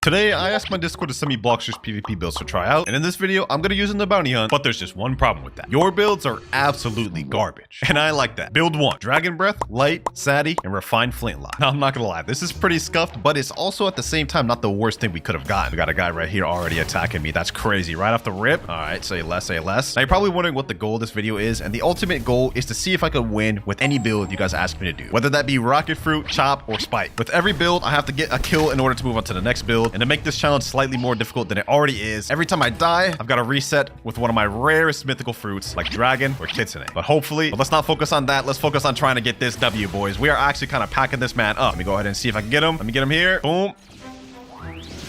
Today, I asked my Discord to send me Blox's PvP builds to try out, and in this video, I'm gonna use in the bounty hunt, but there's just one problem with that. Your builds are absolutely garbage, and I like that. Build 1, Dragon Breath, Light, Sadie, and Refined Flintlock. Now, I'm not gonna lie, this is pretty scuffed, but it's also at the same time not the worst thing we could have gotten. We got a guy right here already attacking me. That's crazy. Right off the rip. All right, say less, say less. Now, you're probably wondering what the goal of this video is, and the ultimate goal is to see if I could win with any build you guys ask me to do, whether that be Rocket Fruit, Chop, or Spike. With every build, I have to get a kill in order to move on to the next build, and to make this challenge slightly more difficult than it already is, every time I die, I've got to reset with one of my rarest mythical fruits like Dragon or Kitsune. But hopefully, let's not focus on that. Let's focus on trying to get this W, boys. We are actually kind of packing this man up. Let me go ahead and see if I can get him. Let me get him here. Boom.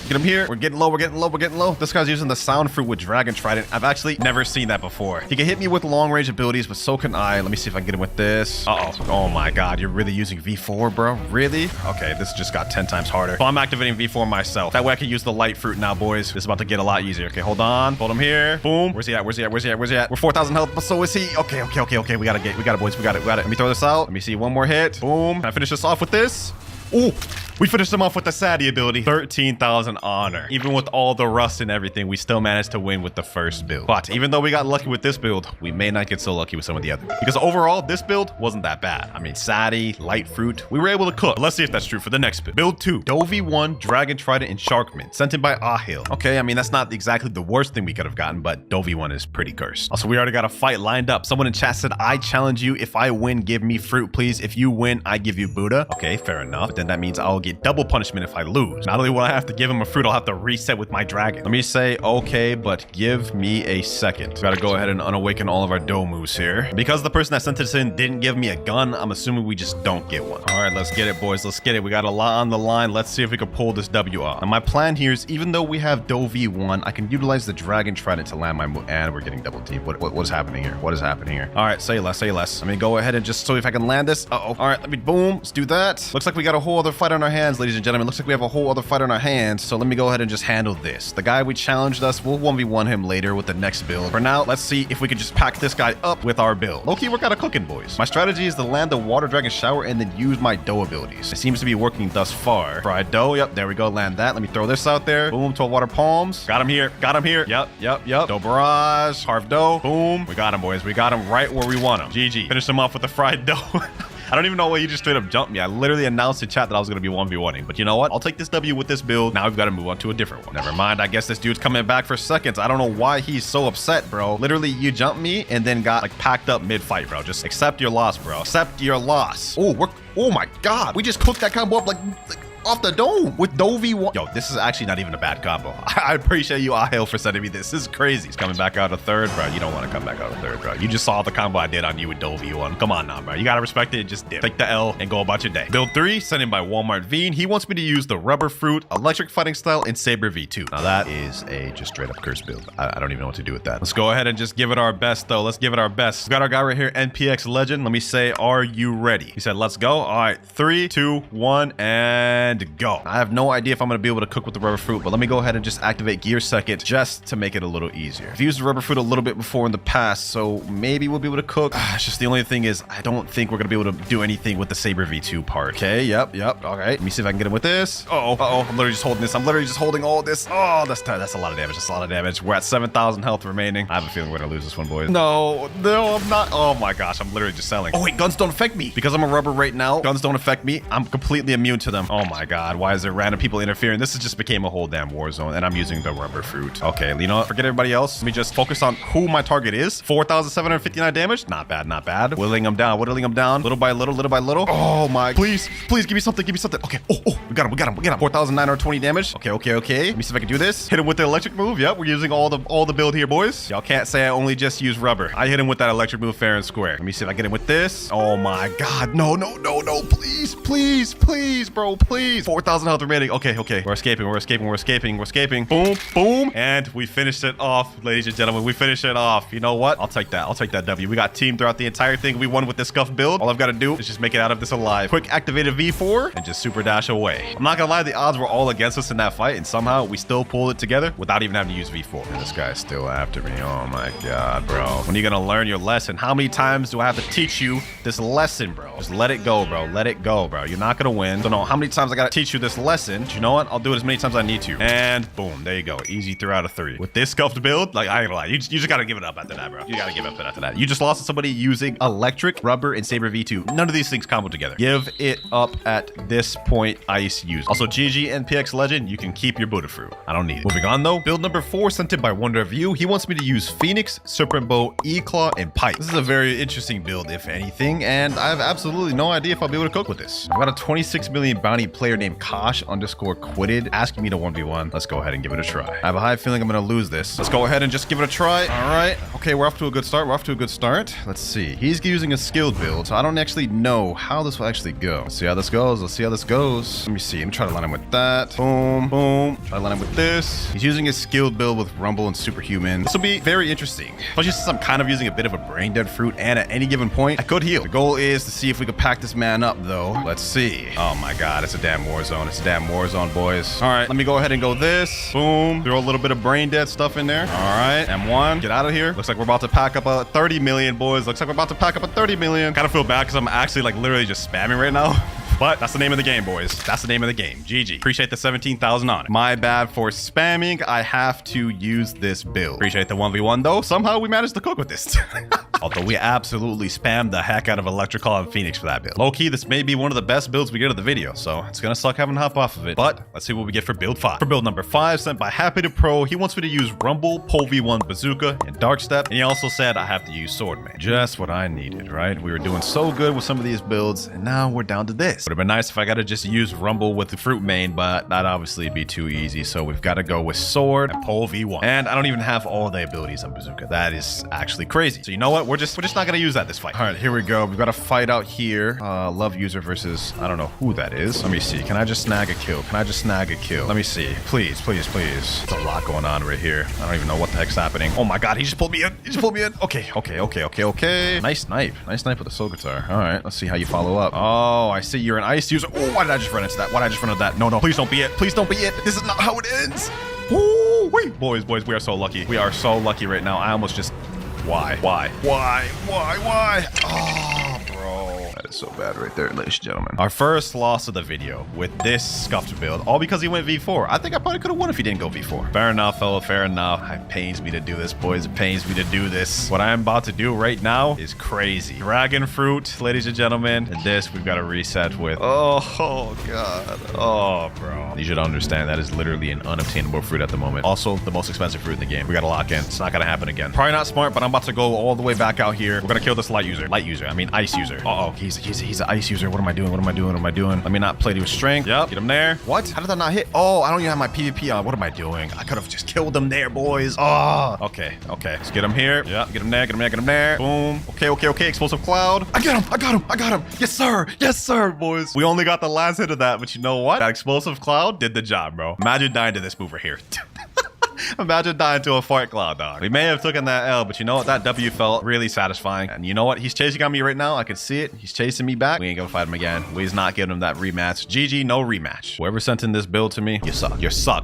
Get him here. We're getting low. We're getting low. We're getting low. This guy's using the sound fruit with Dragon Trident. I've actually never seen that before. He can hit me with long range abilities, but so can I. Let me see if I can get him with this. Uh-oh. Oh my God. You're really using V4, bro? Really? Okay. This just got 10 times harder. So I'm activating V4 myself. That way I can use the light fruit now, boys. This is about to get a lot easier. Okay. Hold on. Hold him here. Boom. Where's he at? Where's he at? Where's he at? Where's he at? We're 4,000 health, but so is he. Okay. We got it, boys. We got it. Let me throw this out. Let me see. One more hit. Boom. Can I finish this off with this? Ooh. We finished him off with the Sadie ability. 13,000 honor. Even with all the rust and everything, we still managed to win with the first build. But even though we got lucky with this build, we may not get so lucky with some of the others. Because overall, this build wasn't that bad. I mean, Sadie, light fruit, we were able to cook. But let's see if that's true for the next build. Build 2, Dovey 1, Dragon Trident, and Sharkman, sent in by Ahil. Okay, I mean, that's not exactly the worst thing we could have gotten, but Dovey 1 is pretty cursed. Also, we already got a fight lined up. Someone in chat said, I challenge you. If I win, give me fruit, please. If you win, I give you Buddha. Okay, fair enough. But then that means I'll get double punishment if I lose. Not only will I have to give him a fruit, I'll have to reset with my dragon. Let me say, okay, but give me a second. Gotta go ahead and unawaken all of our domus here. Because the person that sent this in didn't give me a gun, I'm assuming we just don't get one. All right, let's get it, boys. Let's get it. We got a lot on the line. Let's see if we can pull this W off. Now, my plan here is, even though we have Dovey 1, I can utilize the Dragon Trident to land my move. And we're getting double teamed. What is happening here? What is happening here? All right, say less, say less. Let me go ahead and just so if I can land this. Uh-oh. All right, let me boom. Let's do that. Looks like we got a whole other fight on our hands, ladies and gentlemen. Looks like we have a whole other fight on our hands, so let me go ahead and just handle this. The guy we challenged us, we'll 1v1 him later with the next build. For now, let's see if we can just pack this guy up with our build. Low-key, we're kind of cooking, boys. My strategy is to land the Water Dragon Shower and then use my dough abilities. It seems to be working thus far. Fried dough, yep, there we go, land that. Let me throw this out there. Boom, 12 water palms. Got him here, got him here. Yep. Dough barrage, carved dough. Boom, we got him, boys. We got him right where we want him. GG. Finish him off with the fried dough. I don't even know why you just straight up jumped me. I literally announced in chat that I was going to be 1v1ing. But you know what? I'll take this W with this build. Now we've got to move on to a different one. Never mind. I guess this dude's coming back for seconds. I don't know why he's so upset, bro. Literally, you jumped me and then got like packed up mid-fight, bro. Just accept your loss, bro. Accept your loss. Oh my God. We just cooked that combo up like off the dome with Dovey 1. Yo, this is actually not even a bad combo. I appreciate you, Ahil, for sending me this. This is crazy. He's coming back out of third, bro. You don't want to come back out of third, bro. You just saw the combo I did on you with Dovey 1. Come on now, bro. You gotta respect it. Just dip. Take the L and go about your day. Build 3, sent in by Walmart Veen. He wants me to use the Rubber Fruit, Electric Fighting Style, and Saber V2. Now that is a just straight up curse build. I don't even know what to do with that. Let's go ahead and just give it our best, though. Let's give it our best. We got our guy right here, NPX Legend. Let me say, are you ready? He said, let's go. All right, 3, 2, 1, and go. I have no idea if I'm going to be able to cook with the Rubber Fruit, but let me go ahead and just activate Gear Second just to make it a little easier. I've used the Rubber Fruit a little bit before in the past, so maybe we'll be able to cook. It's just the only thing is I don't think we're going to be able to do anything with the Saber V2 part. Okay, yep. All right, let me see if I can get him with this. I'm literally just holding this. I'm literally just holding all this. Oh, that's a lot of damage. That's a lot of damage. We're at 7,000 health remaining. I have a feeling we're going to lose this one, boys. No, I'm not. Oh my gosh, I'm literally just selling. Oh wait, guns don't affect me. Because I'm a rubber right now, guns don't affect me. I'm completely immune to them. Oh my God, why is there random people interfering? This has just became a whole damn war zone, and I'm using the Rubber Fruit. Okay, you know what? Forget everybody else. Let me just focus on who my target is. 4,759 damage. Not bad. Whittling them down. Little by little. Oh my. Please give me something. Okay. Oh, we got him. 4,920 damage. Okay. Let me see if I can do this. Hit him with the electric move. Yep, we're using all the build here, boys. Y'all can't say I only just use rubber. I hit him with that electric move fair and square. Let me see if I get him with this. Oh my God. No. Please, bro. Please. 4,000 health remaining. Okay. We're escaping. Boom. And we finished it off, ladies and gentlemen. We finished it off. You know what? I'll take that W. We got team throughout the entire thing. We won with this scuff build. All I've got to do is just make it out of this alive. Quick activated V4 and just super dash away. I'm not gonna lie, the odds were all against us in that fight, and somehow we still pulled it together without even having to use V4. And this guy's still after me. Oh my God, bro. When are you gonna learn your lesson? How many times do I have to teach you this lesson, bro? Just let it go, bro. You're not gonna win. Don't know how many times I gotta teach you this lesson. But you know what? I'll do it as many times as I need to. And boom, there you go. Easy 3 out of 3. With this scuffed build, like, I ain't gonna lie. You just gotta give it up after that, bro. You gotta give up after that. You just lost to somebody using electric, rubber, and saber V2. None of these things combo together. Give it up at this point. Ice use. Also, GG NPX Legend, you can keep your Buddha fruit. I don't need it. Moving on though, build number 4 sent in by Wonder of You. He wants me to use Phoenix, Serpent Bow, E-Claw, and Pipe. This is a very interesting build, if anything, and I have absolutely no idea if I'll be able to cook with this. I've got a 26 million bounty player named Kosh_quitted asking me to 1v1. Let's go ahead and give it a try. I have a high feeling I'm gonna lose this. Let's go ahead and just give it a try. All right. Okay, we're off to a good start. Let's see. He's using a skilled build, so I don't actually know how this will actually go. Let's see how this goes. Let me see. Let me try to line him with that. Boom, boom. Try to line him with this. He's using his skilled build with Rumble and Superhuman. This will be very interesting, especially since I'm kind of using a bit of a brain dead fruit, and at any given point, I could heal. The goal is to see if we can pack this man up, though. Let's see. Oh my god, it's a damn war zone. It's a damn war zone, boys. All right, let me go ahead and go this. Boom. Throw a little bit of brain dead stuff in there. All right, M1. Get out of here. Looks like we're about to pack up a 30 million, boys. Looks like we're about to pack up a 30 million. Kind of feel bad because I'm actually like literally just spamming right now. But that's the name of the game, boys. That's the name of the game. GG. Appreciate the 17,000 on it. My bad for spamming. I have to use this build. Appreciate the 1v1 though. Somehow we managed to cook with this. Although we absolutely spammed the heck out of Electrical and Phoenix for that build. Low-key, this may be one of the best builds we get of the video, so it's gonna suck having to hop off of it. But let's see what we get for build 5. For build number 5, sent by Happy to Pro, he wants me to use Rumble, Pole V1 Bazooka, and Dark Step. And he also said I have to use Swordman. Just what I needed, right? We were doing so good with some of these builds, and now we're down to this. Would have been nice if I got to just use Rumble with the Fruit main, but that'd obviously be too easy. So we've got to go with Sword and Pole V1. And I don't even have all the abilities on Bazooka. That is actually crazy. So you know what? We're just not gonna use that this fight. All right, here we go. We've got a fight out here. Love user versus I don't know who that is. Let me see. Can I just snag a kill? Let me see. Please. There's a lot going on right here. I don't even know what the heck's happening. Oh my god, he just pulled me in. Okay. Nice snipe with the soul guitar. All right, let's see how you follow up. Oh, I see you're an ice user. Oh, why did I just run into that? No, please don't be it. This is not how it ends. Ooh, wait, boys, we are so lucky. We are so lucky right now. I almost just Why? Oh, bro. That is so bad right there, ladies and gentlemen. Our first loss of the video with this scuffed build, all because he went V4. I think I probably could have won if he didn't go V4. Fair enough, fellow, fair enough. It pains me to do this, boys. It pains me to do this. What I am about to do right now is crazy. Dragon fruit, ladies and gentlemen. And this we've got to reset with. Oh, God. Oh, bro. You should understand that is literally an unobtainable fruit at the moment. Also, the most expensive fruit in the game. We got to lock in. It's not going to happen again. Probably not smart, but I'm about to go all the way back out here. We're going to kill this ice user. Uh-oh, he's an ice user. What am I doing? Let me not play to his strength. Yep, get him there. What? How did that not hit? Oh, I don't even have my PvP on. What am I doing? I could have just killed him there, boys. Oh, okay. Let's get him here. Yeah, get him there. Boom. Okay. Explosive cloud. I got him. Yes, sir, boys. We only got the last hit of that, but you know what? That explosive cloud did the job, bro. Imagine dying to this mover here. Imagine dying to a fart cloud, dog. We may have taken that L, but you know what? That W felt really satisfying. And you know what? He's chasing on me right now. I can see it. He's chasing me back. We ain't gonna fight him again. We's not giving him that rematch. GG, no rematch. Whoever sent in this build to me, you suck.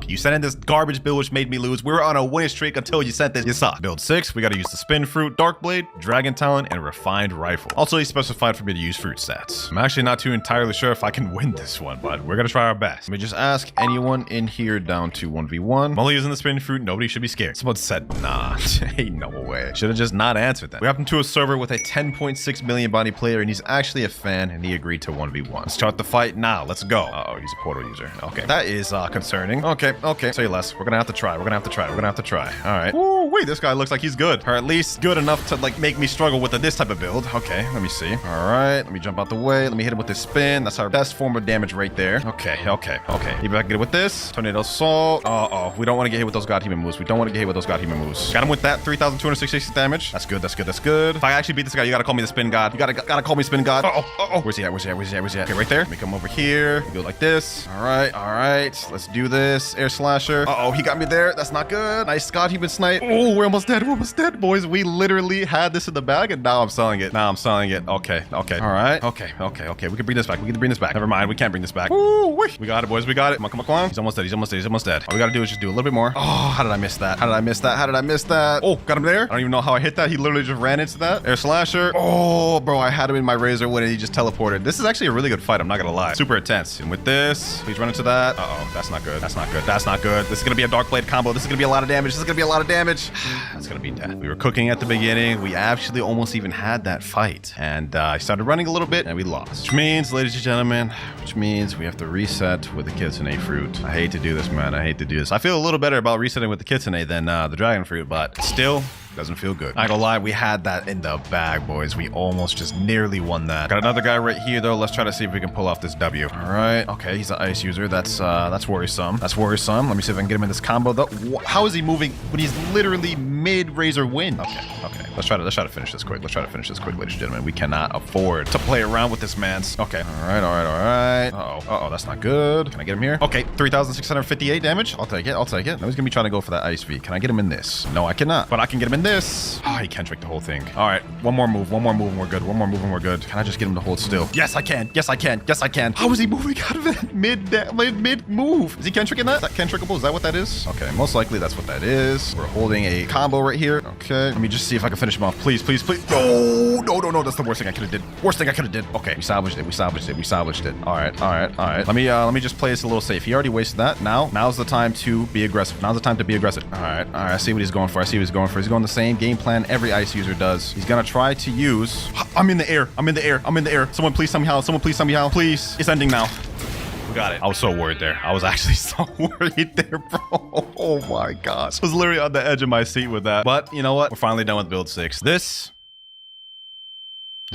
You sent in this garbage build, which made me lose. We were on a winning streak until you sent this. You suck. Build 6, we gotta use the Spin Fruit, Dark Blade, Dragon Talon, and Refined Rifle. Also, he specified for me to use fruit stats. I'm actually not too entirely sure if I can win this one, but we're gonna try our best. Let me just ask anyone in here down to 1v1. I'm only using the Spin Fruit. Nobody should be scared. Someone said, nah, ain't no way. Should have just not answered that. We happened to a server with a 10.6 million bounty player, and he's actually a fan, and he agreed to 1v1. Let's start the fight now. Let's go. Uh-oh, he's a portal user. Okay, that is concerning. Okay. Say less. We're gonna have to try. All right. Ooh, wait, this guy looks like he's good, or at least good enough to like make me struggle with this type of build. Okay, let me see. All right, let me jump out the way. Let me hit him with this spin. That's our best form of damage right there. Okay. You better get it with this. Tornado Assault. Uh-oh, we don't want to get hit with those god human moves. Got him with that 3,266 damage. That's good. If I actually beat this guy, you gotta call me the spin god. You gotta call me spin god. Uh-oh. Where's he at? Okay, right there. Let me come over here. Go like this. All right. Let's do this. Air slasher. Uh-oh, he got me there. That's not good. Nice god human snipe. Oh, Oh, we're almost dead. We're almost dead, boys. We literally had this in the bag, and now I'm selling it. Now I'm selling it. Okay. Okay. All right. Okay. Okay. Okay. We can bring this back. We can bring this back. Never mind. We can't bring this back. Ooh, we got it, boys. We got it. Come on, come on, come on. He's almost dead. He's almost dead. He's almost dead. All we got to do is just do a little bit more. Oh, how did I miss that? How did I miss that? How did I miss that? Oh, got him there. I don't even know how I hit that. He literally just ran into that. Air slasher. Oh, bro. I had him in my razor when he just teleported. This is actually a really good fight. I'm not going to lie. Super intense. And with this, please run into that. Uh-oh. That's not good. That's not good. That's not good. This is going to be a dark blade combo. This is going to be a lot of damage. This is going to be a lot of damage. That's going to be death. We were cooking at the beginning. We actually almost even had that fight. And I started running a little bit and we lost. Which means, ladies and gentlemen, we have to reset with the kitsune fruit. I hate to do this, man. I hate to do this. I feel a little better about resetting with the kitsune than the dragon fruit, but still doesn't feel good. I ain't gonna lie, we had that in the bag, boys. We almost just nearly won that. Got another guy right here, though. Let's try to see if we can pull off this W. All right. Okay, he's an ice user. That's worrisome. That's worrisome. Let me see if I can get him in this combo, though. How is he moving when he's literally mid-razor wind? Okay. Okay. Let's try to finish this quick. Let's try to finish this quick, ladies and gentlemen. We cannot afford to play around with this man's. Okay. All right. All right. All right. Uh-oh. Uh-oh. That's not good. Can I get him here? Okay. 3,658 damage. I'll take it. I'll take it. Now he's gonna be trying to go for that ice V. Can I get him in this? No, I cannot. But I can get him in this. Oh, he can't trick the whole thing. All right. One more move. One more move and we're good. One more move and we're good. Can I just get him to hold still? Yes, I can. Yes, I can. Yes, I can. How is he moving out of that mid move? Is he cantricking that? Is that cantrickable? Is that what that is? Okay. Most likely that's what that is. We're holding a combo right here. Okay. Let me just see if I can finish him off. Please, please, please. No, no, no, no. That's the worst thing I could have did. Worst thing I could have did. Okay. We salvaged it. We salvaged it. We salvaged it. All right. All right. All right. Let me just play this a little safe. He already wasted that. Now's the time to be aggressive. Now's the time to be aggressive. All right. All right. I see what he's going for. I see what he's going for. He's going the same game plan every ice user does. He's gonna try to use. I'm in the air. I'm in the air. I'm in the air. Someone please tell me how. Someone please tell me how. Please. It's ending now. We got it. I was so worried there. I was actually so worried there, bro. Oh my gosh. I was literally on the edge of my seat with that. But you know what? We're finally done with build 6. This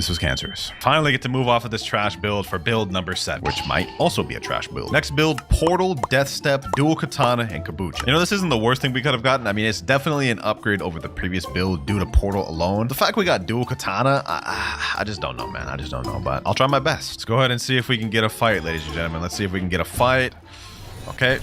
was cancerous. Finally get to move off of this trash build for build number 7, which might also be a trash build. Next build, Portal, Death Step, Dual Katana, and Kabucha. You know, this isn't the worst thing we could have gotten. I mean, it's definitely an upgrade over the previous build due to Portal alone. The fact we got Dual Katana, I just don't know, man. I just don't know, but I'll try my best. Let's go ahead and see if we can get a fight, ladies and gentlemen. Let's see if we can get a fight. Okay.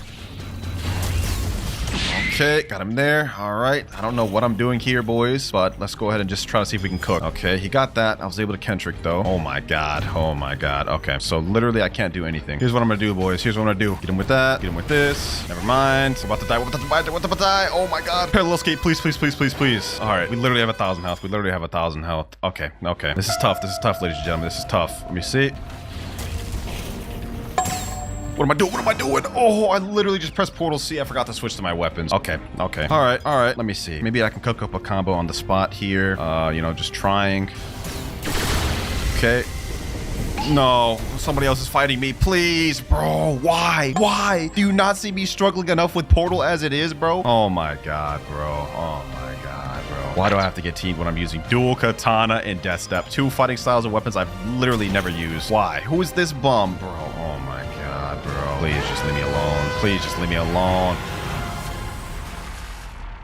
Okay, got him there. All right. I don't know what I'm doing here, boys, but let's go ahead and just try to see if we can cook. Okay, he got that. I was able to Kentrick, though. Oh, my God. Oh, my God. Okay, so literally, I can't do anything. Here's what I'm going to do, boys. Here's what I'm going to do. Get him with that. Get him with this. Never mind. We're about to die. We're about to die. We're about to die. Oh, my God. Parallel escape. Please, please, please, please, please. All right. We literally have 1,000 health. We literally have 1,000 health. Okay, okay. This is tough. This is tough, ladies and gentlemen. This is tough. Let me see. What am I doing? What am I doing? Oh, I literally just pressed Portal C. I forgot to switch to my weapons. Okay, okay. All right, all right. Let me see. Maybe I can cook up a combo on the spot here. You know, just trying. Okay. No, somebody else is fighting me. Please, bro. Why? Why? Do you not see me struggling enough with Portal as it is, bro? Oh my God, bro. Oh my God, bro. Why do I have to get teamed when I'm using Dual Katana and Death Step? 2 fighting styles of weapons I've literally never used. Why? Who is this bum, bro? Oh my God, bro. Please just leave me alone. Please just leave me alone.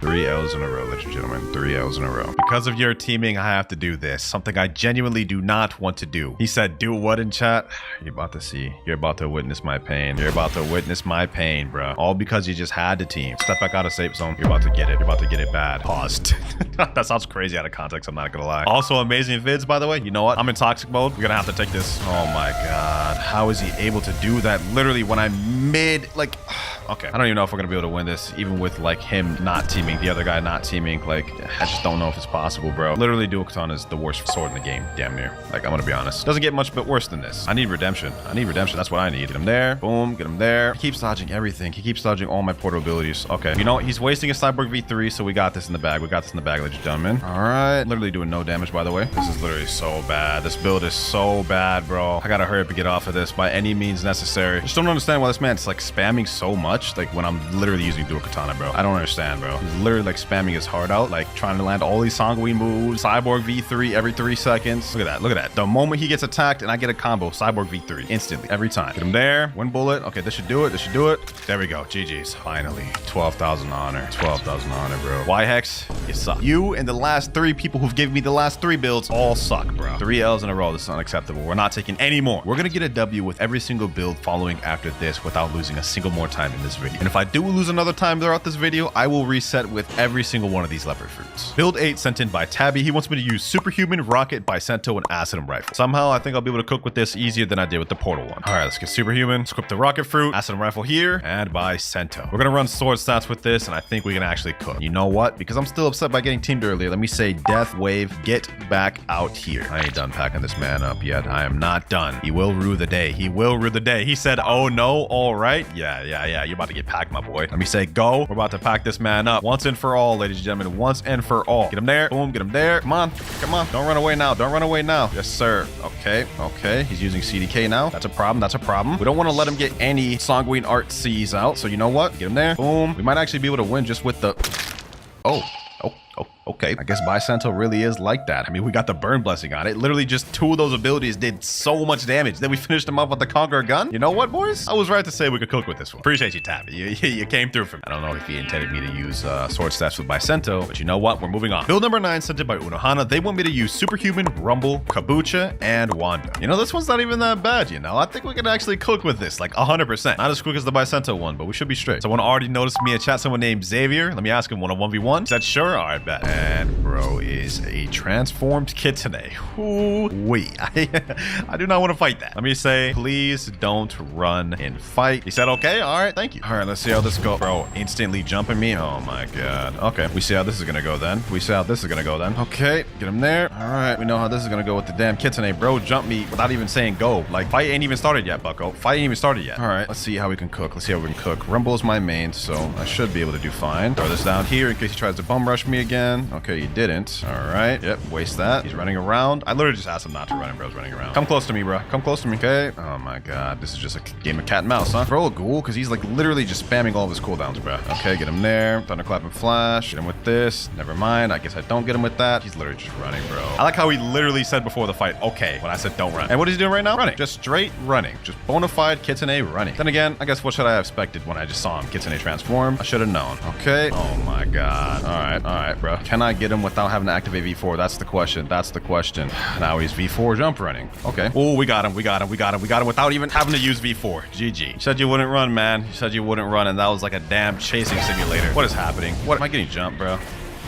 3 L's in a row, ladies and gentlemen. 3 L's in a row. Because of your teaming, I have to do this. Something I genuinely do not want to do. He said, do what in chat? You're about to see. You're about to witness my pain. You're about to witness my pain, bro. All because you just had to team. Step back out of safe zone. You're about to get it. You're about to get it bad. Paused. That sounds crazy out of context. I'm not gonna lie. Also, amazing vids, by the way. You know what? I'm in toxic mode. We're gonna have to take this. Oh my God. How is he able to do that? Literally when I'm mid, like... Okay, I don't even know if we're gonna be able to win this, even with like him not teaming, the other guy not teaming. Like, I just don't know if it's possible, bro. Literally, Dual Katana is the worst sword in the game, damn near. Like, I'm gonna be honest. Doesn't get much but worse than this. I need redemption. I need redemption. That's what I need. Get him there. Boom. Get him there. He keeps dodging everything. He keeps dodging all my portal abilities. Okay, you know what? He's wasting a Cyborg V3, so we got this in the bag. We got this in the bag, ladies and gentlemen. All right. Literally doing no damage, by the way. This is literally so bad. This build is so bad, bro. I gotta hurry up and get off of this by any means necessary. I just don't understand why this man's like spamming so much. Like when I'm literally using Dual Katana, bro. I don't understand, bro. He's literally like spamming his heart out, like trying to land all these Sanguine moves. Cyborg V3 every 3 seconds. Look at that. Look at that. The moment he gets attacked and I get a combo, Cyborg V3 instantly every time. Get him there. 1 bullet. Okay, this should do it. This should do it. There we go. GG's. Finally. 12,000 honor. 12,000 honor, bro. Why Hex? You suck. You and the last 3 people who've given me the last 3 builds all suck, bro. 3 L's in a row. This is unacceptable. We're not taking any more. We're gonna get a W with every single build following after this without losing a single more time in this video. And if I do lose another time throughout this video, I will reset with every single one of these leopard fruits. Build 8 sent in by Tabby. He wants me to use Superhuman, Rocket, Bicento, and Acid Rifle. Somehow, I think I'll be able to cook with this easier than I did with the Portal one. All right, let's get Superhuman. Let's equip the Rocket Fruit, Acid Rifle here, and Bicento. We're gonna run sword stats with this, and I think we can actually cook. You know what? Because I'm still upset by getting teamed earlier, let me say Death Wave, get back out here. I ain't done packing this man up yet. I am not done. He will rue the day. He will rue the day. He said, oh no, all right. Yeah. You're about to get packed, my boy. Let me say go. We're about to pack this man up once and for all, ladies and gentlemen. Once and for all. Get him there. Boom, get him there. Come on. Come on. Don't run away now. Don't run away now. Yes, sir. Okay. He's using CDK now. That's a problem. That's a problem. We don't want to let him get any Sanguine Art C's out. So you know what? Get him there. Boom. We might actually be able to win just with the... Oh, okay. I guess Bicento really is like that. I mean, we got the burn blessing on it. Literally just 2 of those abilities did so much damage. Then we finished them off with the Conqueror gun. You know what, boys? I was right to say we could cook with this one. Appreciate you, Tabby. You came through for me. I don't know if he intended me to use sword stats with Bicento, but you know what? We're moving on. Build number 9 sent in by Unohana. They want me to use Superhuman, Rumble, Kabucha, and Wando. You know, this one's not even that bad, you know? I think we can actually cook with this, like 100%. Not as quick as the Bicento one, but we should be straight. Someone already noticed me in chat, someone named Xavier. Let me ask him, 1v1? He said, sure. All right, bet. And bro is a transformed kitsune. Ooh-wee. I do not want to fight that. Let me say, please don't run and fight. He said, okay, all right, thank you. All right, let's see how this goes. Bro, instantly jumping me. Oh my God. Okay, we see how this is gonna go then. Okay, get him there. All right, we know how this is gonna go with the damn kitsune. Bro, jump me without even saying go. Like, fight ain't even started yet, bucko. Fight ain't even started yet. All right, let's see how we can cook. Rumble is my main, so I should be able to do fine. Throw this down here in case he tries to bum rush me again. Okay, you didn't. All right. Yep, waste that. He's running around. I literally just asked him not to run, and bro's running around. Come close to me, bro. Come close to me. Okay. Oh my God. This is just a game of cat and mouse, huh? Throw a ghoul, because he's like literally just spamming all of his cooldowns, bro. Okay, get him there. Thunderclap and flash. Get him with this. Never mind. I guess I don't get him with that. He's literally just running, bro. I like how he literally said before the fight, okay, when I said don't run. And what is he doing right now? Running. Just straight running. Just bona fide kitsune running. Then again, I guess what should I have expected when I just saw him kitsune transform? I should have known. Okay. Oh my God. All right, bro. Can I get him without having to activate V4? That's the question. Now he's V4 jump running. Okay. Oh, we got him without even having to use V4. GG. You said you wouldn't run, man. You said you wouldn't run, and that was like a damn chasing simulator. What is happening? What am I getting jumped, bro?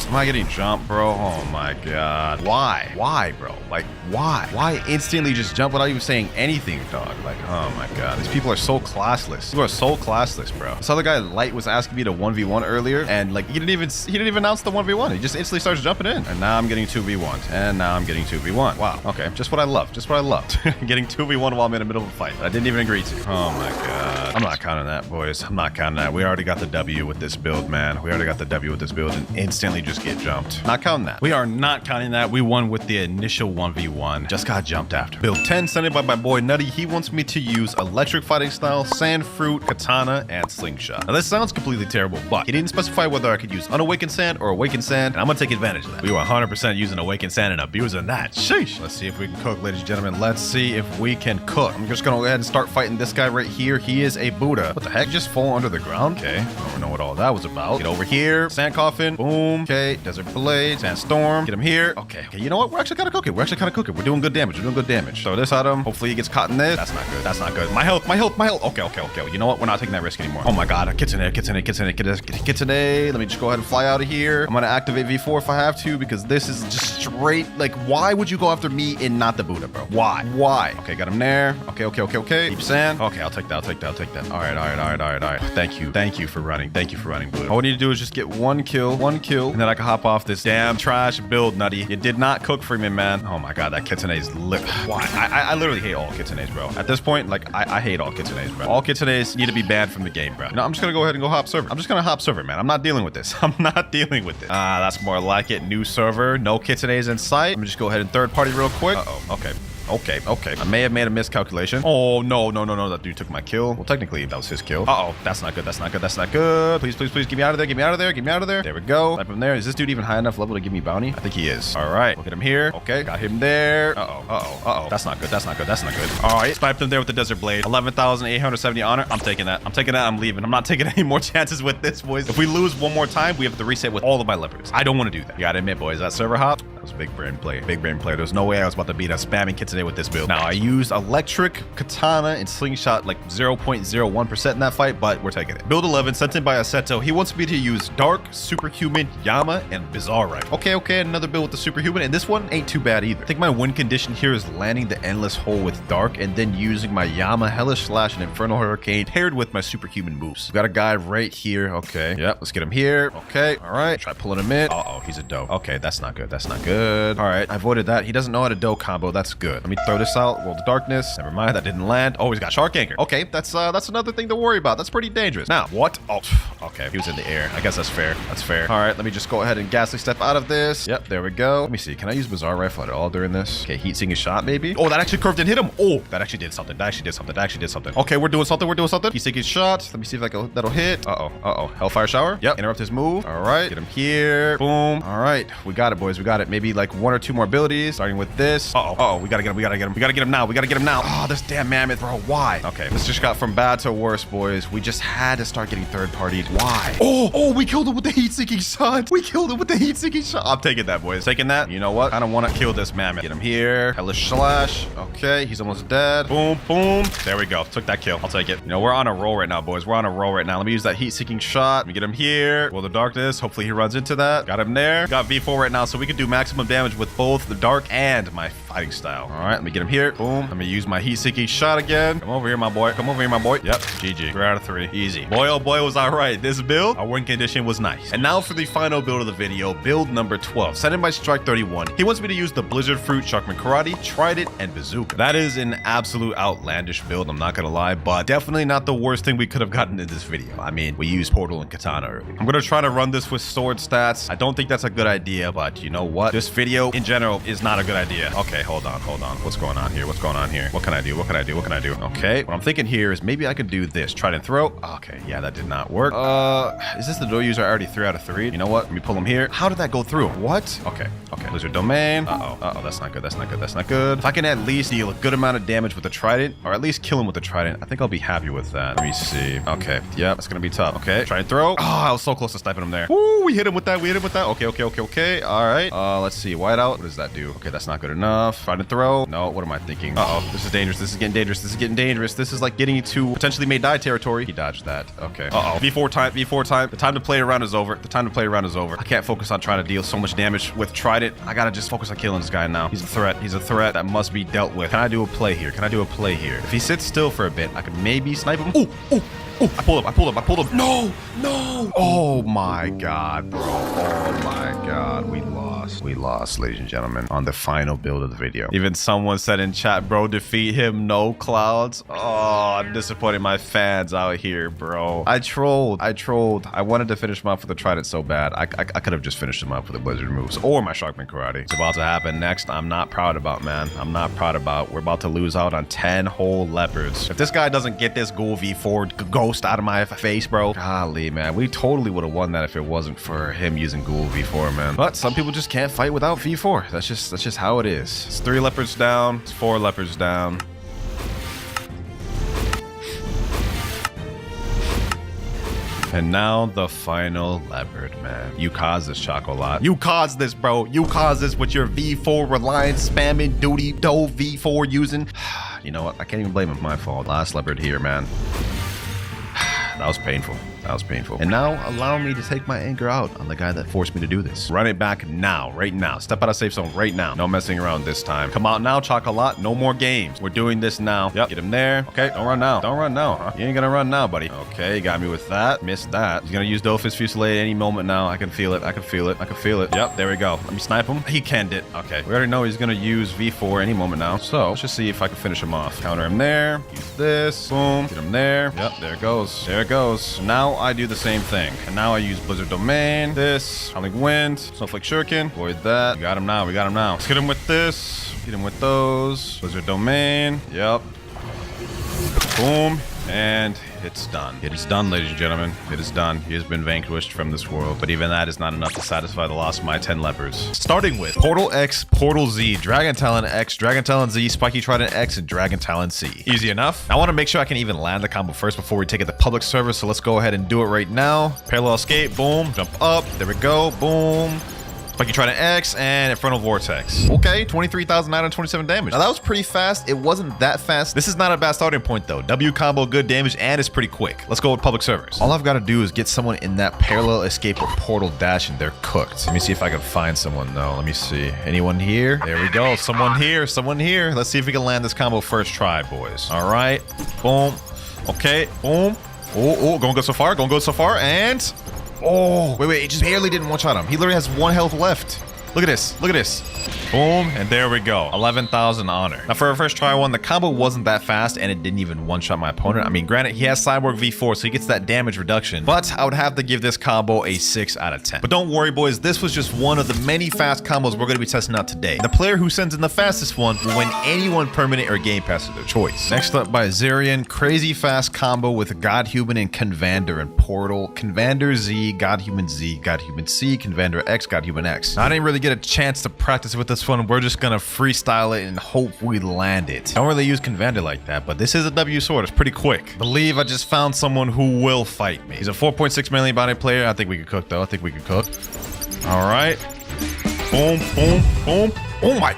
Oh my God. Why, bro? Like, why? Why instantly just jump without even saying anything, dog? Like, oh my God. These people are so classless. You are so classless, bro. This other guy, Light, was asking me to 1v1 earlier, and like, he didn't even announce the 1v1. He just instantly starts jumping in. And now I'm getting 2v1. Wow. Okay. Just what I love. Getting 2v1 while I'm in the middle of a fight that I didn't even agree to. Oh my God. I'm not counting that, boys. I'm not counting that. We already got the W with this build, man. And instantly just get jumped. Not counting that. We are not counting that. We won with the initial 1v1. Just got jumped after. Build 10 sent in by my boy Nutty. He wants me to use electric fighting style, sand fruit, katana, and slingshot. Now this sounds completely terrible, but he didn't specify whether I could use unawakened sand or awakened sand, and I'm gonna take advantage of that. We were 100% using awakened sand and abusing that. Sheesh. Let's see if we can cook, ladies and gentlemen. Let's see if we can cook. I'm just gonna go ahead and start fighting this guy right here. He is a Buddha. What the heck? Just fall under the ground? Okay. I don't know what all that was about. Get over here. Sand coffin. Boom. Okay. Desert blade. Sandstorm. Get him here. Okay. You know what? We're actually kind of cooking. We're doing good damage. Throw this at him. Hopefully he gets caught in this. That's not good. My health. Okay. You know what? We're not taking that risk anymore. Oh my God. Kitsune. Let me just go ahead and fly out of here. I'm gonna activate V4 if I have to, because this is just straight. Like, why would you go after me and not the Buddha, bro? Why? Okay, got him there. Okay. Keep sand. Okay, I'll take that. All right. Thank you for running, Buddha. All we need to do is just get one kill, and then I can hop off this damn trash build, Nutty. You did not cook for me, man. Oh my God, that kitsune is lit. Why? I literally hate all kitsunes, bro. At this point, like, I hate all kitsunes, bro. All kitsunes need to be banned from the game, bro. You know, I'm just gonna go ahead and go hop server. Man. I'm not dealing with this. That's more like it. New server, no kitsunes in sight. Let me just go ahead and third party real quick. Okay. I may have made a miscalculation. Oh, no. That dude took my kill. Well, technically, that was his kill. That's not good. Please, get me out of there. There we go. Type him there. Is this dude even high enough level to give me bounty? I think he is. All right. Look at him here. Okay. Got him there. That's not good. All right. Sniped him there with the desert blade. 11,870 honor. I'm taking that. I'm leaving. I'm not taking any more chances with this, boys. If we lose one more time, we have to reset with all of my leopards. I don't want to do that. You gotta admit, boys, that server hop, was big brain play. Big brain play. There's no way I was about to beat a spamming kid today with this build. Now, I used electric, katana, and slingshot like 0.01% in that fight, but we're taking it. Build 11, sent in by Aseto. He wants me to use dark, superhuman, yama, and bizarre rifle. Okay, another build with the superhuman, and this one ain't too bad either. I think my win condition here is landing the endless hole with dark and then using my yama, hellish slash, and infernal hurricane paired with my superhuman moves. Got a guy right here. Okay, yep, let's get him here. Okay, all right, try pulling him in. Uh-oh, he's a doe. Okay, that's not good. That's not good. All right, I avoided that. He doesn't know how to doe combo. That's good. Let me throw this out. Roll the darkness. Never mind, that didn't land. Oh, he's got shark anchor. Okay, that's another thing to worry about. That's pretty dangerous. Now, what? Oh, okay, he was in the air. I guess that's fair. That's fair. All right, let me just go ahead and ghastly step out of this. Yep, there we go. Let me see. Can I use bizarre rifle at all during this? Okay, heat seeking shot maybe. Oh, that actually curved and hit him. Oh, that actually did something. That actually did something. That actually did something. Okay, we're doing something. We're doing something. Heat seeking shot. Let me see if that'll hit. Uh-oh. Hellfire shower. Yep, interrupt his move. All right, get him here. Boom. All right, we got it, boys. We got it. Maybe like one or two more abilities, starting with this. Uh-oh, we gotta get him. We gotta get him. We gotta get him now. We gotta get him now. Oh, this damn mammoth, bro. Why? Okay, this just got from bad to worse, boys. We just had to start getting third-partied. Why? Oh, we killed him with the heat-seeking shot. We killed him with the heat-seeking shot. I'm taking that, boys. Taking that. You know what? I don't want to kill this mammoth. Get him here. Hellish slash. Okay, he's almost dead. Boom, boom. There we go. Took that kill. I'll take it. You know, we're on a roll right now, boys. We're on a roll right now. Let me use that heat-seeking shot. Let me get him here. Roll the darkness. Hopefully he runs into that. Got him there. Got V4 right now, so we can do maximum damage with both the dark and my fighting style. All right, let me get him here. Boom. Let me use my heat-seeking shot again. Come over here, my boy. Come over here, my boy. Yep. GG. 3 out of 3. Easy. Boy, oh boy, was I right. This build, our win condition was nice. And now for the final build of the video, build number 12. Sent in by Strike 31. He wants me to use the Blizzard Fruit, Sharkman Karate, Trident, and Bazooka. That is an absolute outlandish build, I'm not gonna lie, but definitely not the worst thing we could have gotten in this video. I mean, we used Portal and Katana earlier. I'm gonna try to run this with sword stats. I don't think that's a good idea, but you know what? This video in general is not a good idea. Okay, hold on. What's going on here? What can I do? Okay, what I'm thinking here is maybe I could do this. Trident throw. Okay, yeah, that did not work. Is this the door user already 3 out of 3? You know what? Let me pull him here. How did that go through? What? Okay. Blizzard domain. Uh-oh, that's not good. If I can at least deal a good amount of damage with the Trident, or at least kill him with the Trident, I think I'll be happy with that. Let me see. Okay, yeah, that's gonna be tough. Okay, Trident throw. Oh, I was so close to sniping him there. Woo, we hit him with that. Okay. All right. Let's see. Whiteout. What does that do? Okay, that's not good enough. Trident throw. No, what am I thinking? Uh-oh, this is dangerous. This is getting dangerous. This is like getting to potentially may die territory. He dodged that. Okay. Uh-oh. V4 time. The time to play around is over. I can't focus on trying to deal so much damage with Trident. I gotta just focus on killing this guy now. He's a threat that must be dealt with. Can I do a play here? If he sits still for a bit, I could maybe snipe him. Ooh. I pulled him. No. Oh my God, bro. Oh my God. We lost, ladies and gentlemen, on the final build of the video. Even someone said in chat, bro, defeat him, no clouds. Oh, I'm disappointing my fans out here, bro. I trolled. I wanted to finish him off with the Trident so bad. I could have just finished him up with the Blizzard moves or my Sharkman Karate. It's about to happen next. I'm not proud about, man. We're about to lose out on 10 whole leopards. If this guy doesn't get this ghoul V4 ghost out of my face, bro, golly, man, we totally would have won that if it wasn't for him using ghoul V4, man. But some people just can't fight without V4. That's just how it is. It's 3 leopards down. It's 4 leopards down. And now the final leopard, man. You caused this, Chocolate. You caused this, bro. You caused this with your V4 reliance spamming duty doe V4 using. You know what? I can't even blame him. My fault. Last leopard here, man. That was painful. And now allow me to take my anger out on the guy that forced me to do this. Run it back now, right now. Step out of safe zone right now. No messing around this time. Come out now, Chocolate. No more games. We're doing this now. Yep, get him there. Okay, don't run now. Huh? You ain't gonna run now, buddy. Okay, you got me with that. Missed that. He's gonna use Dofus Fusillade any moment now. I can feel it. Yep, there we go. Let me snipe him. He canned it. Okay, we already know he's gonna use V4 any moment now. So let's just see if I can finish him off. Counter him there. Use this. Boom. Get him there. Yep, there it goes. Now I do the same thing. And now I use Blizzard Domain. This. Howling Wind. Snowflake Shuriken. Avoid that. We got him now. Let's hit him with this. Hit him with those. Blizzard Domain. Yep. Boom. And it's done. It is done, ladies and gentlemen. It is done. He has been vanquished from this world. But even that is not enough to satisfy the loss of my 10 leopards. Starting with Portal X, Portal Z, Dragon Talon X, Dragon Talon Z, Spiky Trident X, and Dragon Talon C. Easy enough. I want to make sure I can even land the combo first before we take it to public server. So let's go ahead and do it right now. Parallel escape. Boom. Jump up. There we go. Boom. Like you try to X and Infernal Vortex. Okay, 23,927 damage. Now that was pretty fast. It wasn't that fast. This is not a bad starting point though. W combo, good damage, and it's pretty quick. Let's go with public servers. All I've got to do is get someone in that parallel escape or portal dash and they're cooked. Let me see if I can find someone though. Let me see. Anyone here? There we go. Someone here. Someone here. Let's see if we can land this combo first try, boys. All right. Boom. Okay. Boom. Oh, gonna go so far. Gonna go so far. And... oh, wait. He just barely didn't one-shot him. He literally has 1 health left. Look at this. Look at this. Boom. And there we go. 11,000 honor. Now, for our first try one, the combo wasn't that fast, and it didn't even one-shot my opponent. I mean, granted, he has Cyborg V4, so he gets that damage reduction. But I would have to give this combo a 6 out of 10. But don't worry, boys. This was just one of the many fast combos we're going to be testing out today. The player who sends in the fastest one will win anyone permanent or game pass of their choice. Next up by Zerian, crazy fast combo with God-Human and Convander and Portal. Convander Z, God-Human Z, God-Human C, Convander X, God-Human X. Now, I didn't really get a chance to practice with this one. We're just gonna freestyle it and hope we land it. Don't really use Convander like that, but this is a W sword. It's pretty quick. Believe I just found someone who will fight me. He's a 4.6 million bounty player. I think we could cook though. I think we could cook. All right. Boom, boom, boom. Oh my.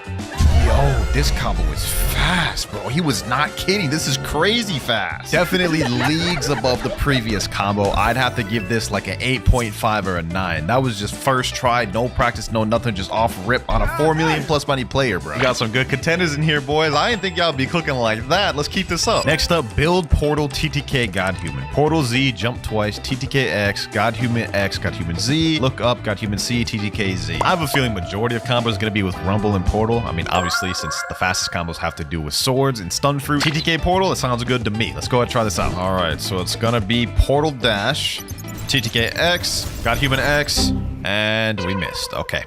Yo, this combo is fast, bro. He was not kidding. This is crazy fast. Definitely leagues above the previous combo. I'd have to give this like an 8.5 or a 9. That was just first try, no practice, no nothing, just off rip on a 4 million plus money player, bro. We got some good contenders in here, boys. I didn't think y'all be cooking like that. Let's keep this up. Next up, build Portal TTK God-Human. Portal Z, jump twice, TTK X, God-Human X, God-Human Z, look up, God-Human C, TTK Z. I have a feeling majority of combos is going to be with Rumble and Portal. I mean, obviously, since the fastest combos have to do with swords and stun fruit. TTK Portal, it sounds good to me. Let's go ahead and try this out. All right, so it's gonna be Portal Dash, TTK X, God-Human X, and we missed. Okay.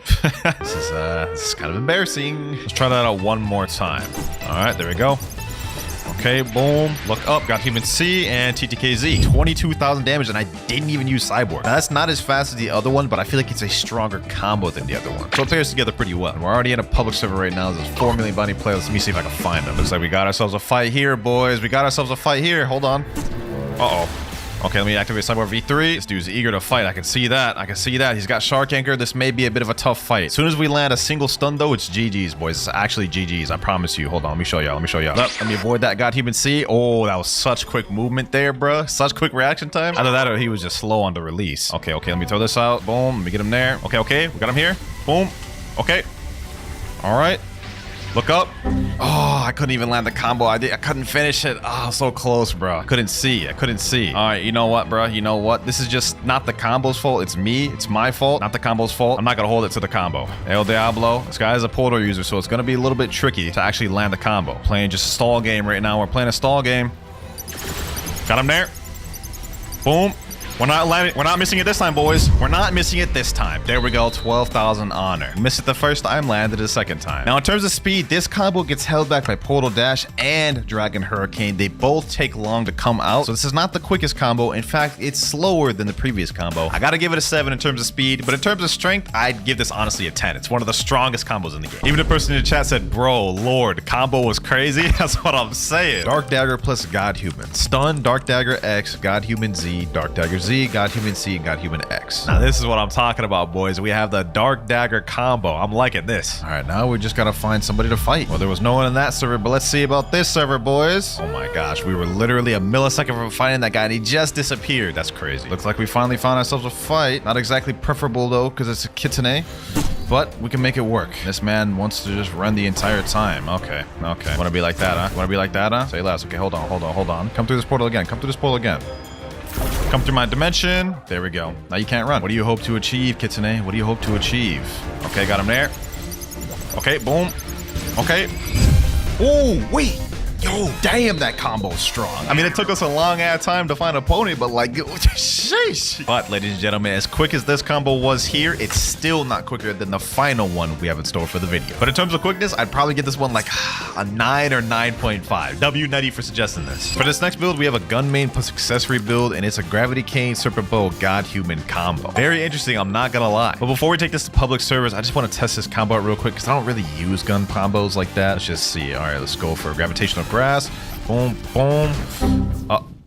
This is kind of embarrassing. Let's try that out one more time. All right, there we go. Okay, boom. Look up, God-Human C and TTKZ. 22,000 damage, and I didn't even use Cyborg. Now, that's not as fast as the other one, but I feel like it's a stronger combo than the other one. So it pairs together pretty well. And we're already in a public server right now. There's 4 million bounty players. Let me see if I can find them. Looks like we got ourselves a fight here, boys. We got ourselves a fight here. Hold on. Uh-oh. Okay, let me activate Cyborg V3. This dude's eager to fight. I can see that. I can see that. He's got Shark Anchor. This may be a bit of a tough fight. As soon as we land a single stun, though, it's GG's, boys. It's actually GG's. I promise you. Hold on. Let me show y'all. Let me show y'all. Let me avoid that God-Human C. Oh, that was such quick movement there, bro. Such quick reaction time. Either that or he was just slow on the release. Okay, let me throw this out. Boom. Let me get him there. Okay. We got him here. Boom. Okay. All right. Look up. Oh, I couldn't even land the combo. I couldn't finish it. Oh, so close, bro. I couldn't see. All right, you know what, bro? You know what? This is just not the combo's fault. It's me. It's my fault. Not the combo's fault. I'm not going to hold it to the combo. El Diablo. This guy is a portal user, so it's going to be a little bit tricky to actually land the combo. Playing just a stall game right now. We're playing a stall game. Got him there. Boom. We're not missing it this time, boys. We're not missing it this time. There we go, 12,000 honor. Missed it the first time, landed it the second time. Now, in terms of speed, this combo gets held back by Portal Dash and Dragon Hurricane. They both take long to come out, so this is not the quickest combo. In fact, it's slower than the previous combo. I gotta give it a 7 in terms of speed, but in terms of strength, I'd give this honestly a 10. It's one of the strongest combos in the game. Even the person in the chat said, bro, lord, combo was crazy. That's what I'm saying. Dark Dagger plus God-Human. Stun, Dark Dagger X, God-Human Z, Dark Dagger Z, God-Human C, and God-Human X. Now, this is what I'm talking about, boys. We have the Dark Dagger combo. I'm liking this. All right, now we just gotta find somebody to fight. Well, there was no one in that server, but let's see about this server, boys. Oh my gosh, we were literally a millisecond from fighting that guy, and he just disappeared. That's crazy. Looks like we finally found ourselves a fight. Not exactly preferable, though, because it's a kitsune. But we can make it work. This man wants to just run the entire time. Okay. Wanna be like that, huh? Say less. Okay, hold on. Come through this portal again. Come through my dimension. There we go. Now you can't run. What do you hope to achieve, Kitsune? What do you hope to achieve? Okay, got him there. Okay, boom. Okay. Oh, wait. Yo, damn, that combo's strong. I mean, it took us a long ass time to find an opponent, but like, sheesh. But, ladies and gentlemen, as quick as this combo was here, it's still not quicker than the final one we have in store for the video. But in terms of quickness, I'd probably give this one like a 9 or 9.5. W90 for suggesting this. For this next build, we have a gun main plus accessory build, and it's a Gravity Cane Serpent Bow God-Human combo. Very interesting, I'm not gonna lie. But before we take this to public servers, I just want to test this combo out real quick because I don't really use gun combos like that. Let's just see. All right, let's go for Gravitational Grass. Boom.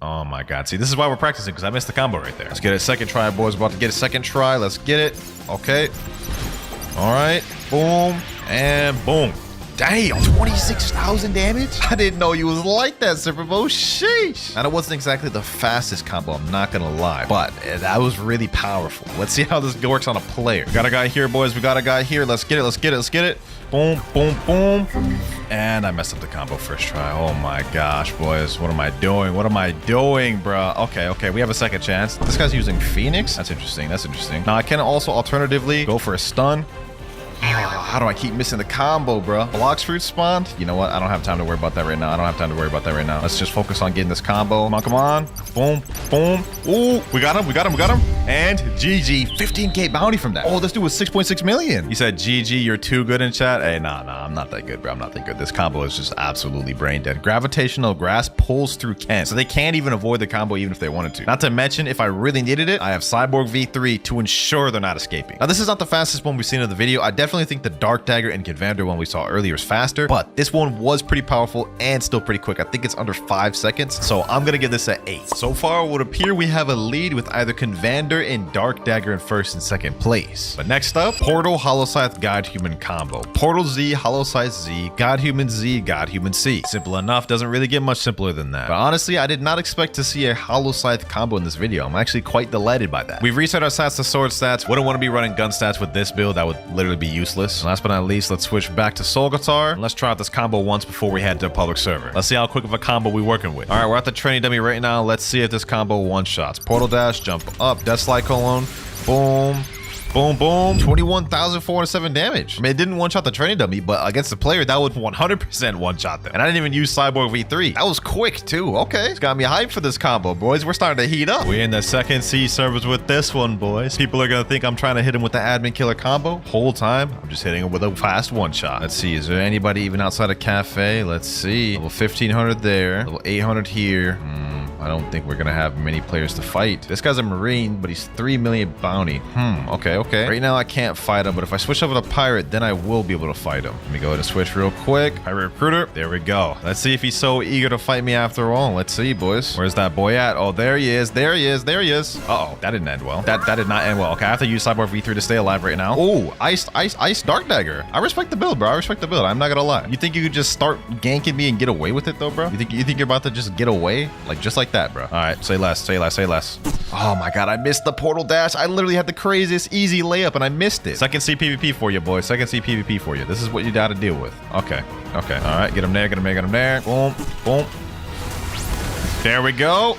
Oh my god. See, this is why we're practicing, because I missed the combo right there. Let's get a second try, boys. About to get a second try. Let's get it. Okay. All right. Boom. And boom. Damn, 26,000 damage? I didn't know you was like that, Serpent. Sheesh. And it wasn't exactly the fastest combo, I'm not gonna lie, but that was really powerful. Let's see how this works on a player. We got a guy here, boys. We got a guy here. Let's get it. Let's get it. Let's get it. Boom, boom, boom. And I messed up the combo first try. Oh my gosh, boys. What am I doing? What am I doing, bruh? Okay. We have a second chance. This guy's using Phoenix. That's interesting. That's interesting. Now, I can also alternatively go for a stun. How do I keep missing the combo, bro? Blox fruit spawned. You know what? I don't have time to worry about that right now. Let's just focus on getting this combo. Come on. Boom, boom. Ooh, we got him. And GG, 15K bounty from that. Oh, this dude was 6.6 million. He said, GG, you're too good in chat. Hey, nah, I'm not that good, bro. I'm not that good. This combo is just absolutely brain dead. Gravitational grass pulls through Ken, so they can't even avoid the combo even if they wanted to. Not to mention, if I really needed it, I have Cyborg V3 to ensure they're not escaping. Now, this is not the fastest one we've seen in the video. I definitely think the Dark Dagger and Convander one we saw earlier is faster, but this one was pretty powerful and still pretty quick. I think it's under 5 seconds, so I'm gonna give this an 8. So far, it would appear we have a lead with either Convander and Dark Dagger in first and second place. But next up, Portal, Hollow Scythe, God Human combo. Portal Z, Hollow Scythe Z, God Human Z, God Human C. Simple enough, doesn't really get much simpler than that. But honestly, I did not expect to see a Hollow Scythe combo in this video. I'm actually quite delighted by that. We've reset our stats to sword stats. Wouldn't want to be running gun stats with this build. That would literally be useless. And last but not least, let's switch back to Soul Guitar. And let's try out this combo once before we head to a public server. Let's see how quick of a combo we're working with. All right, we're at the training dummy right now. Let's see if this combo one-shots. Portal dash, jump up, death slide colon, boom. Boom, boom. 21,407 damage. I mean, it didn't one-shot the training dummy, but against the player, that would 100% one-shot them. And I didn't even use Cyborg V3. That was quick, too. Okay. It's got me hyped for this combo, boys. We're starting to heat up. We're in the second C servers with this one, boys. People are going to think I'm trying to hit him with the admin killer combo. Whole time, I'm just hitting him with a fast one-shot. Let's see. Is there anybody even outside of Cafe? Let's see. Level 1,500 there. Level 800 here. I don't think we're gonna have many players to fight. This guy's a Marine, but he's 3 million bounty. Okay. Right now I can't fight him, but if I switch over to Pirate, then I will be able to fight him. Let me go ahead and switch real quick. Pirate Recruiter. There we go. Let's see if he's so eager to fight me after all. Let's see, boys. Where's that boy at? Oh, there he is. There he is. Uh-oh, that didn't end well. That did not end well. Okay, I have to use Cyborg V3 to stay alive right now. Oh, Ice Dark Dagger. I respect the build, bro. I'm not gonna lie. You think you could just start ganking me and get away with it, though, bro? You think you're about to just get away? Just like that, bro. All right, say less. Oh my god, I missed the portal dash. I literally had the craziest easy layup and I missed it. Second C PvP for you, boys. Second C PvP for you. This is what you gotta deal with. Okay. All right, get him there. Boom. There we go.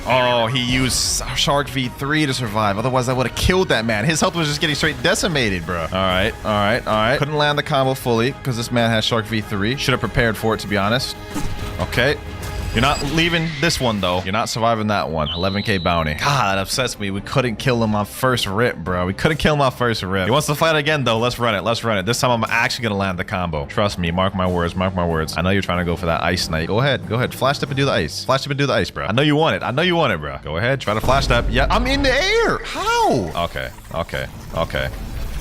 Oh, he used Shark V3 to survive. Otherwise, I would have killed that man. His health was just getting straight decimated, bro. All right. Couldn't land the combo fully because this man has Shark V3. Should have prepared for it, to be honest. Okay. You're not leaving this one, though. You're not surviving that one. 11K bounty. God, that upsets me. We couldn't kill him on first rip, bro. We couldn't kill him on first rip. He wants to fight again, though. Let's run it. This time, I'm actually going to land the combo. Trust me. Mark my words. I know you're trying to go for that ice snipe. Go ahead. Flash step and do the ice. Bro. I know you want it, bro. Go ahead. Try to flash step. Yeah, I'm in the air. How?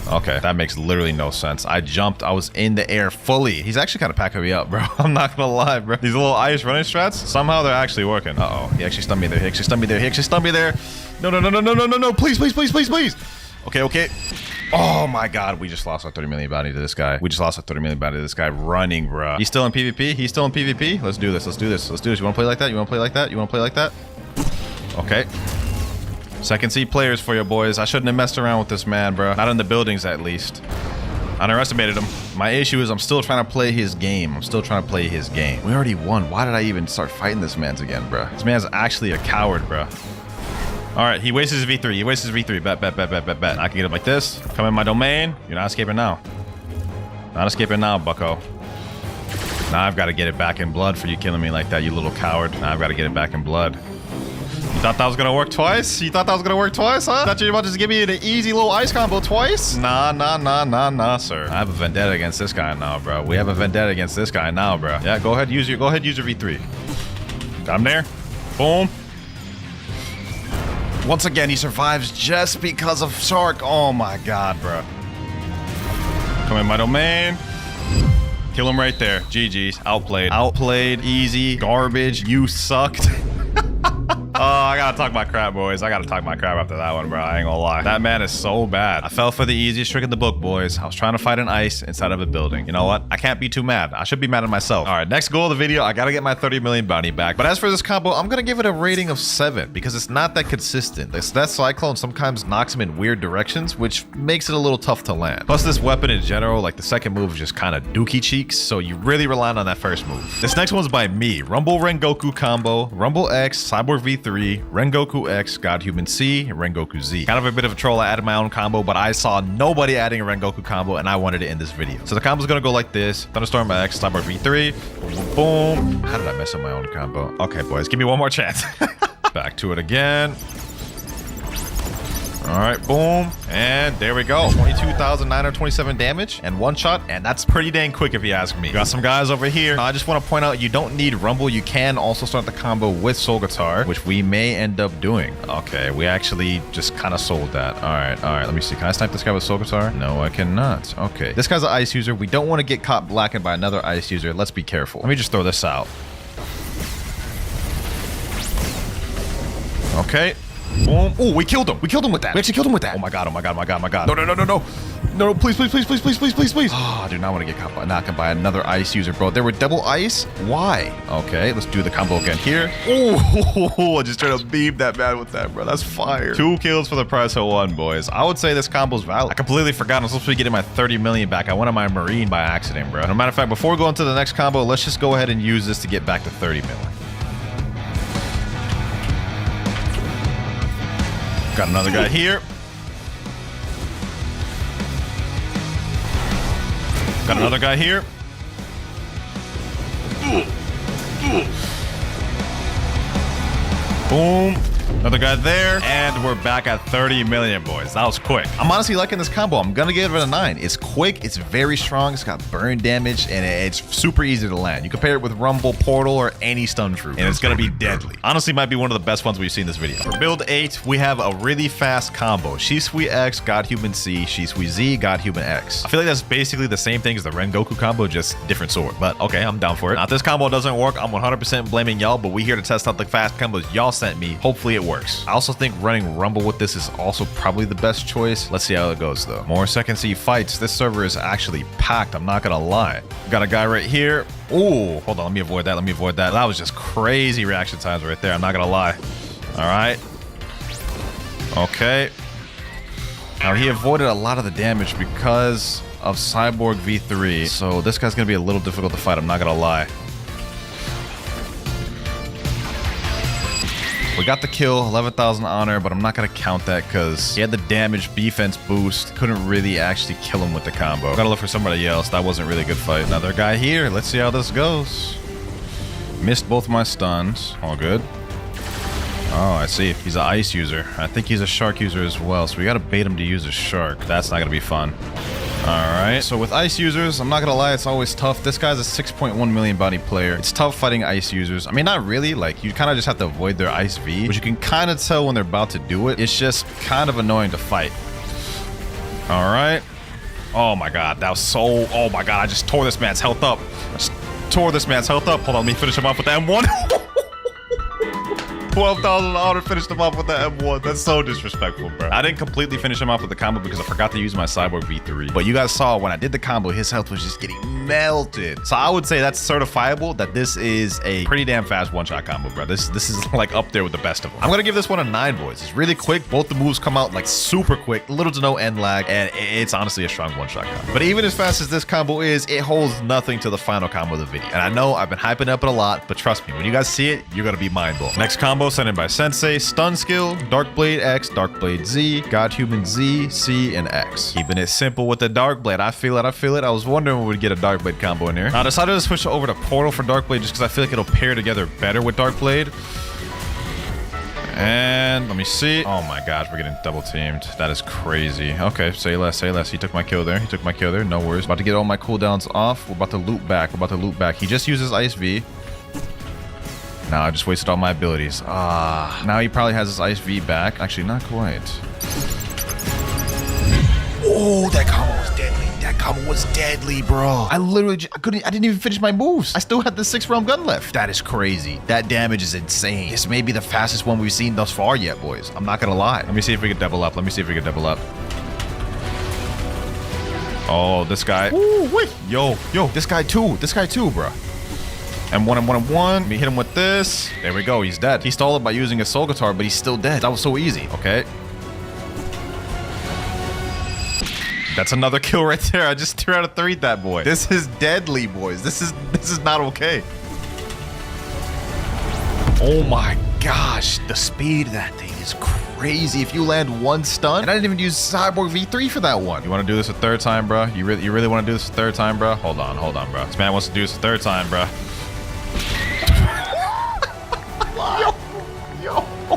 Okay, that makes literally no sense. I jumped. I was in the air fully. He's actually kind of packing me up, bro. I'm not gonna lie, bro. These little ice running strats, somehow they're actually working. Uh-oh. He actually stunned me there. No. Please. Okay. Oh my god, we just lost our 30 million bounty to this guy. Running, bro. He's still in PvP? Let's do this. You wanna play like that? Okay. Second C players for you, boys. I shouldn't have messed around with this man, bro. Not in the buildings, at least. I underestimated him. My issue is I'm still trying to play his game. We already won. Why did I even start fighting this man's again, bro? This man's actually a coward, bro. All right, he wastes his V3. Bet. I can get him like this. Come in my domain. You're not escaping now. Bucko. Now I've got to get it back in blood for you killing me like that, you little coward. Now I've got to get it back in blood. You thought that was gonna work twice? Huh? Thought you were about to just give me an easy little ice combo twice? Nah, sir. I have a vendetta against this guy now, bro. Yeah, go ahead, use your V3. Got him there. Boom. Once again, he survives just because of Shark. Oh my god, bro. Come in my domain. Kill him right there. GG's. Outplayed. Easy. Garbage. You sucked. I gotta talk my crap, boys. I gotta talk my crap after that one, bro. I ain't gonna lie. That man is so bad. I fell for the easiest trick in the book, boys. I was trying to fight an ice inside of a building. You know what? I can't be too mad. I should be mad at myself. All right, next goal of the video, I gotta get my 30 million bounty back. But as for this combo, I'm gonna give it a rating of 7 because it's not that consistent. That cyclone sometimes knocks him in weird directions, which makes it a little tough to land. Plus, this weapon in general, like the second move is just kind of dookie cheeks, so you really rely on that first move. This next one's by me. Rumble Rengoku combo, Rumble X, Cyborg V3, Rengoku X, God Human C, and Rengoku Z. Kind of a bit of a troll. I added my own combo, but I saw nobody adding a Rengoku combo, and I wanted it in this video. So the combo's gonna go like this. Thunderstorm X, Cyborg V3, boom, boom. How did I mess up my own combo? Okay, boys, give me one more chance. Back to it again. All right, boom, and there we go. 22,927 damage and one shot, and that's pretty dang quick if you ask me. Got some guys over here. I just want to point out you don't need Rumble. You can also start the combo with Soul Guitar, which we may end up doing. Okay, we actually just kind of sold that. All right, let me see. Can I snipe this guy with Soul Guitar? No, I cannot. Okay, this guy's an ice user. We don't want to get caught blackened by another ice user. Let's be careful. Let me just throw this out. Okay. Boom. Oh, we killed him. We killed him with that. We actually killed him with that. Oh my god, oh my god, oh my god, oh my god. No, no, no, no, no. No, please, please, please, please, please, please, please, please. Oh, I do not want to get knocked by another ice user, bro. There were double ice? Why? Okay, let's do the combo again here. Oh, I just tried to beam that man with that, bro. That's fire. 2 kills for the price of 1, boys. I would say this combo's valid. I completely forgot I'm supposed to be getting my 30 million back. I went on my Marine by accident, bro. No matter of fact, before we go into the next combo, let's just go ahead and use this to get back to 30 million. Got another guy here. Got another guy here. Boom. Another guy there. And we're back at 30 million, boys. That was quick. I'm honestly liking this combo. I'm gonna give it a 9. It's quick, it's very strong, it's got burn damage, and it's super easy to land. You compare it with Rumble, Portal, or any stun troop, and it's gonna be deadly. Honestly, might be one of the best ones we've seen in this video. For build 8, we have a really fast combo. Shisui X, God Human C, Shisui Z, God Human X. I feel like that's basically the same thing as the Rengoku combo, just different sword. But okay, I'm down for it. Now, if this combo doesn't work, I'm 100% blaming y'all, but we here to test out the fast combos y'all sent me. Hopefully it works. I also think running Rumble with this is also probably the best choice. Let's see how it goes though. More second C fights. This server is actually packed. I'm not gonna lie. Got a guy right here. Oh, hold on. Let me avoid that. Let me avoid that. That was just crazy reaction times right there. I'm not gonna lie. All right. Okay. Now he avoided a lot of the damage because of Cyborg V3. So this guy's gonna be a little difficult to fight. I'm not gonna lie. We got the kill, 11,000 honor, but I'm not going to count that because he had the damage defense boost. Couldn't really actually kill him with the combo. Got to look for somebody else. That wasn't really a good fight. Another guy here. Let's see how this goes. Missed both my stuns. All good. Oh, I see. He's an ice user. I think he's a shark user as well, so we got to bait him to use a shark. That's not going to be fun. Alright, so with ice users, I'm not gonna lie, it's always tough. This guy's a 6.1 million bounty player. It's tough fighting ice users. I mean, not really. Like, you kind of just have to avoid their ice V, but you can kind of tell when they're about to do it. It's just kind of annoying to fight. Alright. Oh my god, that was so... Oh my god, I just tore this man's health up. Hold on, let me finish him off with the M1. 12,000 honor, finished him off with the M1. That's so disrespectful, bro. I didn't completely finish him off with the combo because I forgot to use my Cyborg V3. But you guys saw when I did the combo, his health was just getting melted. So I would say that's certifiable that this is a pretty damn fast one-shot combo, bro. This is like up there with the best of them. I'm gonna give this one a 9, boys. It's really quick. Both the moves come out like super quick, little to no end lag, and it's honestly a strong one-shot combo. But even as fast as this combo is, it holds nothing to the final combo of the video. And I know I've been hyping up it a lot, but trust me, when you guys see it, you're gonna be mind blown. Next combo sent in by Sensei, Stun Skill, Dark Blade X, Dark Blade Z, God Human Z, C, and X. Keeping it simple with the Dark Blade. I feel it. I was wondering when we'd get a Dark Blade combo in here. I decided to switch over to Portal for Dark Blade just because I feel like it'll pair together better with Dark Blade. And let me see. Oh my gosh, we're getting double teamed. That is crazy. Okay, say less, say less. He took my kill there. No worries. About to get all my cooldowns off. We're about to loop back. He just uses Ice V. Now I just wasted all my abilities. Now he probably has his Ice V back. Actually, not quite. Oh, that combo was deadly. was deadly, bro. I literally I didn't even finish my moves. I still had the 6-round gun left. That is crazy. That damage is insane. This may be the fastest one we've seen thus far yet, boys. I'm not gonna lie. Let me see if we can double up. Oh, this guy. Ooh, wait. Yo, this guy too, bro. And one. Let me hit him with this. There we go. He's dead. He stalled it by using a soul guitar, but he's still dead. That was so easy. Okay. That's another kill right there. I just 2 out of 3'd that boy. This is deadly, boys. This is not okay. Oh my gosh. The speed of that thing is crazy. If you land 1 stun, and I didn't even use Cyborg V3 for that one. You want to do this a 3rd time, bro? You really want to do this a 3rd time, bro? Hold on, bro. This man wants to do this a 3rd time, bro.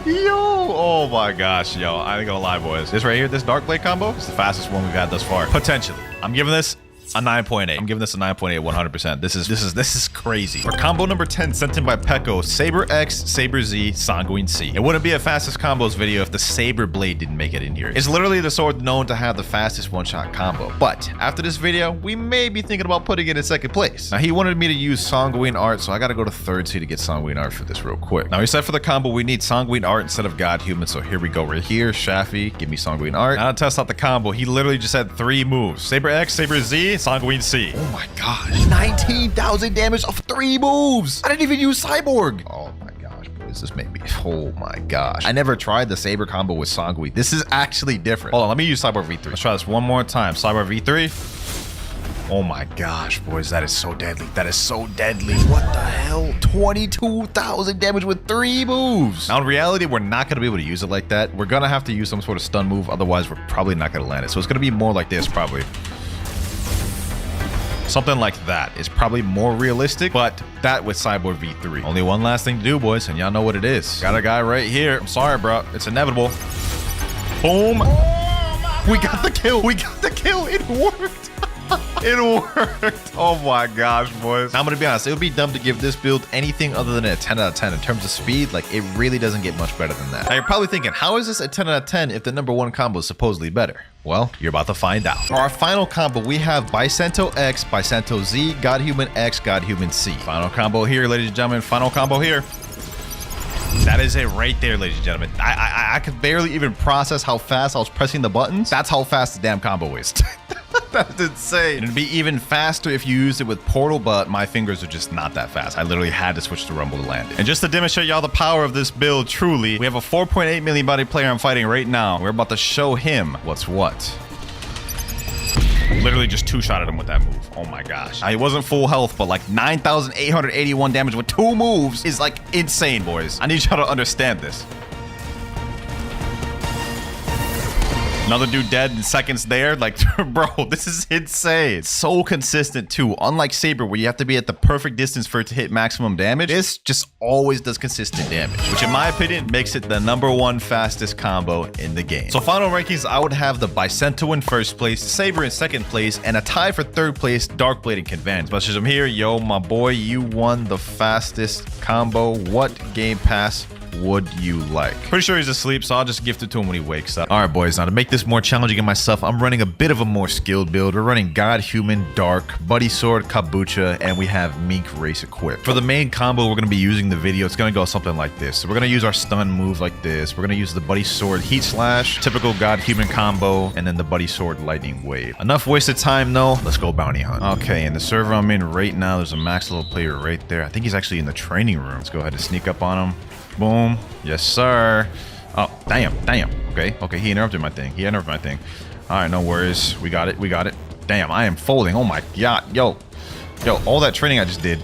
Yo, oh my gosh, yo, I ain't gonna lie, boys. This right here, this Dark Blade combo is the fastest one we've had thus far. Potentially. I'm giving this a 9.8. I'm giving this a 9.8 100%. This is crazy. For combo number 10, sent in by Pecco, Saber X, Saber Z, Sanguine C. It wouldn't be a fastest combos video if the Saber Blade didn't make it in here. It's literally the sword known to have the fastest one-shot combo. But after this video, we may be thinking about putting it in 2nd place. Now, he wanted me to use Sanguine Art, so I gotta go to 3rd C to get Sanguine Art for this real quick. Now, he said for the combo, we need Sanguine Art instead of God Human, so here we go right here. Shafi, give me Sanguine Art. Now to test out the combo, he literally just had 3 moves. Saber X, Saber Z, Sanguine C. Oh my gosh. 19,000 damage off 3 moves. I didn't even use Cyborg. Oh my gosh, boys. This made me. Oh my gosh. I never tried the Saber combo with Sanguine. This is actually different. Hold on. Let me use Cyborg V3. Let's try this one more time. Cyborg V3. Oh my gosh, boys. That is so deadly. That is so deadly. What the hell? 22,000 damage with 3 moves. Now, in reality, we're not going to be able to use it like that. We're going to have to use some sort of stun move. Otherwise, we're probably not going to land it. So it's going to be more like this, probably. Something like that is probably more realistic, but that with Cyborg V3. Only one last thing to do, boys, and y'all know what it is. Got a guy right here. I'm sorry, bro. It's inevitable. Boom. Oh, we got the kill. We got the kill. It worked. It worked. Oh my gosh, boys. Now, I'm gonna be honest, it would be dumb to give this build anything other than a 10 out of 10 in terms of speed. Like, it really doesn't get much better than that. Now, you're probably thinking, how is this a 10 out of 10 if the number 1 combo is supposedly better? Well, you're about to find out. For our final combo, we have Bicento X, Bicento Z, God Human X, God Human C. Final combo here, ladies and gentlemen. Final combo here. That is it right there, ladies and gentlemen. I could barely even process how fast I was pressing the buttons. That's how fast the damn combo is. That's insane. And it'd be even faster if you used it with Portal, but my fingers are just not that fast. I literally had to switch to Rumble to land it. And just to demonstrate y'all the power of this build, truly, we have a 4.8 million body player I'm fighting right now. We're about to show him what's what. Literally just 2-shotted him with that move. Oh my gosh. He wasn't full health, but like 9,881 damage with 2 moves is like insane, boys. I need y'all to understand this. Another dude dead in seconds there. Like, bro, this is insane. So consistent, too. Unlike Saber, where you have to be at the perfect distance for it to hit maximum damage, this just always does consistent damage, which in my opinion makes it the number 1 fastest combo in the game. So final rankings, I would have the Bicento in 1st place, Saber in 2nd place, and a tie for 3rd place, Dark Blade and Convent. But since I'm here, yo, my boy, you won the fastest combo. What Game Pass would you like? Pretty sure he's asleep, so I'll just gift it to him when he wakes up. All right, boys, now to make this more challenging in myself, I'm running a bit of a more skilled build. We're running God Human, Dark, Buddy Sword, Kabucha, and we have Mink Race equipped. For the main combo we're going to be using the video, it's going to go something like this. So we're going to use our stun move like this. We're going to use the Buddy Sword Heat Slash, typical God Human combo, and then the Buddy Sword Lightning Wave. Enough wasted time, though. Let's go bounty hunt. Okay, in the server I'm in right now, there's a max level player right there. I think he's actually in the training room. Let's go ahead and sneak up on him. Boom. Yes, sir. Oh, damn. Okay, he interrupted my thing. All right, no worries. We got it. Damn, I am folding. Oh my god. Yo, all that training I just did.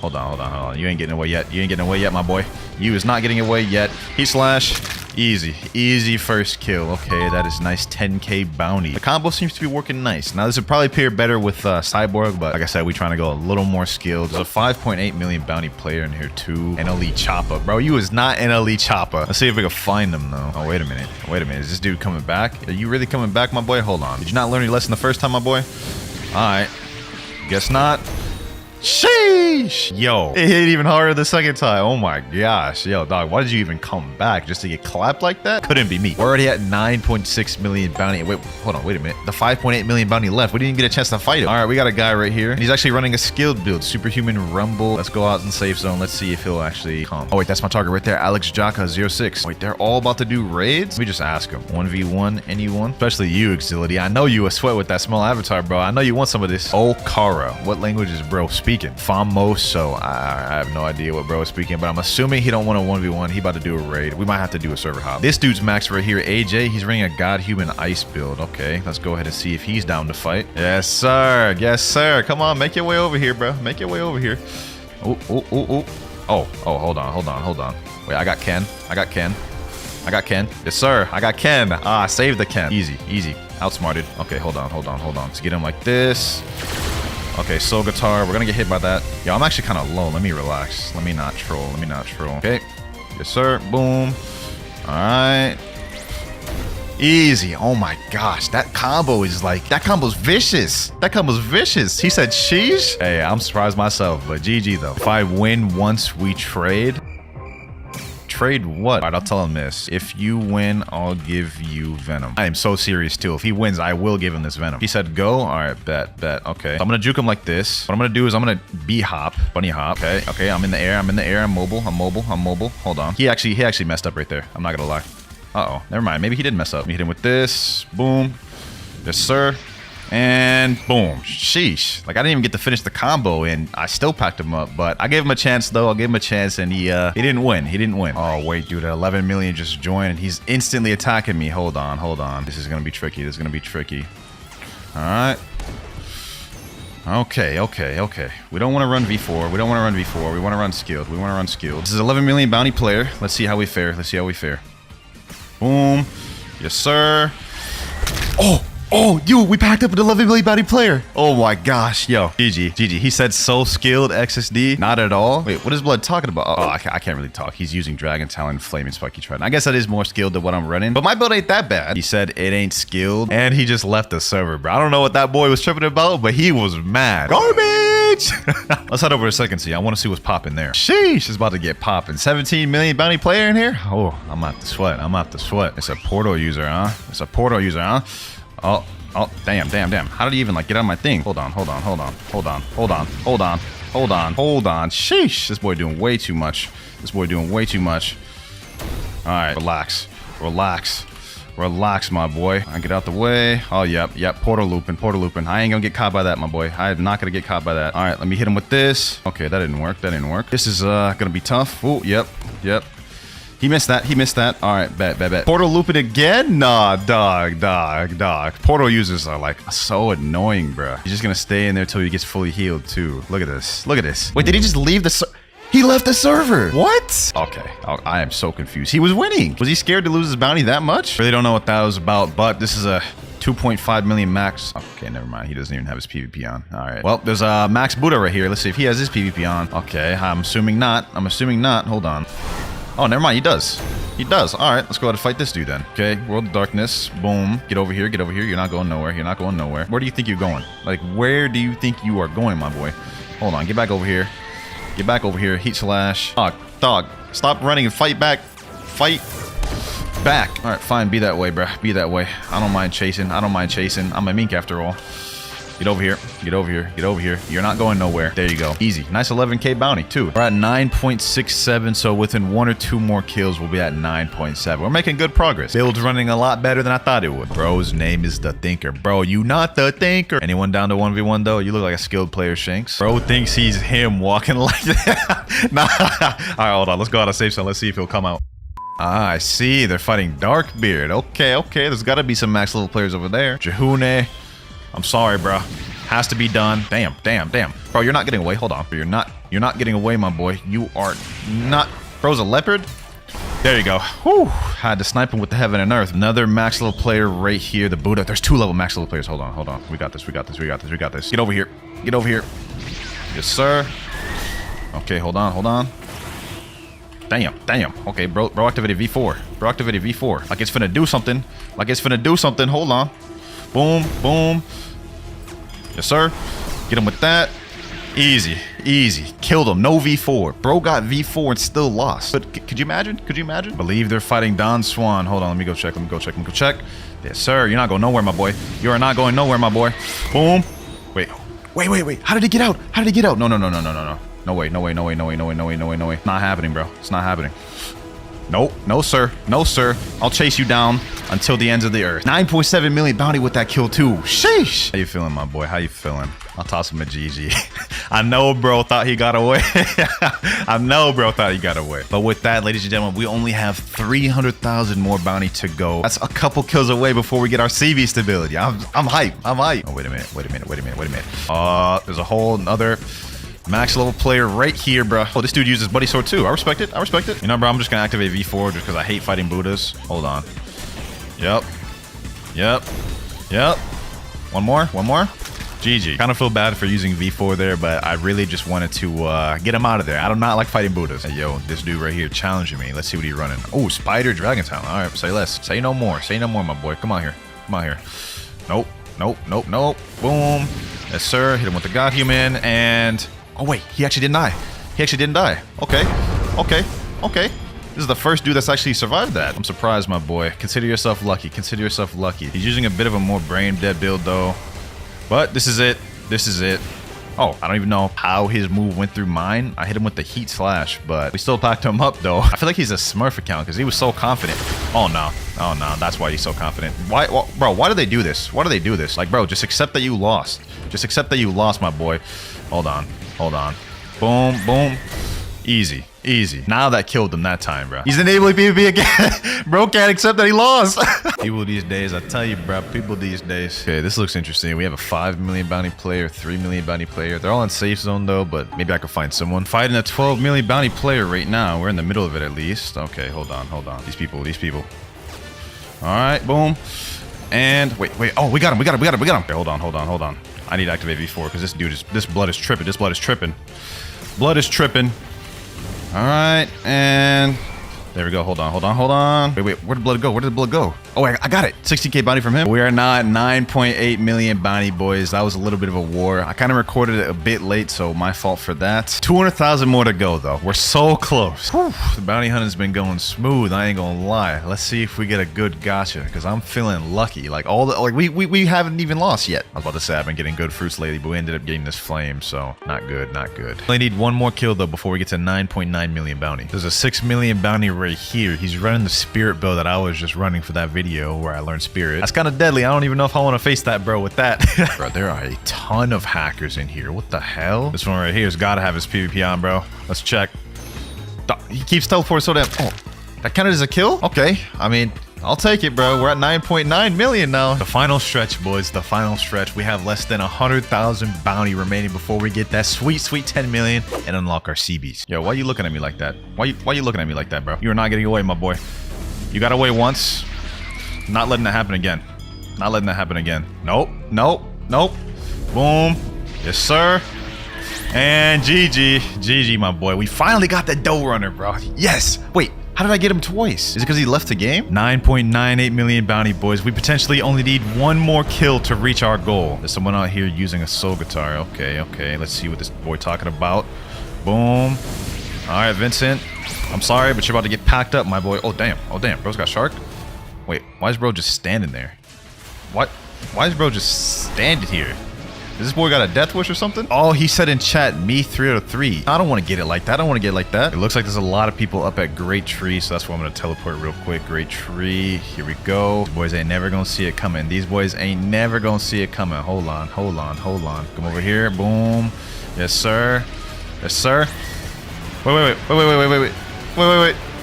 Hold on. You ain't getting away yet, my boy. You is not getting away yet. Heat Slash. Easy first kill. Okay, that is nice 10k bounty. The combo seems to be working nice. Now, this would probably pair better with Cyborg, but like I said, we're trying to go a little more skilled. There's a 5.8 million bounty player in here too. And Elite Choppa. Bro, you is not an Elite Choppa. Let's see if we can find him though. Oh, wait a minute. Is this dude coming back? Are you really coming back, my boy? Hold on. Did you not learn your lesson the first time, my boy? All right. Guess not. Sheesh. Yo, it hit even harder the second time. Oh my gosh. Yo, dog, why did you even come back? Just to get clapped like that? Couldn't be me. We're already at 9.6 million bounty. Wait, hold on. Wait a minute. The 5.8 million bounty left. We didn't even get a chance to fight him. All right, we got a guy right here. And he's actually running a skilled build. Superhuman Rumble. Let's go out in safe zone. Let's see if he'll actually come. Oh, wait, that's my target right there. Alex Jaka 06. Wait, they're all about to do raids? Let me just ask him. 1v1, anyone? Especially you, Exility. I know you a sweat with that small avatar, bro. I know you want some of this. Oh, Kara. What language is bro speaking? Famoso. I have no idea what bro is speaking, but I'm assuming he don't want a 1v1. He about to do a raid. We might have to do a server hop. This dude's max right here, AJ. He's running a God Human Ice build. Okay, let's go ahead and see if he's down to fight. Yes, sir. Yes, sir. Come on, make your way over here, bro. Make your way over here. Oh, oh, oh, oh. Oh, hold on. Wait, I got Ken. I got Ken. Yes, sir. I got Ken. Ah, save the Ken. Easy. Outsmarted. Okay, hold on. Let's get him like this. Okay, soul guitar. We're gonna get hit by that. Yo, I'm actually kind of low. Let me relax. Let me not troll. Okay. Yes, sir. Boom. All right. Easy. Oh my gosh. That combo's vicious. He said sheesh. Hey, I'm surprised myself, but GG though. If I win once we trade. Trade what? All right, I'll tell him this. If you win, I'll give you Venom. I am so serious too. If he wins, I will give him this Venom. He said go. All right, bet. Okay. So I'm gonna juke him like this. What I'm gonna do is I'm gonna B-hop, bunny hop. Okay. I'm in the air. I'm mobile. Hold on. He actually messed up right there. I'm not gonna lie. Uh-oh. Never mind. Maybe he did mess up. Let me hit him with this. Boom. Yes, sir. And boom. Sheesh. Like, I didn't even get to finish the combo, and I still packed him up. But I gave him a chance, though. And he didn't win. Oh, wait, dude. 11 million just joined, and he's instantly attacking me. Hold on. This is going to be tricky. All right. Okay. We don't want to run V4. We want to run skilled. This is 11 million bounty player. Let's see how we fare. Boom. Yes, sir. Oh, we packed up an 11 million bounty player. Oh my gosh, yo. GG. He said so skilled XSD. Not at all. Wait, what is Blood talking about? Oh, I can't really talk. He's using Dragon Talon, Flaming Spiky Trident. I guess that is more skilled than what I'm running, but my build ain't that bad. He said it ain't skilled, and he just left the server, bro. I don't know what that boy was tripping about, but he was mad. Garbage! Let's head over to Second Sea. I want to see what's popping there. Sheesh, it's about to get popping. 17 million bounty player in here? Oh, I'm out to sweat. It's a portal user, huh? Oh, damn. How did he even, like, get out of my thing? Hold on. Sheesh. This boy doing way too much. All right, relax, my boy. I get out the way. Oh, yep. Portal looping. I ain't gonna get caught by that, my boy. I am not gonna get caught by that. All right, let me hit him with this. Okay, that didn't work. This is gonna be tough. Oh, yep. He missed that. All right, bet. Portal looping again? Nah, dog. Portal users are, like, so annoying, bro. He's just gonna stay in there till he gets fully healed, too. Look at this. Wait, did he just leave he left the server. What? Okay, I am so confused. He was winning. Was he scared to lose his bounty that much? Really don't know what that was about, but this is a 2.5 million max. Okay, never mind. He doesn't even have his PvP on. All right. Well, there's a Max Buddha right here. Let's see if he has his PvP on. Okay, I'm assuming not. Hold on. Oh, never mind. He does. All right, let's go ahead and fight this dude then. Okay, World of Darkness. Boom. Get over here. You're not going nowhere. Where do you think you're going? Like, where do you think you are going, my boy? Hold on. Get back over here. Heat slash. Dog. Stop running and fight back. Fight back. All right, fine. Be that way, bruh. I don't mind chasing. I'm a mink after all. Get over here. You're not going nowhere. There you go. Easy. Nice 11k bounty, too. We're at 9.67, so within 1 or 2 more kills, we'll be at 9.7. We're making good progress. Build's running a lot better than I thought it would. Bro's name is The Thinker. Bro, you not The Thinker. Anyone down to 1v1, though? You look like a skilled player, Shanks. Bro thinks he's him walking like that. Nah. All right, hold on. Let's go out of safe zone. Let's see if he'll come out. Ah, I see. They're fighting Darkbeard. Okay. There's got to be some max level players over there. Jahune. I'm sorry, bro. Has to be done. Damn. Bro, you're not getting away. Hold on. You're not getting away, my boy. You are not. Bro's a leopard? There you go. Whew. Had to snipe him with the heaven and earth. Another max level player right here. The Buddha. There's 2 level max level players. Hold on. We got this. Get over here. Yes, sir. Okay, hold on. Damn. Okay, bro activated V4. Like it's finna do something. Hold on. Boom. Yes, sir. Get him with that. Easy. Easy. Killed him. No V4. Bro got V4 and still lost. But could you imagine? Could you imagine? Believe they're fighting Don Swan. Hold on. Let me go check. Let me go check. Let me go check. Yes, sir. You're not going nowhere, my boy. You are not going nowhere, my boy. Boom. Wait. How did he get out? How did he get out? No. No way. Not happening, bro. It's not happening. Nope. No, sir. No, sir. I'll chase you down until the ends of the earth. 9.7 million bounty with that kill, too. Sheesh. How you feeling, my boy? How you feeling? I'll toss him a GG. I know bro thought he got away. I know bro thought he got away. But with that, ladies and gentlemen, we only have 300,000 more bounty to go. That's a couple kills away before we get our CV stability. I'm hype. I'm hype. Oh, wait a minute. There's a whole other max level player right here, bro. Oh, this dude uses buddy sword too. I respect it. You know, bro, I'm just gonna activate V4 just because I hate fighting Buddhas. Hold on. Yep. One more. GG. Kind of feel bad for using V4 there, but I really just wanted to get him out of there. I do not like fighting Buddhas. Hey, yo, this dude right here challenging me. Let's see what he's running. Oh, Spider Dragon Talent. All right, say less. Say no more. Say no more, my boy. Come on here. Nope. Boom. Yes, sir. Hit him with the God Human, and... Oh, wait. He actually didn't die. Okay. This is the first dude that's actually survived that. I'm surprised, my boy. Consider yourself lucky. He's using a bit of a more brain dead build, though. But this is it. Oh, I don't even know how his move went through mine. I hit him with the heat slash, but we still packed him up, though. I feel like he's a Smurf account because he was so confident. Oh, no. That's why he's so confident. Why, bro, why do they do this? Like, bro, just accept that you lost. My boy. Hold on. Boom. Easy. Now that killed him that time, bro. He's enabling PvP again. Bro can't accept that he lost. People these days, I tell you, bro. People these days. Okay, this looks interesting. We have a 5 million bounty player, 3 million bounty player. They're all in safe zone, though, but maybe I could find someone. Fighting a 12 million bounty player right now. We're in the middle of it, at least. Okay, hold on. These people. All right, boom. And wait. Oh, we got him. Okay, hold on. I need to activate V4 because this blood is tripping. All right, and there we go. Hold on. Wait. Where did blood go? Oh, I got it. 60K bounty from him. We are now at 9.8 million bounty, boys. That was a little bit of a war. I kind of recorded it a bit late, so my fault for that. 200,000 more to go, though. We're so close. Whew. The bounty hunt has been going smooth. I ain't gonna lie. Let's see if we get a good gotcha, because I'm feeling lucky. Like we haven't even lost yet. I was about to say I've been getting good fruits lately, but we ended up getting this flame, so not good. Only need one more kill though before we get to 9.9 million bounty. There's a 6 million bounty right here. He's running the spirit build that I was just running for that video where I learned spirit. That's kind of deadly. I don't even know if I want to face that, bro, with that. Bro, there are a ton of hackers in here. What the hell? This one right here has got to have his PvP on, bro. Let's check. He keeps teleporting so damn... Oh, that counted as a kill? Okay. I mean, I'll take it, bro. We're at 9.9 million now. The final stretch, boys. The final stretch. We have less than 100,000 bounty remaining before we get that sweet 10 million and unlock our CBs. Yo, why you looking at me like that? Why you looking at me like that, bro? You're not getting away, my boy. You got away once. Not letting that happen again. Nope. Boom. Yes, sir. And GG, my boy. We finally got the dough runner, bro. Yes. Wait, how did I get him twice? Is it because he left the game? 9.98 million bounty, boys. We potentially only need one more kill to reach our goal. There's someone out here using a soul guitar. Okay. Let's see what this boy talking about. Boom. All right, Vincent. I'm sorry, but you're about to get packed up, my boy. Oh, damn. Bro's got shark. Wait, why is bro just standing there? What? Why is bro just standing here? Does this boy got a death wish or something? Oh, he said in chat, me 3 out of 3. I don't want to get it like that. It looks like there's a lot of people up at Great Tree, so that's why I'm going to teleport real quick. Great Tree. Here we go. These boys ain't never going to see it coming. Hold on. Come over here. Boom. Yes, sir.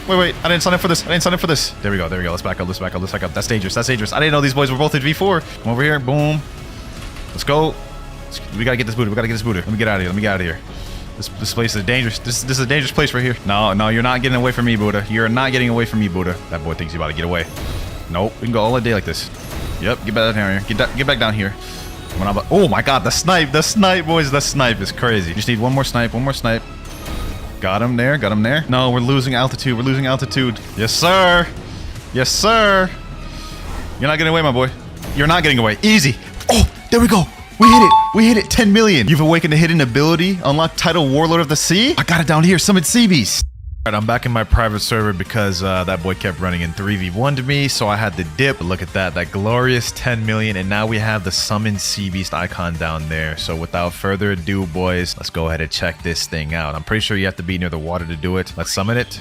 Wait. I didn't sign up for this. There we go. Let's back up. That's dangerous. I didn't know these boys were both in V4. Come over here. Boom. Let's go. We gotta get this booter. Let me get out of here. This place is dangerous. This is a dangerous place right here. No, you're not getting away from me, Buddha. That boy thinks he's about to get away. Nope. We can go all day like this. Yep. Get back down here. Get back down here. Oh my God. The snipe, boys. The snipe is crazy. Just need one more snipe. Got him there. No, we're losing altitude. Yes, sir. You're not getting away, my boy. You're not getting away. Easy. Oh, there we go. We hit it. We hit it. 10 million. You've awakened a hidden ability. Unlock title Warlord of the Sea. I got it down here. Summon Sea Beast. All right, I'm back in my private server because that boy kept running in 3v1 to me, so I had to dip. Look at that glorious 10 million, and now we have the Summon Sea Beast icon down there. So without further ado, boys, let's go ahead and check this thing out. I'm pretty sure you have to be near the water to do it. Let's summon it.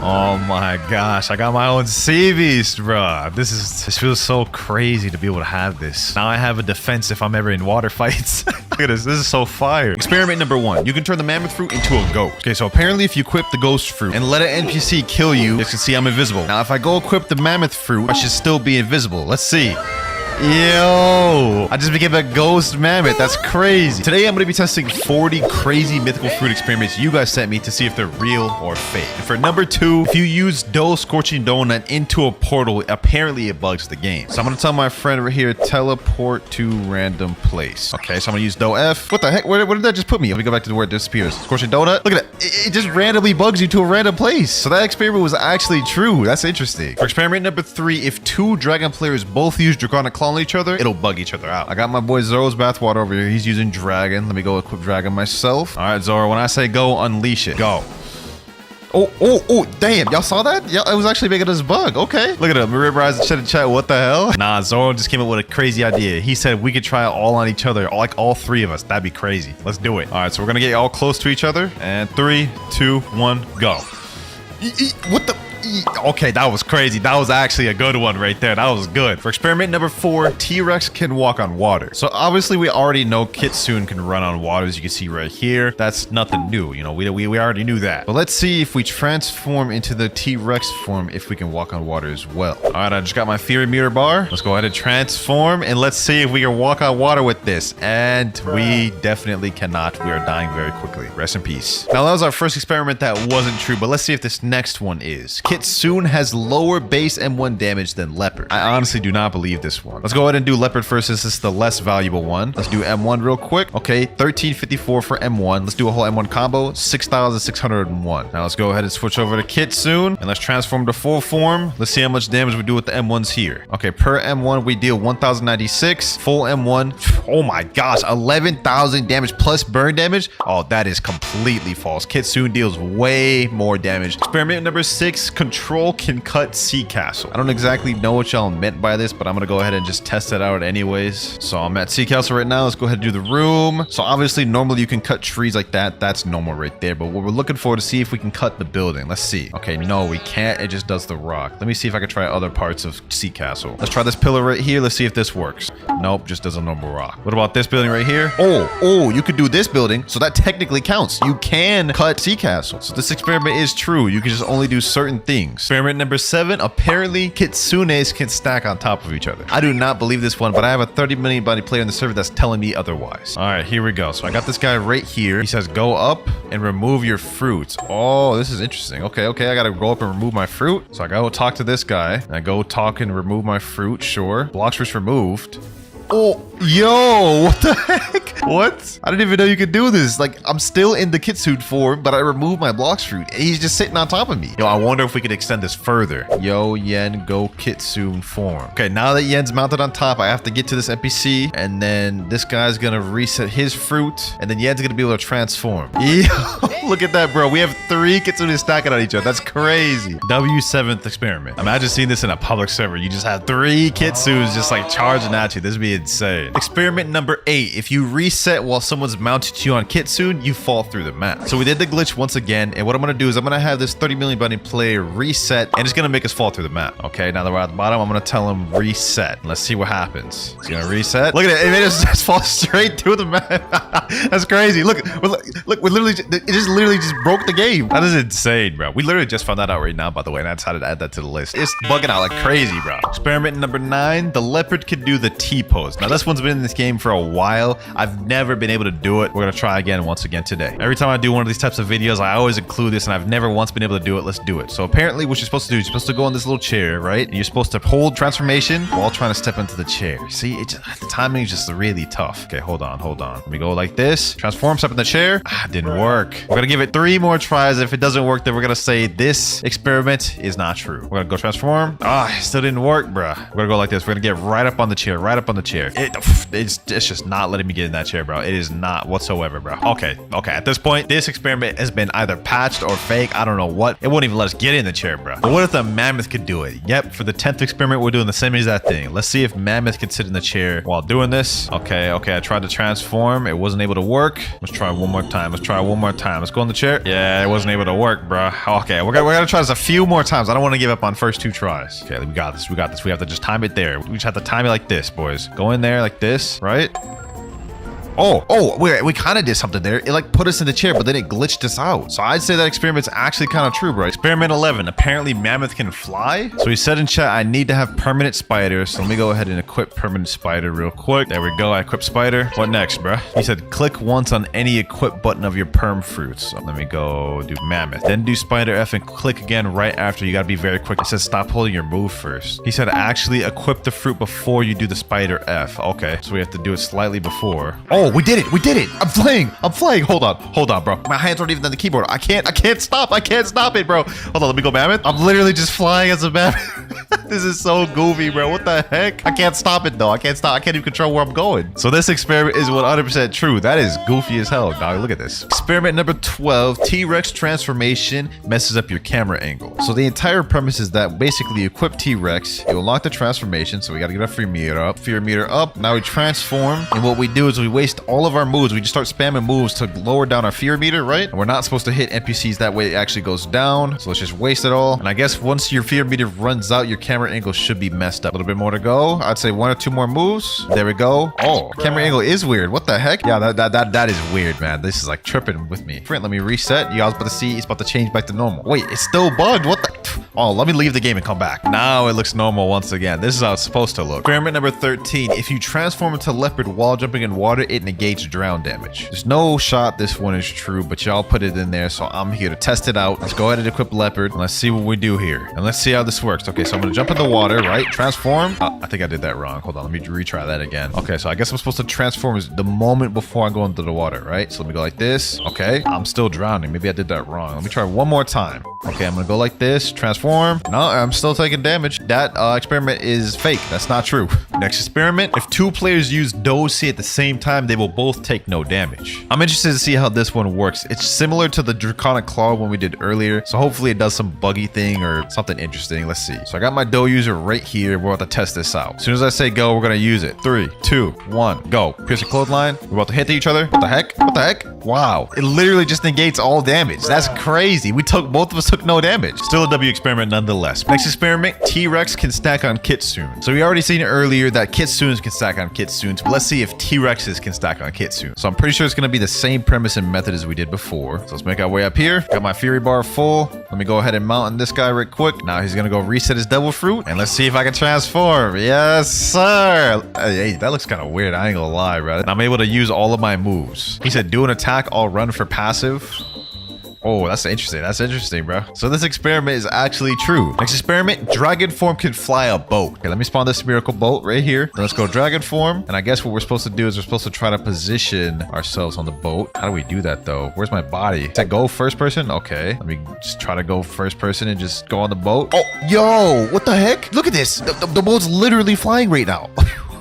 Oh my gosh, I got my own sea beast, bro. This feels so crazy to be able to have this. Now I have a defense if I'm ever in water fights. Look at this is so fire. Experiment number 1. You can turn the mammoth fruit into a ghost. Okay, so apparently if you equip the ghost fruit and let an NPC kill you, you can see I'm invisible. Now if I go equip the mammoth fruit, I should still be invisible. Let's see. Yo, I just became a ghost mammoth. That's crazy. Today I'm going to be testing 40 crazy mythical fruit experiments you guys sent me to see if they're real or fake. And for number 2, if you use dough scorching donut into a portal, apparently it bugs the game. So I'm going to tell my friend right here, teleport to random place. Okay, so I'm going to use dough F. What the heck? Where did that just put me? Let me go back to where it disappears. Scorching donut. Look at that. It just randomly bugs you to a random place. So that experiment was actually true. That's interesting. For experiment number 3, if 2 dragon players both use draconic claw on each other, it'll bug each other out. I got my boy Zoro's bathwater over here. He's using dragon. Let me go equip dragon myself. All right, Zoro, when I say go, unleash it. Go. Oh, damn. Y'all saw that? Yeah, it was actually making us bug. Okay. Look at him. Ribrise and shit in chat. What the hell? Nah, Zoro just came up with a crazy idea. He said we could try it all on each other, like all 3 of us. That'd be crazy. Let's do it. All right, so we're going to get all close to each other. And 3, 2, 1, go. What the? Okay, that was crazy. That was actually a good one right there. That was good. For experiment number 4, T-Rex can walk on water. So obviously we already know Kitsune can run on water, as you can see right here. That's nothing new. You know, we already knew that. But let's see if we transform into the T-Rex form, if we can walk on water as well. All right, I just got my Fury meter bar. Let's go ahead and transform, and let's see if we can walk on water with this. And we definitely cannot. We are dying very quickly. Rest in peace. Now, that was our first experiment that wasn't true, but let's see if this next one is. Kitsune has lower base M1 damage than Leopard. I honestly do not believe this one. Let's go ahead and do Leopard first, since this is the less valuable one. Let's do M1 real quick. Okay, 1354 for M1. Let's do a whole M1 combo, 6,601. Now let's go ahead and switch over to Kitsune, and let's transform to full form. Let's see how much damage we do with the M1s here. Okay, per M1 we deal 1,096. Full M1, oh my gosh, 11,000 damage plus burn damage. Oh, that is completely false. Kitsune deals way more damage. Experiment number 6, Control can cut Sea Castle. I don't exactly know what y'all meant by this, but I'm gonna go ahead and just test it out anyways. So I'm at Sea Castle right now. Let's go ahead and do the room. So obviously normally you can cut trees like that. That's normal right there. But what we're looking for to see if we can cut the building. Let's see. Okay, no, we can't. It just does the rock. Let me see if I can try other parts of Sea Castle. Let's try this pillar right here. Let's see if this works. Nope, just does a normal rock. What about this building right here? Oh, you could do this building. So that technically counts. You can cut Sea Castle. So this experiment is true. You can just only do certain things. Experiment number 7, apparently Kitsunes can stack on top of each other. I do not believe this one, but I have a 30 million body player in the server that's telling me otherwise. All right, here we go. So I got this guy right here. He says go up and remove your fruits. Oh, this is interesting. Okay, I gotta go up and remove my fruit. So I go talk to this guy, and I go talk and remove my fruit. Sure. Blox was removed. Oh, yo, what the heck? What? I didn't even know you could do this. Like, I'm still in the Kitsune form, but I removed my Blox fruit. He's just sitting on top of me. Yo, I wonder if we could extend this further. Yo, Yen, go Kitsune form. Okay, now that Yen's mounted on top, I have to get to this NPC, and then this guy's gonna reset his fruit, and then Yen's gonna be able to transform. Yo, look at that, bro. We have 3 Kitsunes stacking on each other. That's crazy. W7th experiment. Imagine seeing this in a public server. You just have 3 Kitsunes just like charging at you. This would be insane. Experiment number 8. If you reset while someone's mounted to you on Kitsune, you fall through the map. So we did the glitch once again, and what I'm gonna do is I'm gonna have this 30 million bunny player reset, and it's gonna make us fall through the map. Okay, now that we're at the bottom, I'm gonna tell him reset. Let's see what happens. It's gonna reset. Look at it. It made us just fall straight through the map. That's crazy. Look, we literally, it just literally just broke the game. That is insane, bro. We literally just found that out right now, by the way, and I decided to add that to the list. It's bugging out like crazy, bro. Experiment number 9. The leopard can do the T-pose. Now this one's been in this game for a while. I've never been able to do it. We're gonna try again once again today. Every time I do one of these types of videos, I always include this, and I've never once been able to do it. Let's do it. So apparently what you're supposed to do is you're supposed to go on this little chair, right? And you're supposed to hold transformation while trying to step into the chair. See, the timing is just really tough. Okay, hold on. Let me go like this. Transform, step in the chair. Didn't work. We're gonna give it 3 more tries. If it doesn't work, then we're gonna say this experiment is not true. We're gonna go transform. It still didn't work, bruh. We're gonna go like this. We're gonna get right up on the chair, It's just not letting me get in that chair, bro. It is not whatsoever, bro. Okay. At this point, this experiment has been either patched or fake. I don't know what. It won't even let us get in the chair, bro. But what if the mammoth could do it? Yep, for the 10th experiment, we're doing the same exact thing. Let's see if mammoth can sit in the chair while doing this. Okay, I tried to transform. It wasn't able to work. Let's try one more time. Let's go in the chair. Yeah, it wasn't able to work, bro. Okay, we're gonna try this a few more times. I don't want to give up on first 2 tries. Okay, we got this. We have to just time it there. We just have to time it like this, boys. Go in there like this, right? Oh, we kind of did something there. It like put us in the chair, but then it glitched us out. So I'd say that experiment's actually kind of true, bro. Experiment 11. Apparently mammoth can fly. So he said in chat, I need to have permanent spider. So let me go ahead and equip permanent spider real quick. There we go. I equipped spider. What next, bro? He said click once on any equip button of your perm fruits. So let me go do mammoth. Then do spider F and click again right after. You got to be very quick. It says stop holding your move first. He said actually equip the fruit before you do the spider F. Okay. So we have to do it slightly before. Oh, we did it. I'm flying. Hold on, bro. My hands aren't even on the keyboard. I can't stop it, bro. Hold on, let me go mammoth. I'm literally just flying as a mammoth. This is so goofy, bro. What the heck? I can't stop it though. I can't even control where I'm going. So this experiment is 100% true. That is goofy as hell, dog. Look at this. Experiment number 12, T-Rex transformation messes up your camera angle. So the entire premise is that basically you equip T-Rex, you unlock the transformation. So we got to get our fear meter up. Now we transform. And what we do is we waste all of our moves. We just start spamming moves to lower down our fear meter, right? And we're not supposed to hit NPCs. That way it actually goes down. So let's just waste it all. And I guess once your fear meter runs out, your camera angle should be messed up. A little bit more to go. I'd say 1 or 2 more moves. There we go. Oh, camera angle is weird. What the heck? Yeah, that is weird, man. This is like tripping with me. Friend, let me reset. You guys about to see it's about to change back to normal. Wait, it's still bugged. What the? Oh, let me leave the game and come back. Now it looks normal once again. This is how it's supposed to look. Experiment number 13. If you transform into leopard while jumping in water, it negates drown damage. There's no shot this one is true, but y'all put it in there, so I'm here to test it out. Let's go ahead and equip leopard, and let's see what we do here. And let's see how this works. Okay, so I'm gonna jump in the water, right? Transform. I think I did that wrong. Hold on, let me retry that again. Okay, so I guess I'm supposed to transform the moment before I go into the water, right? So let me go like this. Okay, I'm still drowning. Maybe I did that wrong. Let me try one more time. Okay, I'm gonna go like this, transform. No, I'm still taking damage. That experiment is fake. That's not true. Next experiment. If 2 players use Do-Si at the same time, they will both take no damage. I'm interested to see how this one works. It's similar to the Draconic Claw one we did earlier, so hopefully it does some buggy thing or something interesting. Let's see. So I got my Do user right here. We're about to test this out. As soon as I say go, we're gonna use it. 3, 2, 1, go. Pierce the clothesline. We're about to hit each other. What the heck? What the heck? Wow. It literally just negates all damage. That's crazy. Both of us took no damage. Still a W experiment nonetheless. Next experiment, T-Rex can stack on Kitsune. So we already seen earlier that Kitsunes can stack on Kitsunes, but let's see if T-Rexes can stack on Kitsune. So I'm pretty sure it's gonna be the same premise and method as we did before. So let's make our way up here. Got my Fury Bar full. Let me go ahead and mount on this guy right quick. Now he's gonna go reset his Devil Fruit, and let's see if I can transform. Yes, sir. Hey, that looks kind of weird. I ain't gonna lie, bro. And I'm able to use all of my moves. He said, do an attack, I'll run for passive. Oh, that's interesting. That's interesting, bro. So this experiment is actually true. Next experiment, dragon form can fly a boat. Okay, let me spawn this miracle boat right here. Then let's go dragon form. And I guess what we're supposed to do is we're supposed to try to position ourselves on the boat. How do we do that though? Where's my body? Is that go first person? Okay, let me just try to go first person and just go on the boat. Oh, yo, what the heck? Look at this. The boat's literally flying right now.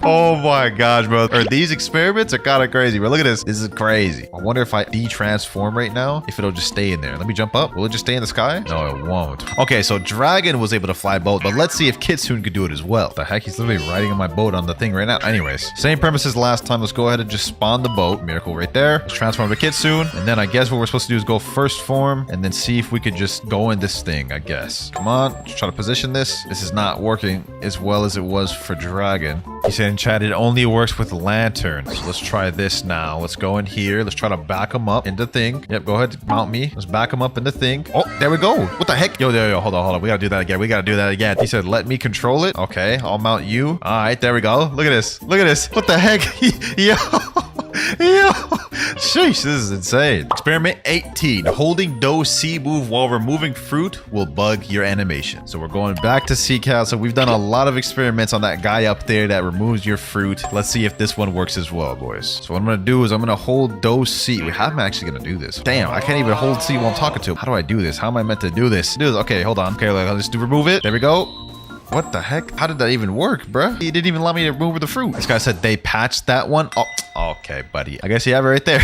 Oh my gosh, bro. These experiments are kind of crazy, bro. Look at this. This is crazy. I wonder if I de-transform right now, if it'll just stay in there. Let me jump up. Will it just stay in the sky? No, it won't. Okay, so Dragon was able to fly boat, but let's see if Kitsune could do it as well. What the heck? He's literally riding on my boat on the thing right now. Anyways, same premise as last time. Let's go ahead and just spawn the boat. Miracle right there. Let's transform to Kitsune. And then I guess what we're supposed to do is go first form and then see if we could just go in this thing, I guess. Come on. Let's try to position this. This is not working as well as it was for Dragon. He said in chat, it only works with lanterns. So let's try this now. Let's go in here. Let's try to back him up in the thing. Yep, go ahead, mount me. Let's back him up in the thing. Oh, there we go. What the heck? Yo, hold on. We gotta do that again. We gotta do that again. He said, let me control it. Okay, I'll mount you. All right, there we go. Look at this. Look at this. What the heck? Yo. Yo. Sheesh, this is insane. Experiment 18. Holding Do-Si move while removing fruit will bug your animation. So we're going back to CCal. So we've done a lot of experiments on that guy up there that removes your fruit. Let's see if this one works as well, boys. So what I'm going to do is I'm going to hold Do-Si. Wait, how am I actually going to do this? Damn, I can't even hold C while I'm talking to him. How do I do this? How am I meant to do this? Okay, hold on. Okay, let's just remove it. There we go. What the heck? How did that even work, bruh? He didn't even allow me to move the fruit. This guy said they patched that one. Oh, okay, buddy. I guess you have it right there.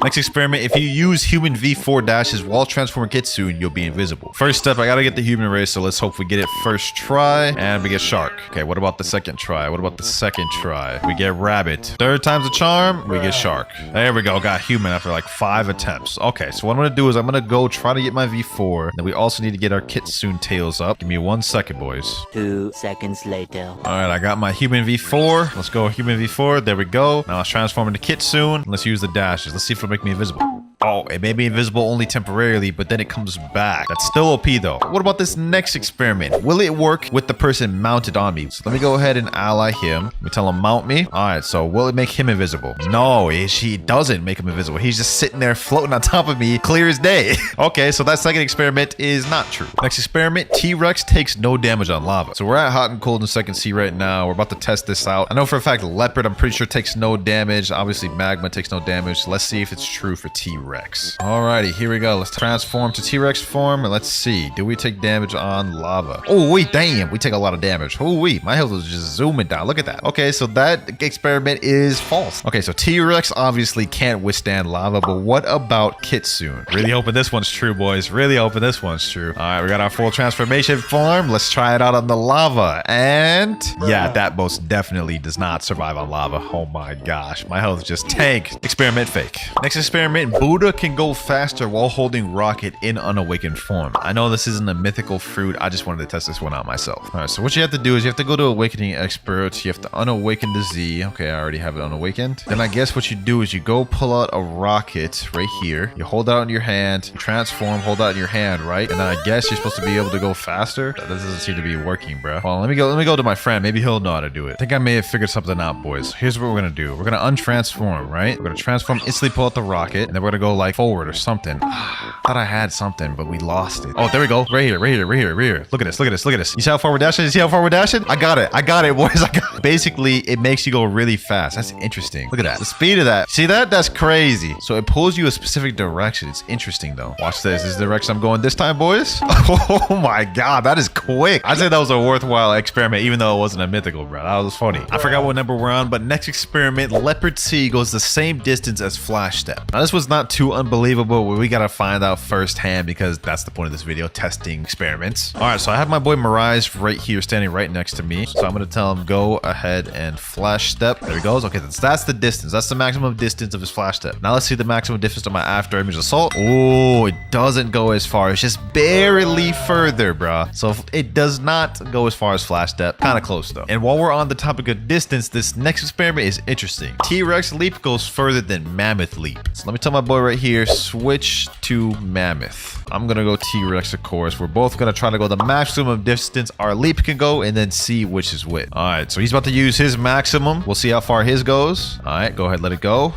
Next experiment. If you use human V4 dashes while transforming Kitsune, you'll be invisible. First step, I gotta get the human race, so let's hope we get it first try. And we get shark. Okay, what about the second try? What about the second try? We get rabbit. Third time's a charm, we get shark. There we go. Got human after like 5 attempts. Okay, so what I'm gonna do is I'm gonna go try to get my V4. Then we also need to get our Kitsune tails up. Give me 1 second, boys. 2 seconds later. All right, I got my human V4. Let's go human V4. There we go. Now let's transform into Kitsune. Let's use the dashes. Let's see if it'll make me invisible. Oh, it may be invisible only temporarily, but then it comes back. That's still OP though. What about this next experiment? Will it work with the person mounted on me? So let me go ahead and ally him. Let me tell him mount me. All right, so will it make him invisible? No, she doesn't make him invisible. He's just sitting there floating on top of me, clear as day. Okay, so that second experiment is not true. Next experiment, T-Rex takes no damage on lava. So we're at hot and cold in second sea right now. We're about to test this out. I know for a fact leopard, I'm pretty sure takes no damage. Obviously magma takes no damage. Let's see if it's true for T-Rex. Alrighty, here we go. Let's transform to T-Rex form and let's see. Do we take damage on lava? Oh wait, damn, we take a lot of damage. Oh wait, my health is just zooming down. Look at that. Okay, so that experiment is false. Okay, so T-Rex obviously can't withstand lava, but what about Kitsune? Really hoping this one's true, boys. Really hoping this one's true. All right, we got our full transformation form. Let's try it out on the lava. And yeah, that most definitely does not survive on lava. Oh my gosh, my health just tanked. Experiment fake. Next experiment, Buddha can go faster while holding rocket in unawakened form. I know this isn't a mythical fruit. I just wanted to test this one out myself. All right, so what you have to do is you have to go to awakening expert. You have to unawaken the Z. Okay, I already have it unawakened. Then I guess what you do is you go pull out a rocket right here. You hold it out in your hand, transform, hold out in your hand, right? And then I guess you're supposed to be able to go faster. That doesn't seem to be working, bro. Well, let me go to my friend. Maybe he'll know how to do it. I think I may have figured something out, boys. Here's what we're gonna do. We're gonna untransform, right? We're gonna transform, instantly pull out the rocket, and then we're gonna go like forward or something. Thought I had something, but we lost it. Oh, there we go. Right here, right here, right here, right here. Look at this, look at this, look at this. You see how far we're dashing? You see how far we're dashing? I got it, boys. I got it. Basically, it makes you go really fast. That's interesting. Look at that. The speed of that. See that? That's crazy. So it pulls you a specific direction. It's interesting though. Watch this. This is the direction I'm going this time, boys. Oh my god, that is quick. I'd say that was a worthwhile experiment, even though it wasn't a mythical, bro. That was funny. I forgot what number we're on, but next experiment, Leopard C goes the same distance as Flash Step. Now this was not too unbelievable, but we gotta find out firsthand because that's the point of this video, testing experiments. All right, so I have my boy Mirage right here, standing right next to me. So I'm gonna tell him go ahead and Flash Step. There he goes. Okay, that's the distance. That's the maximum distance of his Flash Step. Now let's see the maximum distance of my after image assault. Oh, it doesn't go as far. It's just barely further, bruh. So it does not go as far as Flash Step. Kind of close though. And while we're on the topic of distance, this next experiment is interesting. T-Rex leap goes further than Mammoth leap. So let me tell my boy right here, switch to Mammoth. I'm gonna go T-Rex, of course. We're both gonna try to go the maximum distance our leap can go and then see which is which. All right, so he's about to use his maximum. We'll see how far his goes. All right, go ahead, let it go.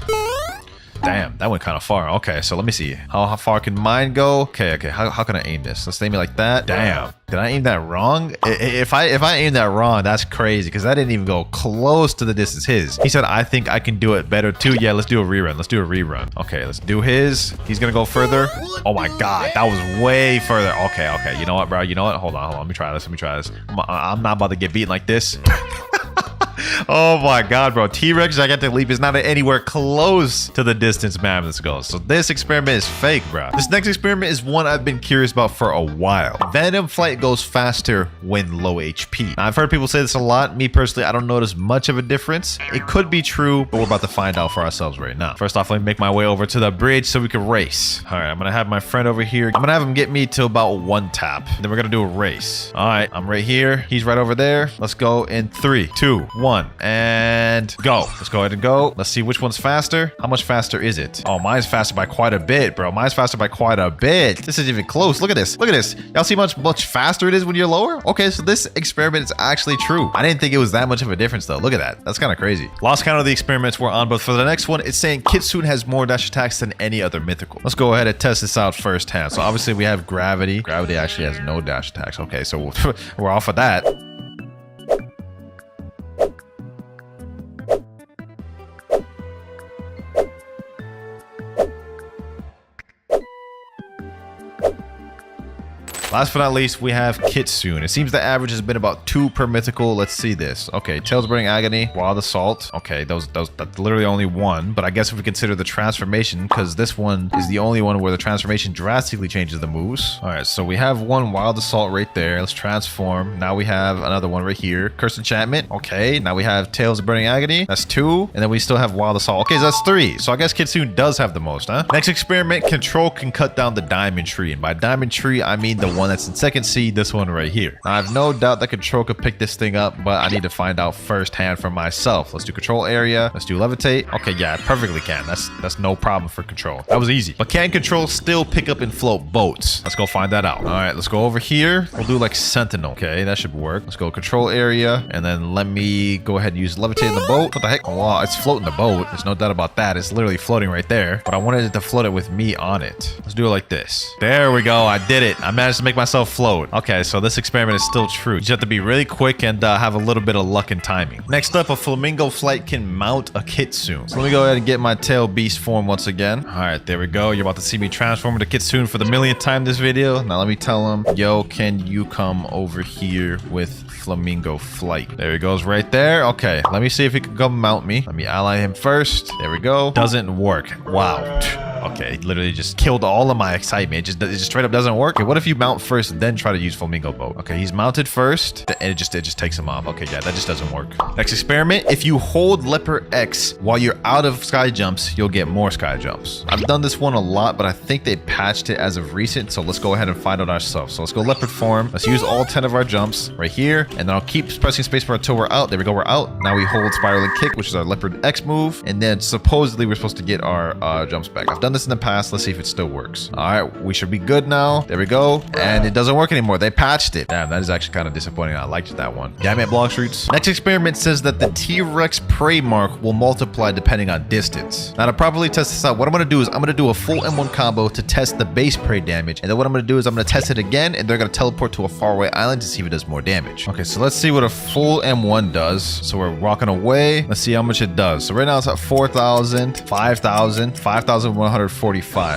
Damn, that went kind of far. Okay, so let me see. How far can mine go? Okay, how can I aim this? Let's aim it like that. Damn, did I aim that wrong? If I aim that wrong, that's crazy because that didn't even go close to the distance his. He said, I think I can do it better too. Yeah, let's do a rerun. Let's do a rerun. Okay, let's do his. He's gonna go further. Oh my God, that was way further. Okay. You know what, bro? You know what? Hold on. Let me try this. I'm not about to get beaten like this. Oh my God, bro. T-Rex gigantic leap is not anywhere close to the distance Mammoth goes. So this experiment is fake, bro. This next experiment is one I've been curious about for a while. Venom flight goes faster when low HP. Now, I've heard people say this a lot. Me personally, I don't notice much of a difference. It could be true, but we're about to find out for ourselves right now. First off, let me make my way over to the bridge so we can race. All right, I'm gonna have my friend over here. I'm gonna have him get me to about 1 tap. Then we're gonna do a race. All right, I'm right here. He's right over there. Let's go in 3, 2, 1. And go. Let's go ahead and go. Let's see which one's faster. How much faster is it? Oh, mine's faster by quite a bit, bro. Mine's faster by quite a bit. This isn't even close. Look at this. Look at this. Y'all see much faster it is when you're lower? Okay, so this experiment is actually true. I didn't think it was that much of a difference though. Look at that. That's kind of crazy. Lost count of the experiments we're on, but for the next one, it's saying Kitsune has more dash attacks than any other mythical. Let's go ahead and test this out firsthand. So obviously we have gravity. Gravity actually has no dash attacks. Okay, so we're off of that. Last but not least, we have Kitsune. It seems the average has been about 2 per mythical. Let's see this. Okay, Tails Burning Agony, Wild Assault. Okay, that's literally only 1. But I guess if we consider the transformation, because this one is the only one where the transformation drastically changes the moves. All right, so we have 1 Wild Assault right there. Let's transform. Now we have another one right here. Curse Enchantment. Okay, now we have Tails Burning Agony. That's 2. And then we still have Wild Assault. Okay, so that's 3. So I guess Kitsune does have the most, huh? Next experiment, Control can cut down the Diamond Tree. And by Diamond Tree, I mean the one that's in 2nd seed, this one right here. Now, I have no doubt that Control could pick this thing up, but I need to find out firsthand for myself. Let's do Control Area. Let's do Levitate. Okay, yeah, I perfectly can. That's no problem for Control. That was easy. But can Control still pick up and float boats? Let's go find that out. All right, let's go over here. We'll do like Sentinel. Okay, that should work. Let's go Control Area, and then let me go ahead and use Levitate in the boat. What the heck? Oh, wow, it's floating the boat. There's no doubt about that. It's literally floating right there, but I wanted it to float it with me on it. Let's do it like this. There we go. I did it. I managed to make myself float. Okay, so this experiment is still true. You just have to be really quick and have a little bit of luck and timing. Next up, a flamingo flight can mount a Kitsune. So let me go ahead and get my tail beast form once again. All right, there we go. You're about to see me transform into Kitsune for the millionth time this video. Now let me tell him, yo, can you come over here with flamingo flight? There he goes right there. Okay, let me see if he can come mount me. Let me ally him first. There we go. Doesn't work. Wow. Okay, literally just killed all of my excitement. It just straight up doesn't work. Okay, what if you mount first and then try to use flamingo boat? Okay, he's mounted first and it just takes him off. Okay, yeah, that just doesn't work. Next experiment, if you hold leopard X while you're out of sky jumps, you'll get more sky jumps. I've done this one a lot, but I think they patched it as of recent, so let's go ahead and find out ourselves. So let's go leopard form. Let's use all 10 of our jumps right here, and then I'll keep pressing spacebar until we're out. There we go, we're out. Now we hold spiral and kick, which is our leopard X move, and then supposedly we're supposed to get our jumps back. I've done this in the past. Let's see if it still works. All right, we should be good now. There we go, and it doesn't work anymore. They patched it. Damn, that is actually kind of disappointing. I liked that one. Damn it, Blox roots. Next experiment says that the T-Rex prey mark will multiply depending on distance. Now to properly test this out, what I'm going to do is I'm going to do a full M1 combo to test the base prey damage, and then what I'm going to do is I'm going to test it again, and they're going to teleport to a faraway island to see if it does more damage. Okay, so let's see what a full M1 does. So we're walking away. Let's see how much it does. So right now it's at 4,000, 5,000, 5,145.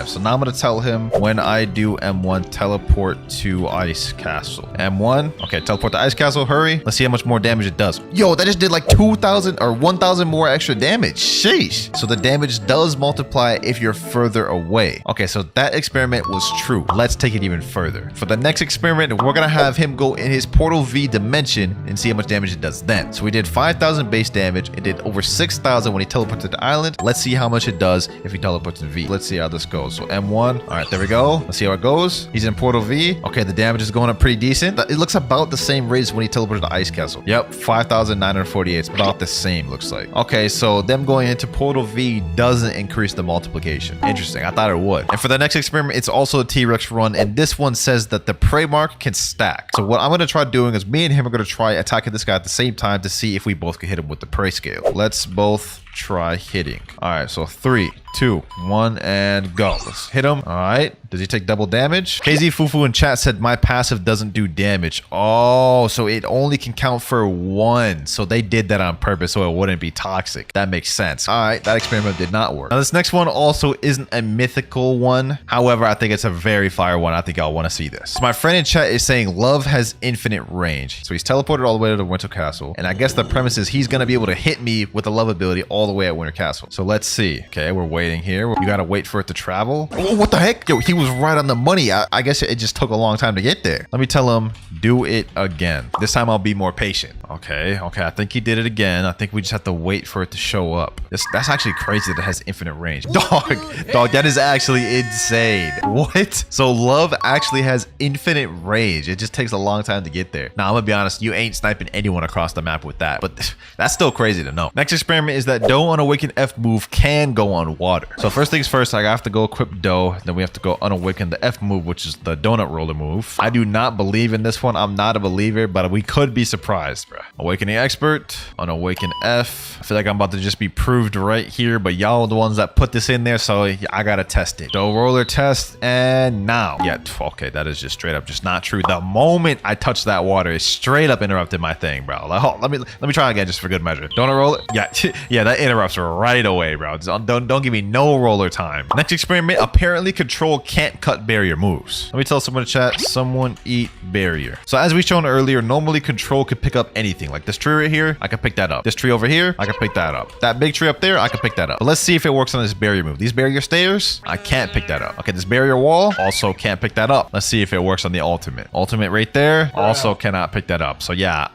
So now I'm going to tell him when I do M1, teleport to Ice Castle. M1. Okay, teleport to Ice Castle. Hurry. Let's see how much more damage it does. Yo, that just did like 2,000 or 1,000 more extra damage. Sheesh. So the damage does multiply if you're further away. Okay, so that experiment was true. Let's take it even further. For the next experiment, we're going to have him go in his Portal V dimension and see how much damage it does then. So we did 5,000 base damage. It did over 6,000 when he teleported to the island. Let's see how much it does if he teleports to V. Let's see how this goes. So M1. All right, there we go. Let's see how it goes. He's in Portal V. Okay, the damage is going up pretty decent. It looks about the same rate as when he teleported to Ice Castle. Yep, 5,948. It's about the same, looks like. Okay, so them going into Portal V doesn't increase the multiplication. Interesting. I thought it would. And for the next experiment, it's also a T-Rex run, and this one says that the prey mark can stack. So what I'm going to try doing is me and him are going to try attacking this guy at the same time to see if we both can hit him with the prey scale. Let's both try hitting. All right, so 3, 2, 1, and go. Let's hit him. All right. Does he take double damage? KZ Fufu in chat said my passive doesn't do damage. Oh, so it only can count for 1. So they did that on purpose so it wouldn't be toxic. That makes sense. All right, that experiment did not work. Now this next one also isn't a mythical one. However, I think it's a very fire one. I think y'all want to see this. So my friend in chat is saying love has infinite range. So he's teleported all the way to the Winter Castle. And I guess the premise is he's going to be able to hit me with the love ability all the way at Winter Castle. So let's see. Okay, we're waiting here. You got to wait for it to travel. Oh, what the heck? Yo, he was right on the money. I guess it just took a long time to get there. Let me tell him, do it again. This time I'll be more patient. Okay. I think he did it again. I think we just have to wait for it to show up. That's actually crazy that it has infinite range. Dog, that is actually insane. What? So love actually has infinite range. It just takes a long time to get there. Now, I'm gonna be honest, you ain't sniping anyone across the map with that, but that's still crazy to know. Next experiment is that Doe on Awaken F move can go on water. So first things first, I have to go equip Doe, then we have to go unawaken the F move, which is the donut roller move. I do not believe in this one. I'm not a believer, but we could be surprised, bro. Awakening Expert, unawaken F. I feel like I'm about to just be proved right here, but y'all are the ones that put this in there, so I gotta test it. Doe roller test, and now. Yeah, okay, that is just straight up just not true. The moment I touch that water, it straight up interrupted my thing, bro. Like, oh, let me try again just for good measure. Donut roller? Yeah, that interrupts right away, bro. Don't give me no roller time. Next experiment, apparently Control can't cut barrier moves. Let me tell someone in chat, someone eat barrier. So as we shown earlier, normally control could pick up anything. Like this tree right here, I can pick that up. This tree over here, I can pick that up. That big tree up there, I can pick that up. But let's see if it works on this barrier move. These barrier stairs, I can't pick that up. Okay, this barrier wall, also can't pick that up. Let's see if it works on the ultimate. Ultimate right there, also cannot pick that up. So yeah,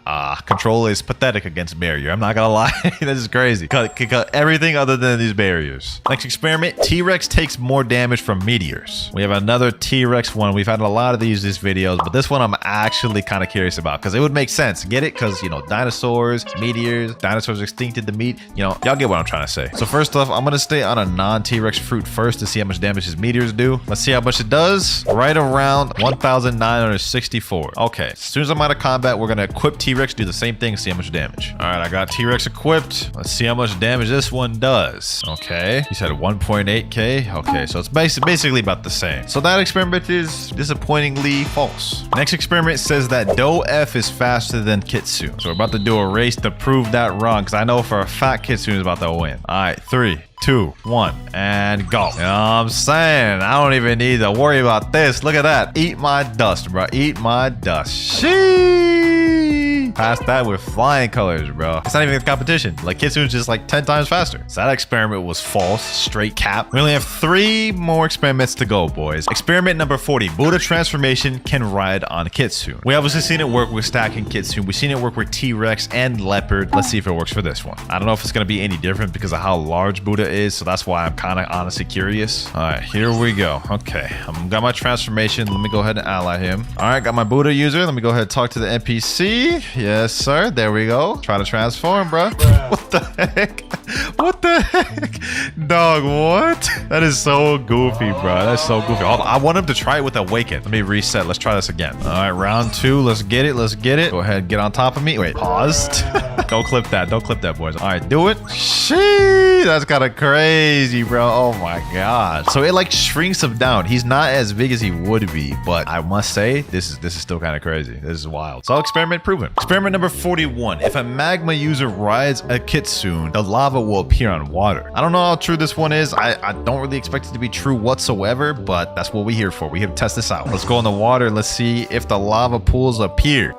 control is pathetic against barrier. I'm not gonna lie. This is crazy. Cut everything other than these barriers. Next experiment, T-Rex takes more damage from meteors. We have another T-Rex one. We've had a lot of these videos, but this one I'm actually kind of curious about because it would make sense. Get it? Because, you know, dinosaurs, meteors, dinosaurs extincted the meat. You know, y'all get what I'm trying to say. So first off, I'm going to stay on a non-T-Rex fruit first to see how much damage his meteors do. Let's see how much it does. Right around 1,964. Okay, as soon as I'm out of combat, we're going to equip T-Rex, do the same thing, see how much damage. All right, I got T-Rex equipped. Let's see how much damage this one does. Okay, he said 1.8k. Okay, so it's basically about the same. So that experiment is disappointingly false. Next experiment says that Doe F is faster than Kitsune. So we're about to do a race to prove that wrong because I know for a fact Kitsune is about to win. All right, 3, 2, 1, and go. You know what I'm saying? I don't even need to worry about this. Look at that. Eat my dust, bro. Eat my dust. Sheesh. Past that with flying colors, bro. It's not even a competition. Like, Kitsune's just like 10 times faster. So that experiment was false. Straight cap. We only have 3 more experiments to go, boys. Experiment number 40. Buddha transformation can ride on Kitsune. We obviously seen it work with stacking Kitsune. We've seen it work with T-Rex and Leopard. Let's see if it works for this one. I don't know if it's going to be any different because of how large Buddha is. So that's why I'm kind of honestly curious. All right, here we go. Okay, I've got my transformation. Let me go ahead and ally him. All right, got my Buddha user. Let me go ahead and talk to the NPC. Yes, sir. There we go. Try to transform, bro. What the heck? What the heck? Dog, what? That is so goofy, bro. That's so goofy. I want him to try it with Awaken. Let me reset. Let's try this again. All right, round 2. Let's get it. Let's get it. Go ahead. Get on top of me. Wait, paused. Don't clip that. Don't clip that, boys. All right, do it. Sheesh. That's kind of crazy, bro. Oh, my God. So it, like, shrinks him down. He's not as big as he would be, but I must say, this is still kind of crazy. This is wild. So experiment proven. Experiment number 41. If a magma user rides a Kitsune, the lava will appear on water. I don't know how true this one is. I don't really expect it to be true whatsoever, but that's what we're here for. We're here to test this out. Let's go in the water. Let's see if the lava pools appear.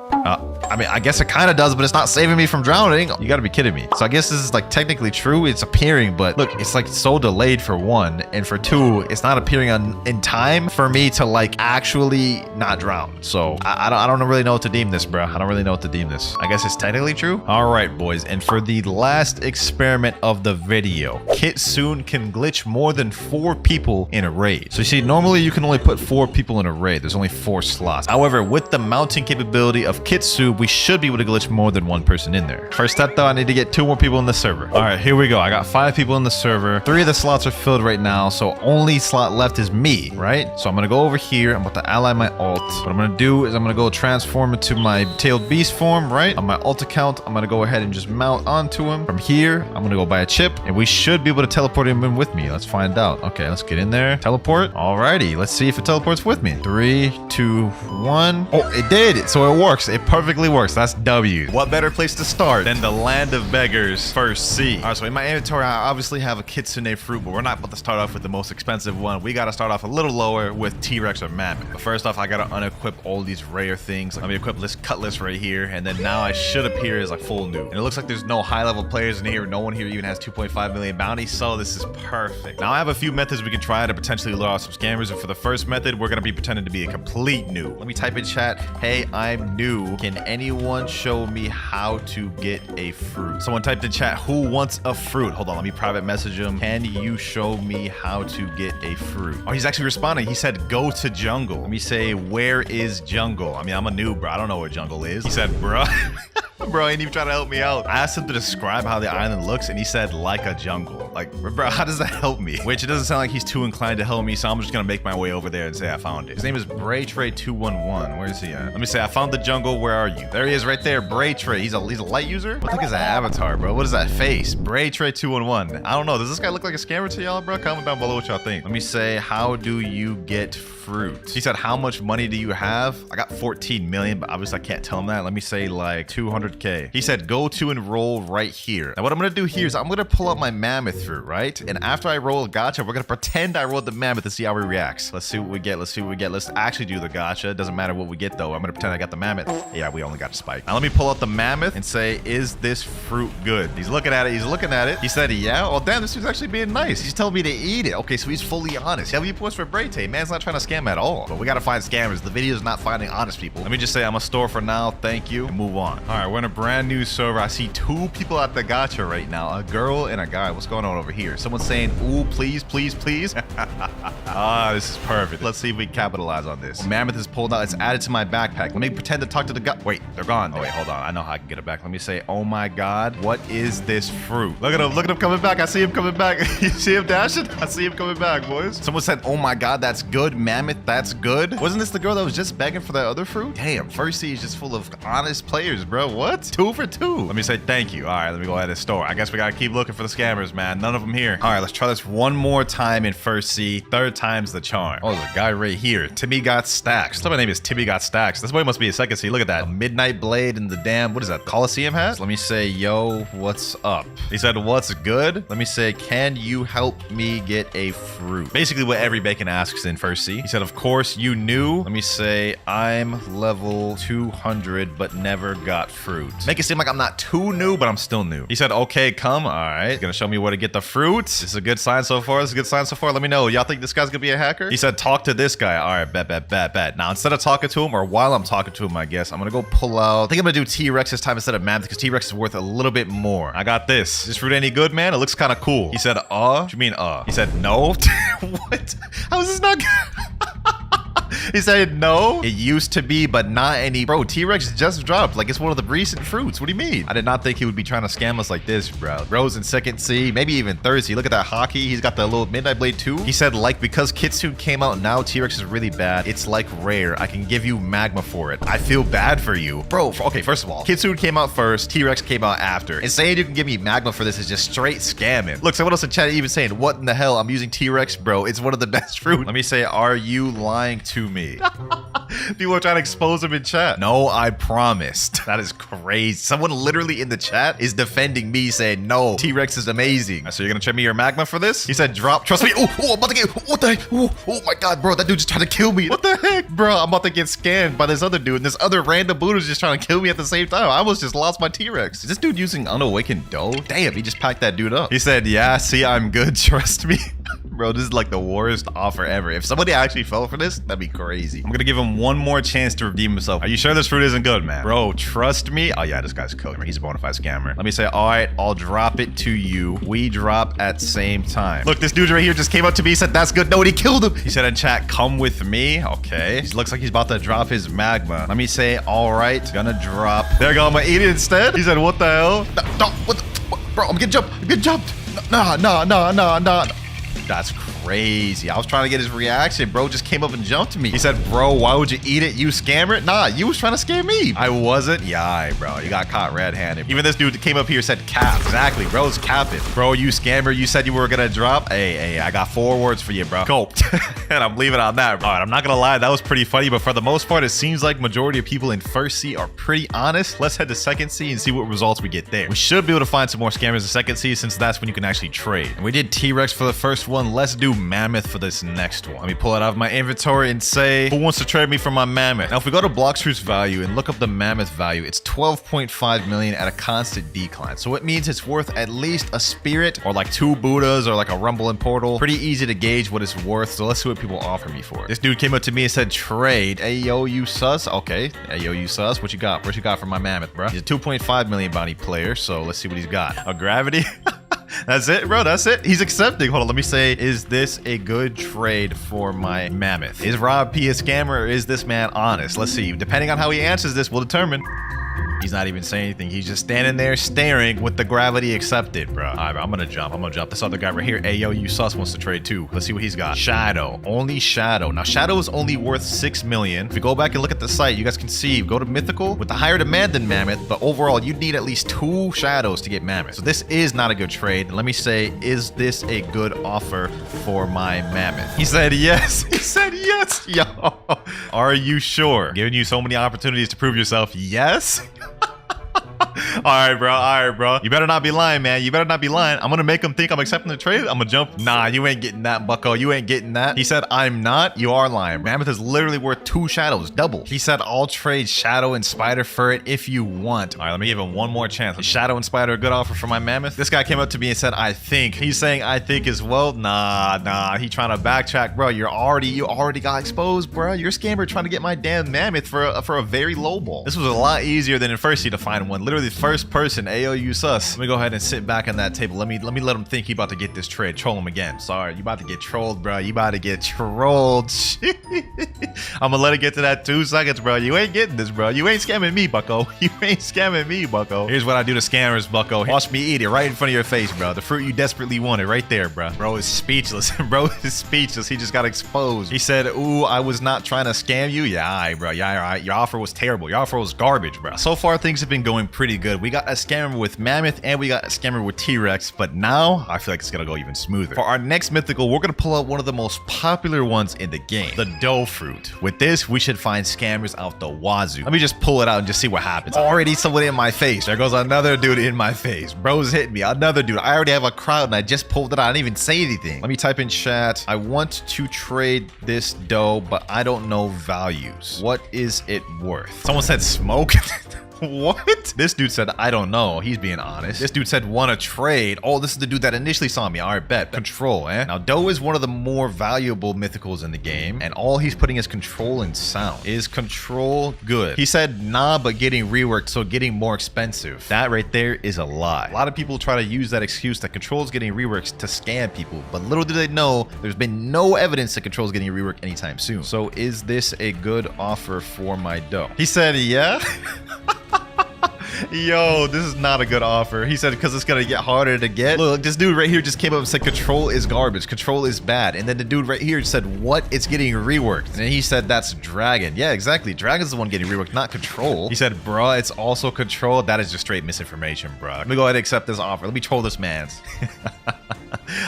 I mean, I guess it kind of does, but it's not saving me from drowning. You got to be kidding me. So I guess this is like technically true. It's appearing, but look, it's like so delayed for 1. And for 2, it's not appearing in time for me to like actually not drown. So I don't really know what to deem this, bro. I don't really know what to deem this. I guess it's technically true. All right, boys. And for the last experiment of the video, Kitsune can glitch more than 4 people in a raid. So you see, normally you can only put 4 people in a raid. There's only 4 slots. However, with the mounting capability of Kitsune, we should be able to glitch more than 1 person in there. First step though, I need to get 2 more people in the server. All right, here we go. I got 5 people in the server. 3 of the slots are filled right now, so only slot left is me, right? So I'm gonna go over here. I'm about to ally my ult. What I'm gonna do is I'm gonna go transform into my tailed beast form, right? On my ult account, I'm gonna go ahead and just mount onto him. From here, I'm gonna go buy a chip, and we should be able to teleport him in with me. Let's find out. Okay, let's get in there. Teleport. Alrighty, let's see if it teleports with me. 3, 2, 1. Oh, it did. So it works. It perfectly works. That's W. What better place to start than the land of beggars, first C. All right, so in my inventory, I obviously have a Kitsune fruit, but we're not about to start off with the most expensive one. We got to start off a little lower with T-Rex or Mammoth. But first off, I got to unequip all these rare things. Let me equip this cutlass right here, and then now I should appear as like full noob. And it looks like there's no high-level players in here. No one here even has 2.5 million bounties, so this is perfect. Now, I have a few methods we can try to potentially lure off some scammers, and for the first method, we're going to be pretending to be a complete noob. Let me type in chat, hey, I'm new. Can anyone show me how to get a fruit? Someone typed in chat, who wants a fruit? Hold on, let me private message him. Can you show me how to get a fruit? Oh, he's actually responding. He said, go to jungle. Let me say, where is jungle? I mean, I'm a noob, bro. I don't know where jungle is. He said, bruh. Bro, he didn't even try to help me out. I asked him to describe how the island looks, and he said, like a jungle. Like, bro, how does that help me? Which it doesn't sound like he's too inclined to help me, so I'm just gonna make my way over there and say I found it. His name is BrayTray211. Where is he at? Let me say, I found the jungle. Where are you? There he is right there, BrayTray. He's a light user? What the heck is that avatar, bro? What is that face? BrayTray211. I don't know. Does this guy look like a scammer to y'all, bro? Comment down below what y'all think. Let me say, how do you get fruit. He said, how much money do you have? I got 14 million, but obviously I can't tell him that. Let me say like 200K. He said, go to enroll right here. Now what I'm gonna do here is I'm gonna pull out my mammoth fruit, right? And after I roll a gacha, we're gonna pretend I rolled the mammoth to see how he reacts. Let's see what we get. Let's see what we get. Let's actually do the gacha. Doesn't matter what we get though. I'm gonna pretend I got the mammoth. Yeah, we only got a spike. Now let me pull out the mammoth and say, is this fruit good? He's looking at it. He's looking at it. He said, yeah. Oh damn, this dude's actually being nice. He's telling me to eat it. Okay, so he's fully honest. Yeah, points for Brayte. Man's not trying to scam at all. But we gotta find scammers. The video's not finding honest people. Let me just say I'm a store for now. Thank you. And move on. All right, we're in a brand new server. I see 2 people at the gacha right now. A girl and a guy. What's going on over here? Someone's saying, ooh, please, please, please. Ah, this is perfect. Let's see if we capitalize on this. Mammoth is pulled out. It's added to my backpack. Let me pretend to talk to the guy. Wait, they're gone. Oh wait, hold on. I know how I can get it back. Let me say, oh my God, what is this fruit? Look at him. Look at him coming back. I see him coming back. You see him dashing? I see him coming back, boys. Someone said, oh my God, that's good. Mammoth, that's good. Wasn't this the girl that was just begging for that other fruit? Damn, First Sea is just full of honest players, bro. What? 2 for 2. Let me say thank you. All right, let me go ahead and store. I guess we gotta keep looking for the scammers, man. None of them here. All right, let's try this one more time in First Sea. 3rd time's the charm. Oh, there's a guy right here. Timmy got stacks. My name is Timmy got stacks. This boy must be a second Sea. Look at that. A midnight blade and the damn, what is that? Coliseum hat? Let me say, yo, what's up? He said, what's good? Let me say, can you help me get a fruit? Basically what every bacon asks in First Sea. He said, of course you knew. Let me say, I'm level 200, but never got fruit. Make it seem like I'm not too new, but I'm still new. He said, okay, come. All right. He's gonna show me where to get the fruit. This is a good sign so far. This is a good sign so far. Let me know. Y'all think this guy's gonna be a hacker? He said, talk to this guy. All right, bet. Now, instead of talking to him, or while I'm talking to him, I guess, I'm gonna go pull out, I think I'm gonna do T-Rex this time instead of Mammoth, because T-Rex is worth a little bit more. I got this. Is this fruit any good, man? It looks kind of cool. He said, what you mean, He said, no. What? How is this not good? He said, no, it used to be, but not any. Bro, T-Rex just dropped. Like, it's one of the recent fruits. What do you mean? I did not think he would be trying to scam us like this, bro. Bro's in 2nd Sea, maybe even 3rd Sea. Look at that hockey. He's got the little Midnight Blade too. He said, like, because Kitsune came out now, T-Rex is really bad. It's like rare. I can give you magma for it. I feel bad for you. Bro, okay, first of all, Kitsune came out first. T-Rex came out after. And saying you can give me magma for this is just straight scamming. Look, someone else in chat even saying, what in the hell? I'm using T-Rex, bro. It's one of the best fruit. Let me say, are you lying to me? People are trying to expose him in chat. No, I promised. That is crazy. Someone literally in the chat is defending me saying, no, T-Rex is amazing. So you're gonna check me your magma for this? He said, drop. Trust me. Oh, I'm about to get, what the heck? Oh my God, bro. That dude just tried to kill me. What the heck? Bro, I'm about to get scanned by this other dude. And this other random Buddha's just trying to kill me at the same time. I almost just lost my T-Rex. Is this dude using unawakened dough? Damn, he just packed that dude up. He said, yeah, see, I'm good. Trust me. Bro, this is like the worst offer ever. If somebody actually fell for this, that'd be crazy. I'm gonna give him one more chance to redeem himself. Are you sure this fruit isn't good, man? Bro, trust me. Oh yeah, this guy's cooked. He's a bona fide scammer. Let me say, all right, I'll drop it to you. We drop at same time. Look, this dude right here just came up to me. He said, that's good. No, and he killed him. He said in chat, come with me. Okay. He looks like he's about to drop his magma. Let me say, all right, gonna drop. There you go. I'm gonna eat it instead. He said, what the hell? No, what bro, I'm getting jumped. I'm getting jumped. No. That's crazy. I was trying to get his reaction. Bro just came up and jumped me. He said, bro, why would you eat it? You scammer? Nah, you was trying to scam me. I wasn't. Yeah, bro. You got caught red-handed. Even this dude came up here said cap. Exactly. Bro's capping. Bro, you scammer. You said you were gonna drop. Hey, I got 4 words for you, bro. Go. And I'm leaving it on that, bro. All right, I'm not gonna lie. That was pretty funny, but for the most part, it seems like majority of people in First Sea are pretty honest. Let's head to 2nd Sea and see what results we get there. We should be able to find some more scammers in 2nd Sea since that's when you can actually trade. And we did T-Rex for the first one. Let's do Mammoth for this next one. Let me pull it out of my inventory and say, who wants to trade me for my Mammoth? Now, if we go to Blox Fruit's value and look up the Mammoth value, it's 12.5 million at a constant decline. So it means it's worth at least a spirit or like 2 Buddhas or like a Rumble and Portal. Pretty easy to gauge what it's worth. So let's see what people offer me for it. This dude came up to me and said, trade. Hey, yo, you sus? Okay. Hey, yo, you sus? What you got? What you got for my Mammoth, bro? He's a 2.5 million bounty player. So let's see what he's got. A gravity. That's it, bro. That's it. He's accepting. Hold on. Let me say, is this a good trade for my Mammoth? Is Rob P a scammer or is this man honest? Let's see. Depending on how he answers this, we'll determine. He's not even saying anything. He's just standing there staring with the gravity accepted, bro. All right, bro, I'm gonna jump. This other guy right here, hey, yo, you sus wants to trade too. Let's see what he's got. Shadow, only Shadow. Now, Shadow is only worth 6 million. If you go back and look at the site, you guys can see, go to Mythical with the higher demand than Mammoth, but overall, you'd need at least 2 Shadows to get Mammoth. So this is not a good trade. And let me say, is this a good offer for my Mammoth? He said yes. He said yes. Yo, are you sure? Giving you so many opportunities to prove yourself. Yes. All right, bro. You better not be lying, man. You better not be lying. I'm gonna make him think I'm accepting the trade. I'm gonna jump. Nah, you ain't getting that, bucko. You ain't getting that. He said, I'm not. You are lying. Mammoth is literally worth 2 Shadows, double. He said, I'll trade Shadow and Spider for it if you want. All right, let me give him one more chance. Is Shadow and Spider a good offer for my Mammoth? This guy came up to me and said, I think. He's saying, I think as well. Nah. He trying to backtrack, bro. You already got exposed, bro. You're a scammer trying to get my damn Mammoth for a very low ball. This was a lot easier than in First to find one. Literally the first person, ayo, you sus. Let me go ahead and sit back on that table. Let me let him think he about to get this trade. Troll him again. Sorry, you about to get trolled, bro. You about to get trolled. I'm gonna let it get to that 2 seconds, bro. You ain't getting this, bro. You ain't scamming me, bucko. You ain't scamming me, bucko. Here's what I do to scammers, bucko. Watch me eat it right in front of your face, bro. The fruit you desperately wanted right there, bro. Bro is speechless. Bro is speechless. He just got exposed. He said, ooh, I was not trying to scam you. Yeah, all right, bro. Yeah, all right. Your offer was terrible. Your offer was garbage, bro. So far, things have been going pretty good. We got a scammer with Mammoth and we got a scammer with T-Rex, but now I feel like it's gonna go even smoother. For our next mythical, we're gonna pull out one of the most popular ones in the game, the dough fruit. With this, we should find scammers out the wazoo. Let me just pull it out and just see what happens. Already someone in my face. There goes another dude in my face. Bro's hitting me. Another dude. I already have a crowd and I just pulled it out. I didn't even say anything. Let me type in chat. I want to trade this dough, but I don't know values. What is it worth? Someone said smoke. What? This dude said, I don't know. He's being honest. This dude said, want to trade. Oh, this is the dude that initially saw me. All right, bet. Control, eh? Now, dough is one of the more valuable mythicals in the game, and all he's putting is control and sound. Is control good? He said, nah, but getting reworked, so getting more expensive. That right there is a lie. A lot of people try to use that excuse that control is getting reworked to scam people, but little do they know, there's been no evidence that control is getting reworked anytime soon. So is this a good offer for my dough? He said, yeah. Yo, this is not a good offer. He said because it's gonna get harder to get. Look, this dude right here just came up and said control is garbage, control is bad, and then the dude right here said what? It's getting reworked, and then he said that's Dragon. Yeah, exactly. Dragon's the one getting reworked, not control. He said, bruh, it's also control. That is just straight misinformation, bruh. Let me go ahead and accept this offer. Let me troll this man's.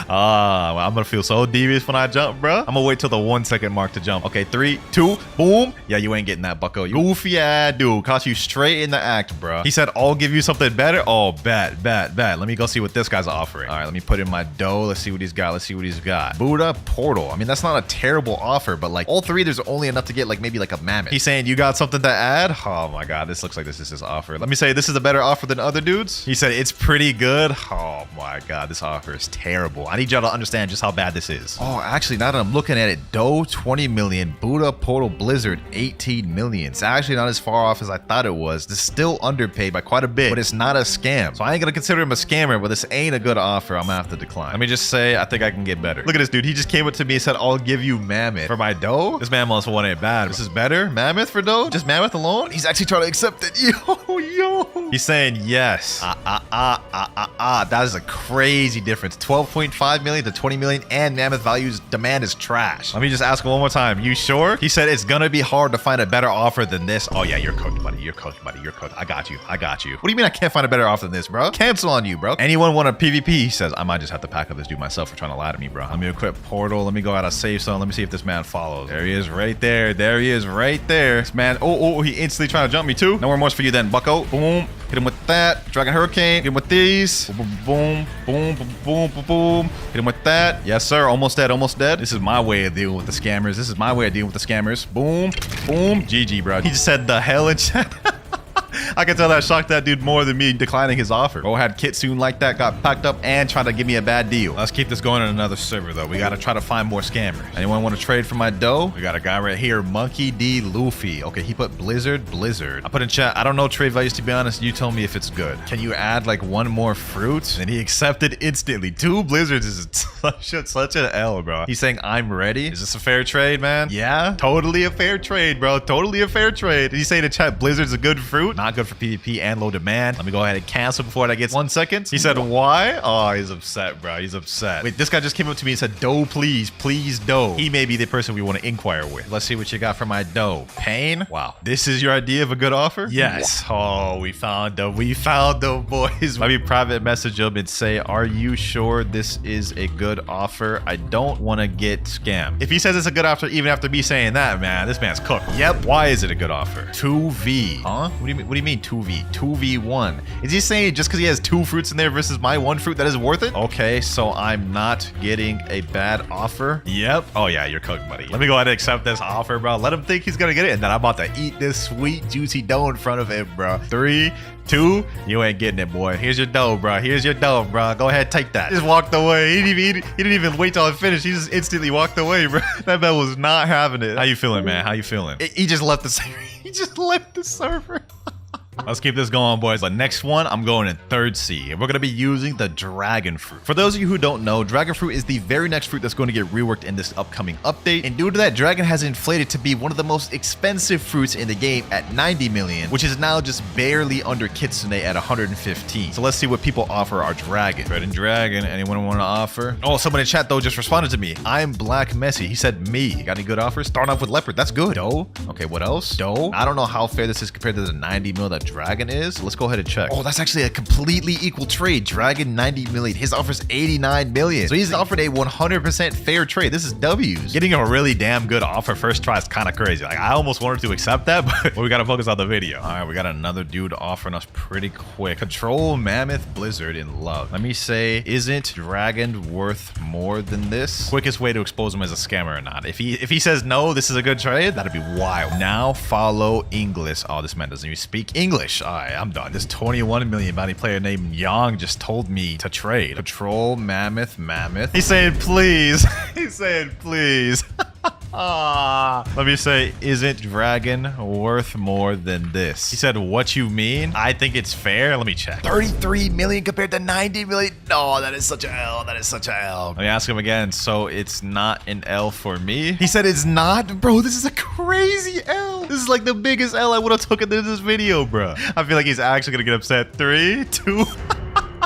Well, I'm gonna feel so devious when I jump, bro. I'm gonna wait till the 1 second mark to jump. Okay, 3, 2, boom. Yeah, you ain't getting that, bucko. You goofy ass dude. Caught you straight in the act, bro. He said, I'll give you something better. Oh, bet. Let me go see what this guy's offering. All right, let me put in my dough. Let's see what he's got. Buddha Portal. I mean, that's not a terrible offer, but like all 3, there's only enough to get like maybe like a mammoth. He's saying, you got something to add? Oh my God, this looks like this is his offer. Let me say, this is a better offer than other dudes. He said, it's pretty good. Oh my God, this offer is terrible. I need y'all to understand just how bad this is. Oh, actually, now that I'm looking at it, dough 20 million, Buddha Portal Blizzard 18 million. It's actually not as far off as I thought it was. This is still underpaid by quite a bit, but it's not a scam. So I ain't gonna consider him a scammer, but this ain't a good offer. I'm gonna have to decline. Let me just say, I think I can get better. Look at this dude. He just came up to me and said, I'll give you Mammoth for my dough. This man must want it bad. This is better? Mammoth for dough? Just Mammoth alone? He's actually trying to accept it. Yo. He's saying yes. That is a crazy difference. 12.5 million to 20 million, and Mammoth values demand is trash. Let me just ask him one more time. You sure? He said it's gonna be hard to find a better offer than this. Oh yeah, you're cooked, buddy. You're cooked. I got you. What do you mean I can't find a better offer than this, bro? Cancel on you, bro. Anyone want a PvP? He says, I might just have to pack up this dude myself for trying to lie to me, bro. Let me equip Portal. Let me go out of safe zone. Let me see if this man follows. There he is right there. This man, he instantly trying to jump me too. No remorse for you then, bucko. Boom. Hit him with that. Dragon Hurricane. Hit him with these. Boom. Hit him with that. Yes, sir. Almost dead. This is my way of dealing with the scammers. Boom. GG, bro. He just said the hell in chat. I can tell that shocked that dude more than me declining his offer. Bro had Kitsune like that, got packed up, and tried to give me a bad deal. Let's keep this going on another server, though. We gotta try to find more scammers. Anyone want to trade for my dough? We got a guy right here, Monkey D. Luffy. Okay, he put Blizzard. I put in chat, I don't know trade values, to be honest. You tell me if it's good. Can you add like one more fruit? And he accepted instantly. 2 Blizzards is such an L, bro. He's saying, I'm ready. Is this a fair trade, man? Yeah, totally a fair trade, bro. Totally a fair trade. Did he say in the chat, Blizzard's a good fruit? Not good good for PvP and low demand. Let me go ahead and cancel before that gets 1 second. He said, why? Oh, he's upset, bro. He's upset. Wait, this guy just came up to me and said, dough, please. Please, dough. He may be the person we want to inquire with. Let's see what you got for my dough. Pain? Wow. This is your idea of a good offer? Yes. Oh, we found them. We found them, boys. Let me private message him and say, are you sure this is a good offer? I don't want to get scammed. If he says it's a good offer, even after me saying that, man, this man's cooked. Yep. Why is it a good offer? 2v. Huh? What do you mean 2v? 2v1. Is he saying just because he has 2 fruits in there versus my 1 fruit that is worth it? Okay, so I'm not getting a bad offer. Yep. Oh yeah, you're cooked, buddy. Let me go ahead and accept this offer, bro. Let him think he's gonna get it, and then I'm about to eat this sweet, juicy dough in front of him, bro. 3, 2, you ain't getting it, boy. Here's your dough, bro. Here's your dough, bro. Go ahead, take that. He just walked away. He didn't even wait till I finished. He just instantly walked away, bro. That man was not having it. How you feeling, man? How you feeling? He just left the server. He just left the server. Let's keep this going, boys. The next one, I'm going in 3rd C, and we're going to be using the dragon fruit. For those of you who don't know, dragon fruit is the very next fruit that's going to get reworked in this upcoming update, and due to that, dragon has inflated to be one of the most expensive fruits in the game at 90 million, which is now just barely under kitsune at 115. So let's see what people offer our dragon. Red and dragon, anyone want to offer? Oh, someone in chat though just responded to me. I'm Black Messi. He said me. Got any good offers? Starting off with leopard. That's good. Dough. Okay, what else? Dough. I don't know how fair this is compared to the 90 mil that dragon is. Let's go ahead and check. Oh, that's actually a completely equal trade. Dragon 90 million. His offer's 89 million. So he's offered a 100% fair trade. This is W's. Getting a really damn good offer first try is kind of crazy. Like, I almost wanted to accept that, but we got to focus on the video. All right, we got another dude offering us pretty quick. Control Mammoth Blizzard in love. Let me say, isn't dragon worth more than this? Quickest way to expose him as a scammer or not. If he says no, this is a good trade, that'd be wild. Now follow English. Oh, this man doesn't even speak English. All right, I'm done. This 21 million bounty player named Yang just told me to trade. Control Mammoth. He's saying please. He's saying please. Let me say, isn't dragon worth more than this? He said, what you mean? I think it's fair. Let me check. 33 million compared to 90 million. No, that is such a L. That is such a L. Let me ask him again. So it's not an L for me? He said it's not? Bro, this is a crazy L. This is like the biggest L I would have taken in this video, bro. I feel like he's actually gonna get upset. 3, 2...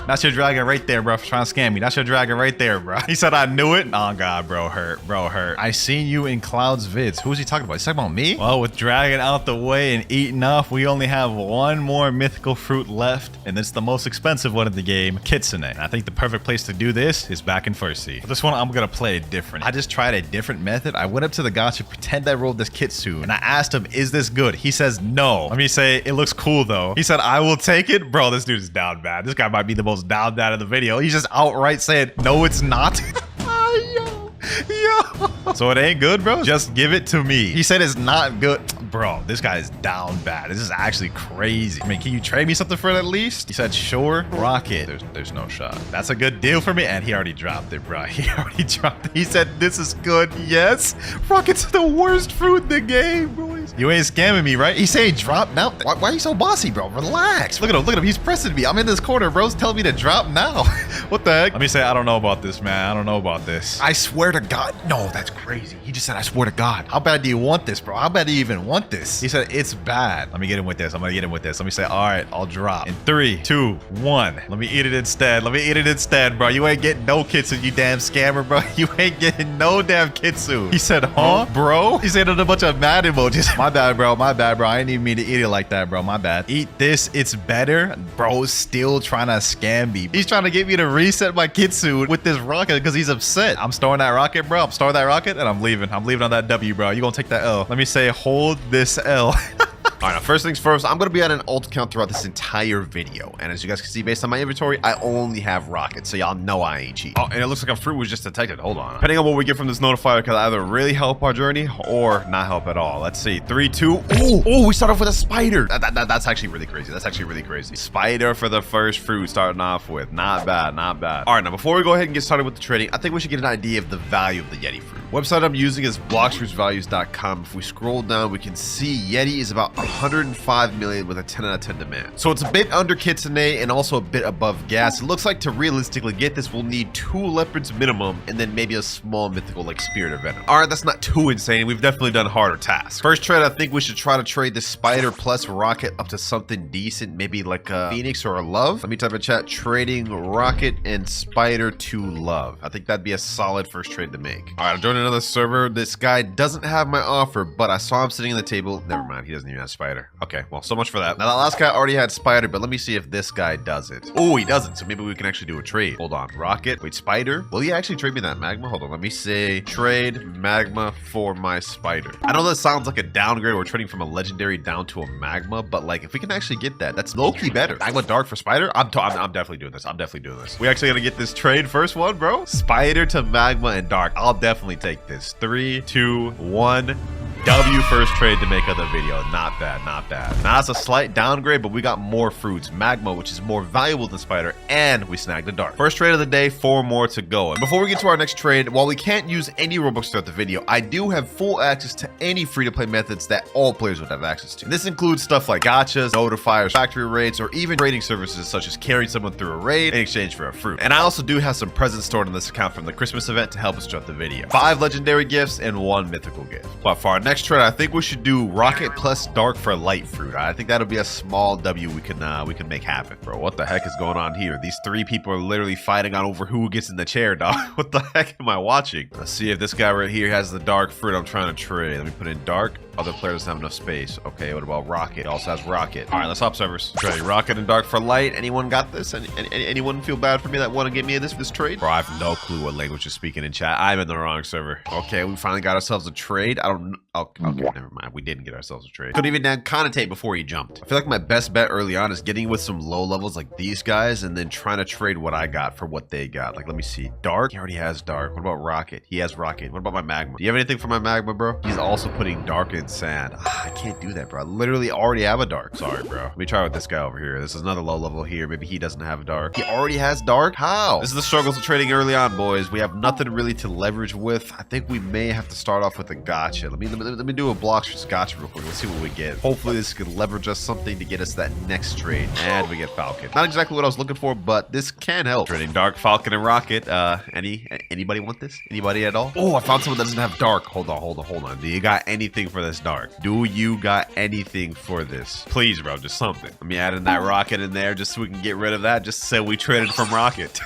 That's your dragon right there, bro, for trying to scam me. That's your dragon right there, bro. He said I knew it. Oh, God, bro, hurt. Bro, hurt. I seen you in Cloud's vids. Who is he talking about? He's talking about me? Well, with dragon out the way and eaten off, we only have one more mythical fruit left, and it's the most expensive one in the game, Kitsune. And I think the perfect place to do this is back in 1st C. For this one, I'm going to play it different. I just tried a different method. I went up to the gacha, pretend I rolled this Kitsu, and I asked him, is this good? He says no. Let me say, it looks cool, though. He said, I will take it. Bro, this dude is down bad. This guy might be the most down bad in the video. He's just outright saying, no, it's not. Yo. So it ain't good, bro? Just give it to me. He said it's not good. Bro, this guy is down bad. This is actually crazy. I mean, can you trade me something for it at least? He said, sure. Rocket. There's no shot. That's a good deal for me. And he already dropped it, bro. He already dropped it. He said, this is good. Yes. Rocket's the worst fruit in the game, boys. You ain't scamming me, right? He saying drop now. Why are you so bossy, bro? Relax. Look at him. Look at him. He's pressing me. I'm in this corner, bro's telling me to drop now. What the heck? Let me say, I don't know about this, man. I don't know about this. I swear to God. No, that's crazy. He just said, I swear to God. How bad do you want this, bro? How bad do you even want this? He said, it's bad. Let me get him with this. I'm gonna get him with this. Let me say, all right, I'll drop. In 3, 2, 1. Let me eat it instead. Let me eat it instead, bro. You ain't getting no Kitsu, you damn scammer, bro. You ain't getting no damn Kitsu. He said, huh, bro? He said a bunch of mad emojis. My bad, bro. My bad, bro. I didn't even mean to eat it like that, bro. My bad. Eat this. It's better. Bro's still trying to scam me. He's trying to get me to reset my Kitsu with this rocket because he's upset. I'm storing that rocket, bro. I'm storing that rocket and I'm leaving. I'm leaving on that W, bro. You gonna take that L. Let me say, hold this L. All right, now first things first, I'm going to be at an ult count throughout this entire video. And as you guys can see, based on my inventory, I only have rockets. So y'all know I ain't cheap. Oh, and it looks like a fruit was just detected. Hold on. Depending on what we get from this notifier, it could either really help our journey or not help at all. Let's see. 3, 2. Oh, we start off with a spider. That's actually really crazy. That's actually really crazy. Spider for the first fruit starting off with. Not bad, not bad. All right, now before we go ahead and get started with the trading, I think we should get an idea of the value of the Yeti fruit. Website I'm using is bloxvalues.com. If we scroll down, we can see Yeti is about 105 million with a 10 out of 10 demand. So it's a bit under Kitsune and also a bit above gas. It looks like to realistically get this, we'll need 2 leopards minimum and then maybe a small mythical like Spirit of Venom. All right, that's not too insane. We've definitely done harder tasks. First trade, I think we should try to trade the spider plus rocket up to something decent, maybe like a phoenix or a love. Let me type in chat, trading rocket and spider to love. I think that'd be a solid first trade to make. All right, I'm joining another server. This guy doesn't have my offer, but I saw him sitting at the table. Never mind, he doesn't even have spider. Okay, well, so much for that. Now that last guy already had spider, but let me see if this guy does it. Oh, he doesn't, so maybe we can actually do a trade. Hold on, rocket, wait, spider. Will he actually trade me that magma? Hold on, let me say trade magma for my spider. I know that sounds like a downgrade. We're trading from a legendary down to a magma, but like if we can actually get that, that's low-key better. Magma dark for spider? I'm definitely doing this. I'm definitely doing this. We actually gotta get this trade first one, bro. Spider to magma and dark. I'll definitely take this. 3, 2, 1. W first trade to make of the video. Not bad, not bad. Now that's a slight downgrade, but we got more fruits. Magma, which is more valuable than spider, and we snagged the dark. First trade of the day, 4 more to go. And before we get to our next trade, while we can't use any Robux throughout the video, I do have full access to any free-to-play methods that all players would have access to. This includes stuff like gachas, notifiers, factory raids, or even trading services such as carrying someone through a raid in exchange for a fruit. And I also do have some presents stored on this account from the Christmas event to help us throughout the video. 5 legendary gifts and 1 mythical gift. But for our next trade, I think we should do rocket plus dark for light fruit. I think that'll be a small W we can make happen. Bro, what the heck is going on here? These 3 people are literally fighting on over who gets in the chair, dog. What the heck am I watching? Let's see if this guy right here has the dark fruit I'm trying to trade. Let me put in dark. Other players doesn't have enough space. Okay, what about rocket? He also has rocket. All right, let's hop servers. Trade rocket and dark for light. Anyone got this? Anyone feel bad for me that want to get me this trade? Bro, I have no clue what language you're speaking in chat. I'm in the wrong server. Okay, we finally got ourselves a trade. I don't. Okay, never mind. We didn't get ourselves a trade. Couldn't even connotate before he jumped. I feel like my best bet early on is getting with some low levels like these guys and then trying to trade what I got for what they got. Like, let me see. Dark. He already has dark. What about rocket? He has rocket. What about my magma? Do you have anything for my magma, bro? He's also putting dark in sand. I can't do that, bro. I literally already have a dark. Sorry, bro. Let me try with this guy over here. This is another low level here. Maybe he doesn't have a dark. He already has dark? How? This is the struggles of trading early on, boys. We have nothing really to leverage with. I think we may have to start off with a gotcha. Let me do a Blox versus gotcha real quick. Let's see what we get. Hopefully this could leverage us something to get us that next trade. And we get Falcon. Not exactly what I was looking for, but this can help. Trading dark, Falcon, and rocket. Anybody want this? Anybody at all? Oh, I found someone that doesn't have dark. Hold on. Do you got anything for this dark? Do you got anything for this? Please, bro, just something. Let me add in that rocket in there just so we can get rid of that. Just so we traded from rocket.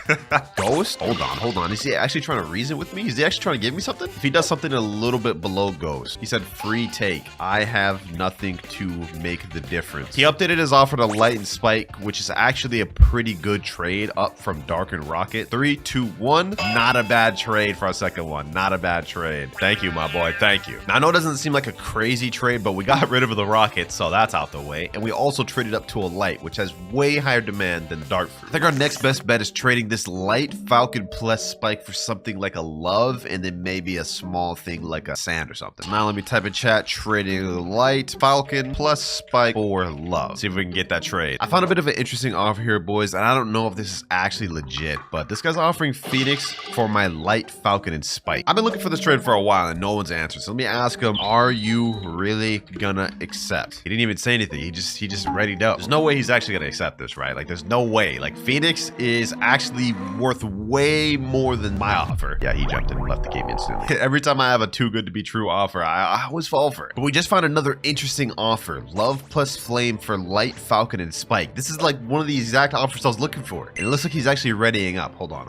Ghost? Hold on. Is he actually trying to reason with me? Is he actually trying to give me something? If he does something a little bit below ghost. He said free take. I have nothing to make the difference. He updated his offer to light and spike, which is actually a pretty good trade up from dark and rocket. 3, 2, 1. Not a bad trade for our second one. Not a bad trade. Thank you, my boy. Thank you. Now, I know it doesn't seem like a crazy trade, but we got rid of the rocket, so that's out the way. And we also traded up to a light, which has way higher demand than dark fruit. I think our next best bet is trading this light Falcon plus spike for something like a love, and then maybe a small thing like a sand or something. Now let me type in chat, trading light Falcon plus spike for love. See if we can get that trade. I found a bit of an interesting offer here, boys, and I don't know if this is actually legit, but this guy's offering Phoenix for my light Falcon and spike. I've been looking for this trade for a while and no one's answered. So let me ask him, are you really gonna accept? He didn't even say anything. He just readied up. There's no way he's actually gonna accept this, right? Like, there's no way. Like, Phoenix is actually worth way more than my offer. Yeah, he jumped in and left the game instantly. Every time I have a too good to be true offer, I always fall for it. But we just found another interesting offer. Love plus flame for light Falcon and spike. This is like one of the exact offers I was looking for. And it looks like he's actually readying up. Hold on.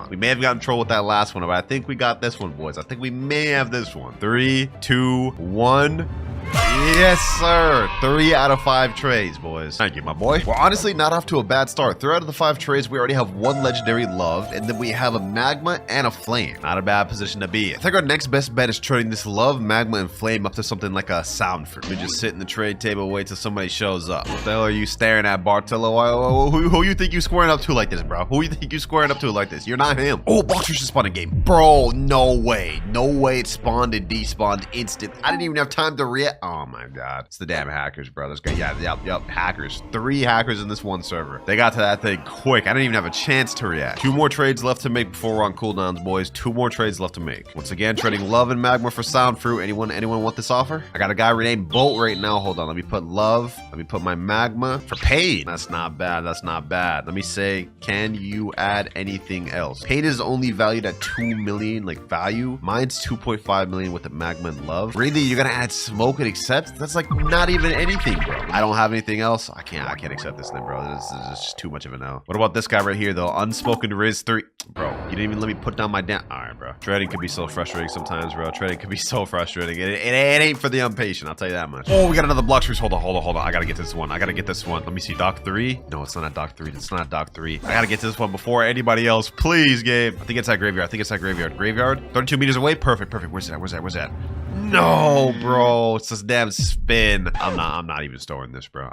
We may have gotten in trouble with that last one, but I think we got this one, boys. I think we may have this one. 3, 2, 1. Yes, sir. 3 out of 5 trades, boys. Thank you, my boy. We're honestly not off to a bad start. 3 out of the 5 trades, we already have 1 legendary love, and then we have a magma and a flame. Not a bad position to be in. I think our next best bet is trading this love, magma, and flame up to something like a sound fruit. We just sit in the trade table, wait till somebody shows up. What the hell are you staring at, Bartello? Who you think you squaring up to like this, bro? Who you think you squaring up to like this? You're not him. Oh, Blox just spawned a game. Bro, no way. No way it spawned and despawned instant. I didn't even have time to react. Oh my God. It's the damn hackers, bro. This guy, yep, hackers. 3 hackers in this one server. They got to that thing quick. I didn't even have a chance to react. 2 more trades left to make before we're on cooldowns, boys. 2 more trades left to make. Once again, trading love and magma for sound fruit. Anyone want this offer? I got a guy renamed Bolt right now. Hold on. Let me put love. Let me put my magma for pain. That's not bad. That's not bad. Let me say, can you add anything else? Pain is only valued at 2 million, like value. Mine's 2.5 million with the magma and love. Really, you're gonna add smoke and accept? That's like not even anything, bro. I don't have anything else. I can't accept this then, bro. This is just too much of a no. What about this guy right here though? Unspoken Riz 3. Bro, you didn't even let me put down my damn. All right, bro. Trading can be so frustrating sometimes, bro. Trading can be so frustrating. It ain't for the impatient. I'll tell you that much. Oh, we got another Blox freeze. Hold on. I gotta get this one. Let me see. Dock 3. No, it's not at Dock 3. It's not Dock 3. I gotta get to this one before anybody else. Please, game. I think it's at graveyard. Graveyard. 32 meters away. Perfect. Where's that? No, bro. It's this damn spin. I'm not even storing this, bro.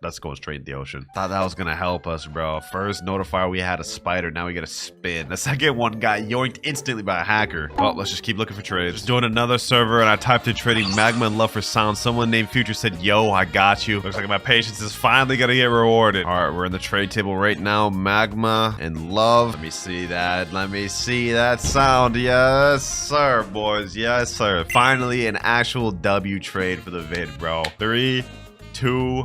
That's going straight in the ocean. Thought that was gonna help us, bro. First notifier, we had a spider. Now we got a spin. The second one got yoinked instantly by a hacker. Oh, let's just keep looking for trades. Just doing another server, and I typed in trading magma and love for sound. Someone named Future said, yo, I got you. Looks like my patience is finally gonna get rewarded. All right, we're in the trade table right now. Magma and love. Let me see that sound. Yes, sir, boys. Yes, sir. Finally, an actual W trade for the vid, bro. 3, 2,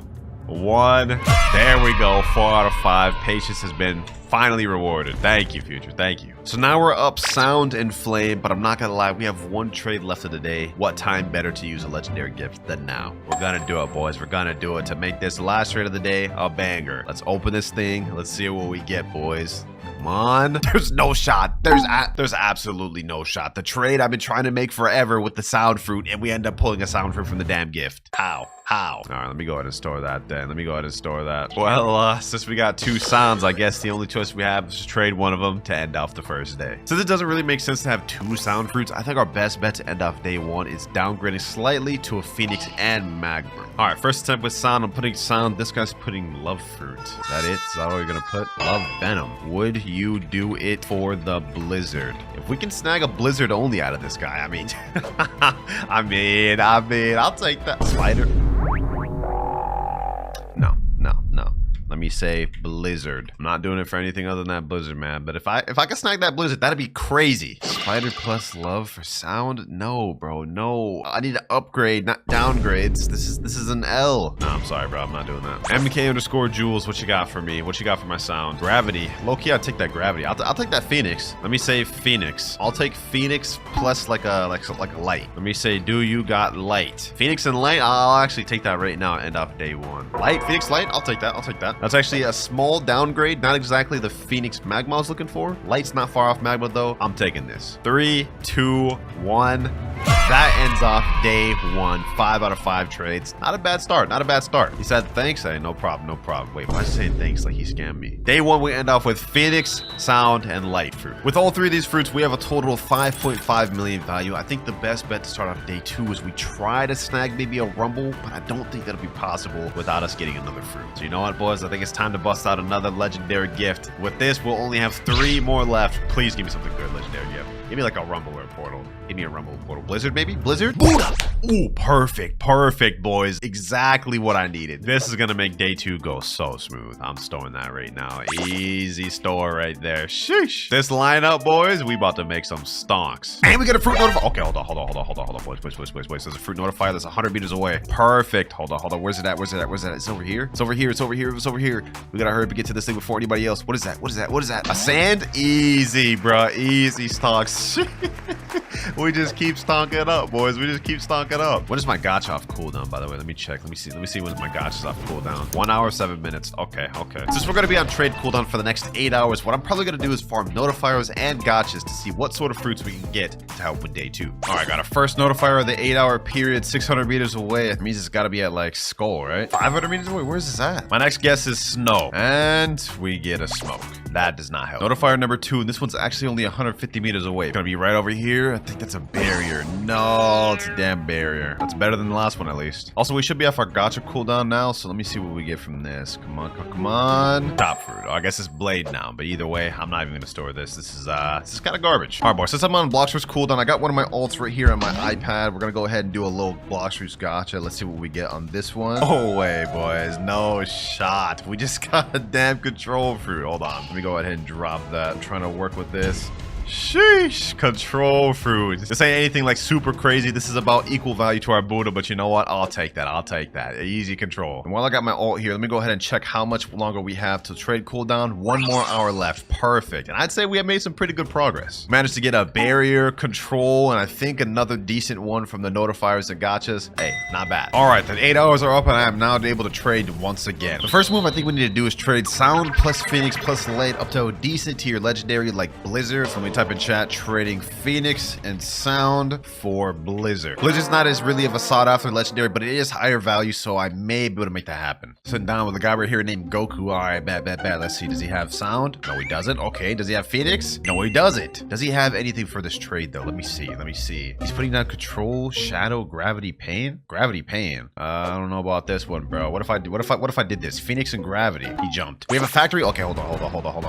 1. There we go. 4 out of 5. Patience has been finally rewarded. Thank you, Future. Thank you. So now we're up sound and flame, but I'm not gonna lie, we have 1 trade left of the day. What time better to use a legendary gift than now? We're gonna do it, boys. We're gonna do it to make this last trade of the day a banger. Let's open this thing. Let's see what we get, boys. Come on. There's no shot. There's absolutely no shot. The trade I've been trying to make forever with the sound fruit, and we end up pulling a sound fruit from the damn gift. How? All right, let me go ahead and store that then. Well, since we got 2 sounds, I guess the only choice we have is to trade one of them to end off the first day. Since it doesn't really make sense to have 2 sound fruits, I think our best bet to end off day 1 is downgrading slightly to a phoenix and magma. All right, first attempt with sound. I'm putting sound. This guy's putting love fruit. Is that it? Is that what you're gonna put? Love venom. Would you do it for the blizzard? If we can snag a blizzard only out of this guy, I mean, I'll take that. Spider. No. Let me say blizzard. I'm not doing it for anything other than that blizzard, man. But if I can snag that blizzard, that'd be crazy. Spider plus love for sound? No, bro, no. I need to upgrade, not downgrades. This is an L. No, I'm sorry, bro. I'm not doing that. MK_Jules, what you got for me? What you got for my sound? Gravity. Low-key, I'll take that gravity. I'll take that phoenix. Let me say phoenix. I'll take phoenix plus like a light. Let me say, do you got light? Phoenix and light? I'll actually take that right now and end off day 1. Light, phoenix, light? I'll take that. That's actually a small downgrade. Not exactly the phoenix magma I was looking for. Light's not far off magma though. I'm taking this. 3, 2, 1. That ends off day 1. 5 out of 5 trades. Not a bad start. He said thanks. Hey, no problem. Wait, why is he saying thanks like he scammed me? Day 1, we end off with phoenix, sound, and light fruit. With all 3 of these fruits, we have a total of 5.5 million value. I think the best bet to start off day 2 is we try to snag maybe a rumble, but I don't think that'll be possible without us getting another fruit. So you know what, boys? I think it's time to bust out another legendary gift. With this, we'll only have 3 more left. Please give me something good, legendary gift. Give me like a rumble or a portal. Give me a rumble portal. Blizzard, maybe? Blizzard? Ooh, perfect, boys. Exactly what I needed. This is gonna make day 2 go so smooth. I'm storing that right now. Easy store right there. Sheesh. This lineup, boys, we about to make some stonks. And we get a fruit notifier. Okay, hold on, boys. There's a fruit notifier that's 100 meters away. Perfect. Hold on. Where's it at? It's over here. It's over here. We gotta hurry up and get to this thing before anybody else. What is that? A sand? Easy, bro. Easy stonks. We just keep stonking up, boys. When is my gacha off cooldown, by the way? Let me check. Let me see when my gacha's off cooldown. 1 hour, 7 minutes. Okay. Since we're gonna be on trade cooldown for the next 8 hours, what I'm probably gonna do is farm notifiers and gachas to see what sort of fruits we can get to help with day 2. All right, got a first notifier of the 8-hour period, 600 meters away. It means it's gotta be at like Skull, right? 500 meters away. Where's this at? My next guess is snow, and we get a smoke. That does not help. Notifier number 2, and this one's actually only 150 meters away. It's gonna be right over here. I think that's a barrier. No, it's a damn barrier. That's better than the last one, at least. Also, we should be off our gacha cooldown now, so let me see what we get from this. Come on, come on. Top fruit. Oh, I guess it's blade now, but either way, I'm not even gonna store this. This is kind of garbage. All right, boys, since I'm on Blox cooldown, I got one of my alts right here on my iPad. We're gonna go ahead and do a little Blox gacha. Let's see what we get on this one. Oh, wait, boys. No shot. We just got a damn control fruit. Hold on. Let me go ahead and drop that. I'm trying to work with this. Sheesh, control fruit. This ain't anything like super crazy. This is about equal value to our Buddha, but you know what? I'll take that. I'll take that. Easy control. And while I got my alt here, let me go ahead and check how much longer we have to trade cooldown. 1 more hour left. Perfect. And I'd say we have made some pretty good progress. Managed to get a barrier, control, and I think another decent one from the notifiers and gachas. Hey, not bad. All right, then 8 hours are up, and I am now able to trade once again. The first move I think we need to do is trade sound plus Phoenix plus light up to a decent tier legendary like Blizzard. So let me type in chat, trading Phoenix and sound for Blizzard. Blizzard's not as really of a sought after legendary, but it is higher value, so I may be able to make that happen. Sitting down with a guy right here named Goku. All right, bad. Let's see. Does he have sound? No, he doesn't. Okay. Does he have Phoenix? No, he doesn't. Does he have anything for this trade though? Let me see. He's putting down control, shadow, gravity, pain. Gravity, pain. I don't know about this one, bro. What if I did this? Phoenix and gravity. He jumped. We have a factory. Okay, hold on.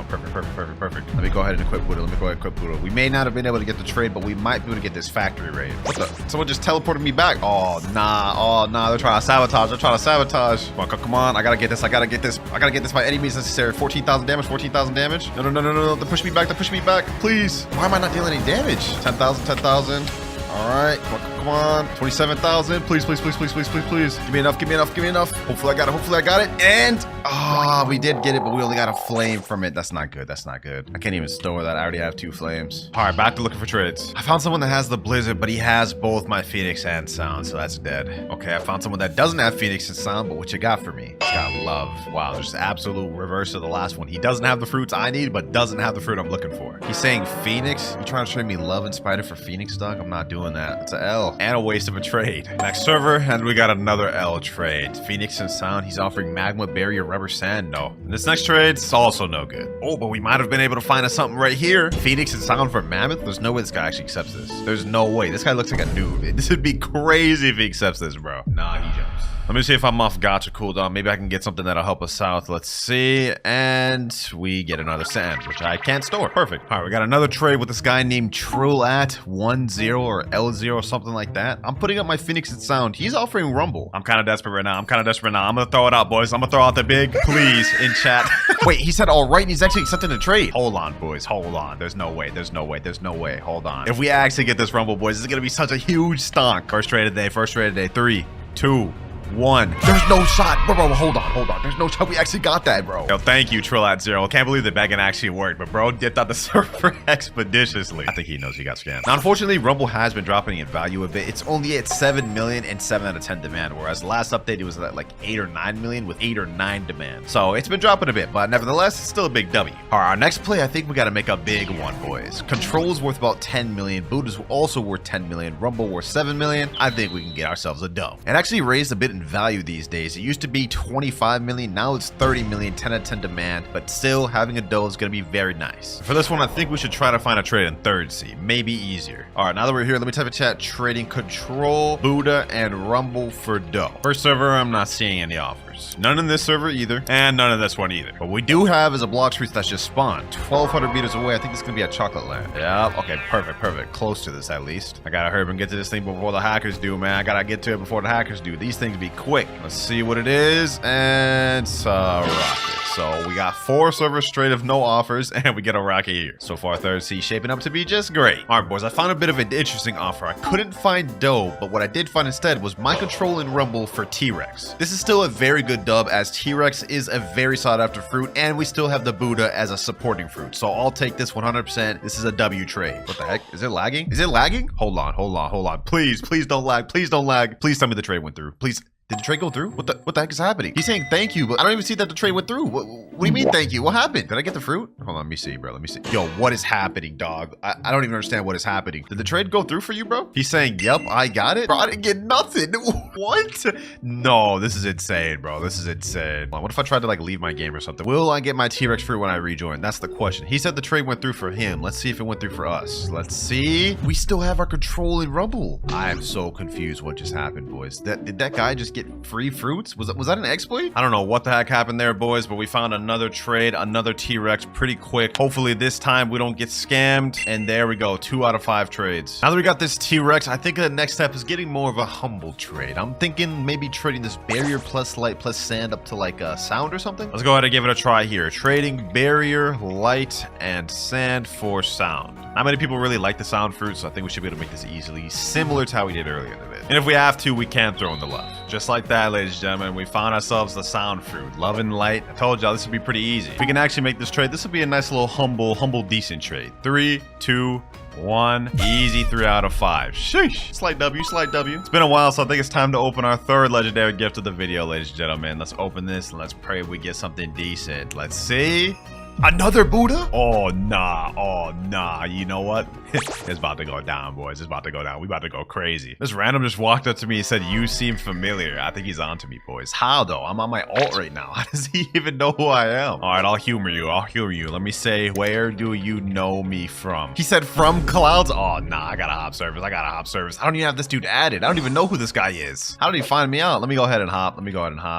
Perfect. Let me go ahead and equip Buddha. We may not have been able to get the trade, but we might be able to get this factory raid. What the? Someone just teleported me back. Oh, nah. They're trying to sabotage. Come on. I gotta get this by any means necessary. 14,000 damage. No. They push me back. Please. Why am I not dealing any damage? 10,000. All right, come on. 27,000. Please. Give me enough. Hopefully I got it. And we did get it, but we only got a flame from it. That's not good. I can't even store that. I already have 2 flames. All right, back to looking for trades. I found someone that has the Blizzard, but he has both my Phoenix and sound, so that's dead. Okay, I found someone that doesn't have Phoenix and sound, but what you got for me? It's got love. Wow, there's absolute reverse of the last one. He doesn't have the fruits I need, but doesn't have the fruit I'm looking for. He's saying Phoenix? You trying to trade me love and spider for Phoenix, dog? I'm not doing that. It's an L and a waste of a trade. Next server, and we got another L trade. Phoenix and sound. He's offering magma, barrier, rubber, sand. No. And this next trade's also no good. Oh, but we might have been able to find us something right here. Phoenix and sound for mammoth. There's no way this guy actually accepts this. There's no way. This guy looks like a noob. This would be crazy if he accepts this, bro. Nah, he jumps. Let me see if I'm off gacha cooldown. Maybe I can get something that'll help us out. Let's see. And we get another sand, which I can't store. Perfect. All right, we got another trade with this guy named Trillat10 or L0, something like that. I'm putting up my Phoenix and sound. He's offering Rumble. I'm kind of desperate right now. I'm going to throw it out, boys. I'm going to throw out the big please in chat. Wait, he said all right, and he's actually accepting the trade. Hold on, boys. Hold on. There's no way. Hold on. If we actually get this Rumble, boys, this is going to be such a huge stonk. First trade of the day. 3, 2, 1. There's no shot. Bro, hold on. There's no shot. We actually got that, bro. Yo, thank you, Trillat0. Can't believe the begging actually worked, but bro dipped out the server expeditiously. I think he knows he got scammed. Now, unfortunately, Rumble has been dropping in value a bit. It's only at 7 million and 7 out of 10 demand, whereas the last update, it was at like 8 or 9 million with 8 or 9 demand. So it's been dropping a bit, but nevertheless, it's still a big W. All right, our next play, I think we got to make a big one, boys. Control's worth about 10 million. Buddha's also worth 10 million. Rumble worth 7 million. I think we can get ourselves a dough. It actually raised a bit in value these days. It used to be 25 million, now it's 30 million, 10 out of 10 demand, but still having a dough is going to be very nice. For this one, I think we should try to find a trade in 3rd C, maybe easier. All right, now that we're here, let me type in chat, trading control, Buddha, and Rumble for dough. First server, I'm not seeing any offers. None in this server either, and none in this one either. What we do have is a Blox fruit that's just spawned 1,200 meters away. I think it's going to be at Chocolate Land. Yeah, okay, perfect. Close to this at least. I gotta hurry up and get to this thing before the hackers do, man. I gotta get to it before the hackers do. These things be quick. Let's see what it is, and it's a rocket. So we got 4 servers straight of no offers, and we get a rocket here. So far, 3rd C shaping up to be just great. All right, boys, I found a bit of an interesting offer. I couldn't find dough, but what I did find instead was my control and Rumble for T-Rex. This is still a very good dub, as T-Rex is a very sought after fruit, and we still have the Buddha as a supporting fruit. So I'll take this 100%. This is a W trade. What the heck? Is it lagging? Hold on. Please don't lag. Please tell me the trade went through. Please. Did the trade go through? What the heck is happening? He's saying thank you, but I don't even see that the trade went through. What do you mean thank you? What happened? Did I get the fruit? Hold on, let me see, bro. Let me see. Yo, what is happening, dog? I don't even understand what is happening. Did the trade go through for you, bro? He's saying, yep, I got it. Bro, I didn't get nothing. What? No, this is insane, bro. This is insane. What if I tried to like leave my game or something? Will I get my T-Rex fruit when I rejoin? That's the question. He said the trade went through for him. Let's see if it went through for us. Let's see. We still have our control in Rumble. I am so confused what just happened, boys. Did that guy just get free fruits? Was that an exploit? I don't know what the heck happened there, boys, but we found another trade, another T-Rex pretty quick. Hopefully this time we don't get scammed. And there we go. 2 out of 5 trades. Now that we got this T-Rex, I think the next step is getting more of a humble trade. I'm thinking maybe trading this barrier plus light plus sand up to like a sound or something. Let's go ahead and give it a try here. Trading barrier, light, and sand for sound. Not many people really like the sound fruit, so I think we should be able to make this easily, similar to how we did earlier in the video. And if we have to, we can throw in the love. Just like that, ladies and gentlemen, we found ourselves the sound fruit. Love and light. I told y'all this would be pretty easy. If we can actually make this trade, this would be a nice little humble, decent trade. 3, 2, 1. Easy 3 out of 5. Sheesh. Slight W, slight W. It's been a while, so I think it's time to open our third legendary gift of the video, ladies and gentlemen. Let's open this and let's pray we get something decent. Let's see. Another Buddha? Oh, nah. Oh, nah. You know what? It's about to go down, boys. It's about to go down. We about to go crazy. This random just walked up to me and said, you seem familiar. I think he's on to me, boys. How, though? I'm on my alt right now. How does he even know who I am? All right, I'll humor you. I'll humor you. Let me say, where do you know me from? He said, from Clouds? Oh, nah. I got a hop service. I don't even have this dude added. I don't even know who this guy is. How did he find me out? Let me go ahead and hop.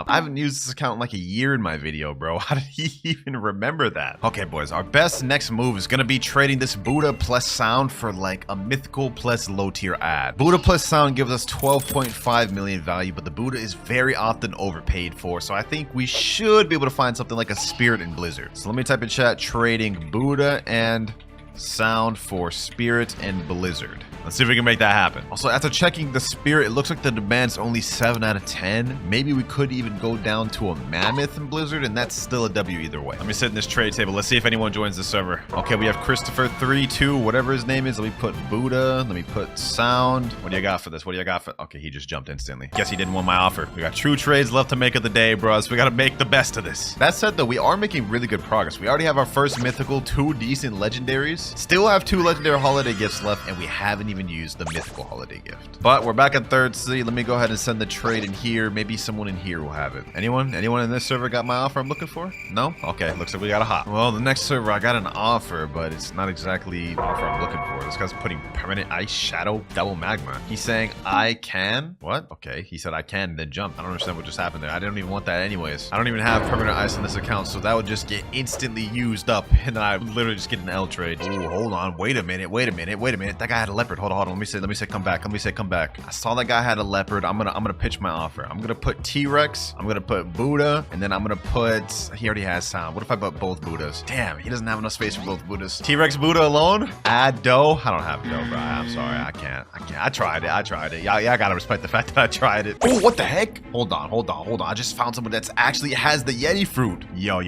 I haven't used this account in like a year in my video, bro. How did he even remember that? Okay, boys. Our best next move is going to be trading this Buddha plus sound for like a mythical plus low tier ad. Buddha plus sound gives us 12.5 million value, but the Buddha is very often overpaid for, so I think we should be able to find something like a spirit in Blizzard. So let me type in chat, trading Buddha and sound for spirit and Blizzard. Let's see if we can make that happen. Also, after checking the spirit, it looks like the demand's only 7 out of 10. Maybe we could even go down to a mammoth in Blizzard, and that's still a W either way. Let me sit in this trade table. Let's see if anyone joins the server. Okay, we have Christopher 32, whatever his name is. Let me put Buddha. Let me put sound. What do you got for this? Okay, he just jumped instantly. Guess he didn't want my offer. We got 2 trades left to make of the day, bros. We got to make the best of this. That said, though, we are making really good progress. We already have our first mythical, 2 decent legendaries. Still have 2 legendary holiday gifts left, and we haven't even used the mythical holiday gift. But we're back in third city. Let me go ahead and send the trade in here. Maybe someone in here will have it. Anyone in this server got my offer I'm looking for? No? Okay, looks like we got a hop. Well, the next server I got an offer, but it's not exactly the offer I'm looking for. This guy's putting permanent ice shadow double magma. He's saying I can. What? Okay, he said I can, then jump. I don't understand what just happened there. I didn't even want that anyways. I don't even have permanent ice on this account, so that would just get instantly used up, and then I literally just get an L trade. Oh, hold on. Wait a minute. That guy had a leopard. Hold on. Let me say come back. I saw that guy had a leopard. I'm gonna pitch my offer. I'm gonna put T-Rex. I'm gonna put Buddha, and then I'm gonna put. He already has sound. What if I put both Buddhas? Damn, he doesn't have enough space for both Buddhas. T-Rex Buddha alone. Add dough. I don't have dough, bro. I'm sorry. I can't. I tried it. Y'all gotta respect the fact that I tried it. Oh, what the heck? Hold on. I just found someone that's actually has the Yeti fruit. Yo.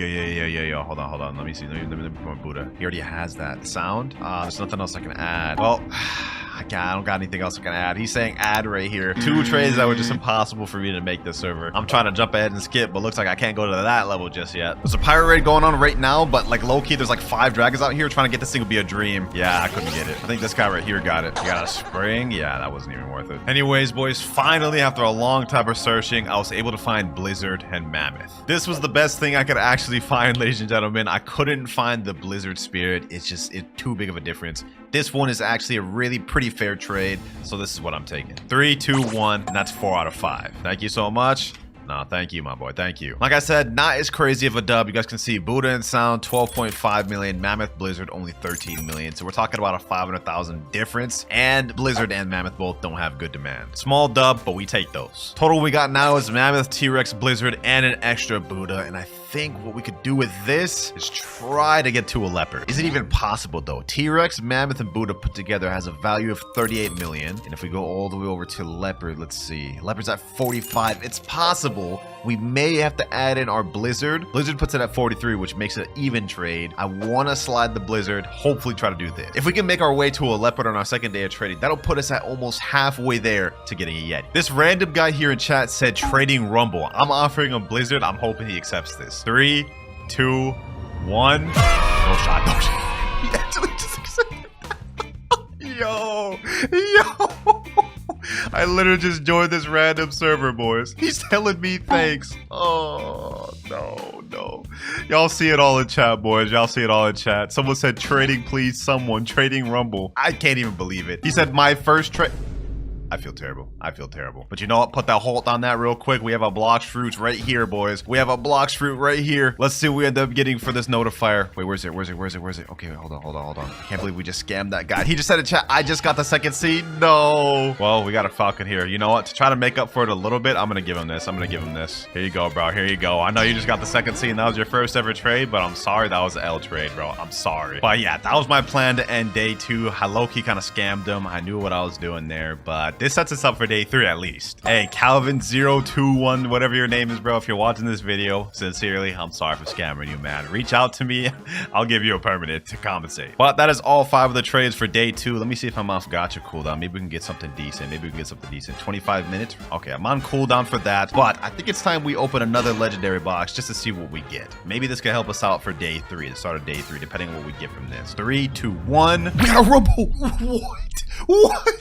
Hold on. Let me see. Let me put my Buddha. He already has that sound. There's nothing else I can add. Well, I don't got anything else I can add. He's saying add right here. 2 trades that were just impossible for me to make this server. I'm trying to jump ahead and skip, but looks like I can't go to that level just yet. There's a pirate raid going on right now, but like low-key, there's like 5 dragons out here. Trying to get this thing would be a dream. Yeah, I couldn't get it. I think this guy right here got it. He got a spring. Yeah, that wasn't even worth it. Anyways, boys, finally, after a long time of searching, I was able to find Blizzard and Mammoth. This was the best thing I could actually find, ladies and gentlemen. I couldn't find the Blizzard spirit. It's too big of a difference. This one is actually a really pretty fair trade, so this is what I'm taking. 3, 2, 1, and that's 4 out of 5. Thank you so much. No, thank you, my boy. Thank you. Like I said, not as crazy of a dub. You guys can see Buddha and Sound, 12.5 million. Mammoth Blizzard, only 13 million. So we're talking about a 500,000 difference. And Blizzard and Mammoth both don't have good demand. Small dub, but we take those. Total we got now is Mammoth, T-Rex, Blizzard, and an extra Buddha. And I think what we could do with this is try to get to a leopard. Is it even possible though? T-Rex, Mammoth, and Buddha put together has a value of 38 million. And if we go all the way over to leopard, let's see. Leopard's at 45. It's possible. We may have to add in our Blizzard. Blizzard puts it at 43, which makes it an even trade. I want to slide the Blizzard, hopefully try to do this. If we can make our way to a leopard on our second day of trading, that'll put us at almost halfway there to getting a Yeti. This random guy here in chat said trading Rumble. I'm offering him Blizzard. I'm hoping he accepts this. 3, 2, 1. No shot, no shot. He actually just accepted that. Yo. I literally just joined this random server, boys. He's telling me thanks. Oh, no. Y'all see it all in chat, boys. Y'all see it all in chat. Someone said trading, please. Someone trading Rumble. I can't even believe it. He said my first trade. I feel terrible. But you know what? Put that hold on that real quick. We have a Blox fruits right here, boys. We have a Blox fruit right here. Let's see what we end up getting for this notifier. Wait, where's it? Okay, wait, hold on. I can't believe we just scammed that guy. He just said in chat, I just got the second seed. No. Well, we got a falcon here. You know what? To try to make up for it a little bit, I'm going to give him this. Here you go, bro. Here you go. I know you just got the second seed and that was your first ever trade, but I'm sorry that was an L trade, bro. I'm sorry. But yeah, that was my plan to end day 2. I low-key kind of scammed him. I knew what I was doing there, but this sets us up for day 3 at least. Hey, Calvin021, whatever your name is, bro. If you're watching this video, sincerely, I'm sorry for scamming you, man. Reach out to me. I'll give you a permanent to compensate. But that is all 5 of the trades for day 2. Let me see if I'm off gacha cooldown. Maybe we can get something decent. 25 minutes. Okay, I'm on cooldown for that. But I think it's time we open another legendary box just to see what we get. Maybe this could help us out for day 3, the start of day 3, depending on what we get from this. 3, 2, 1. We got a Rumble. What?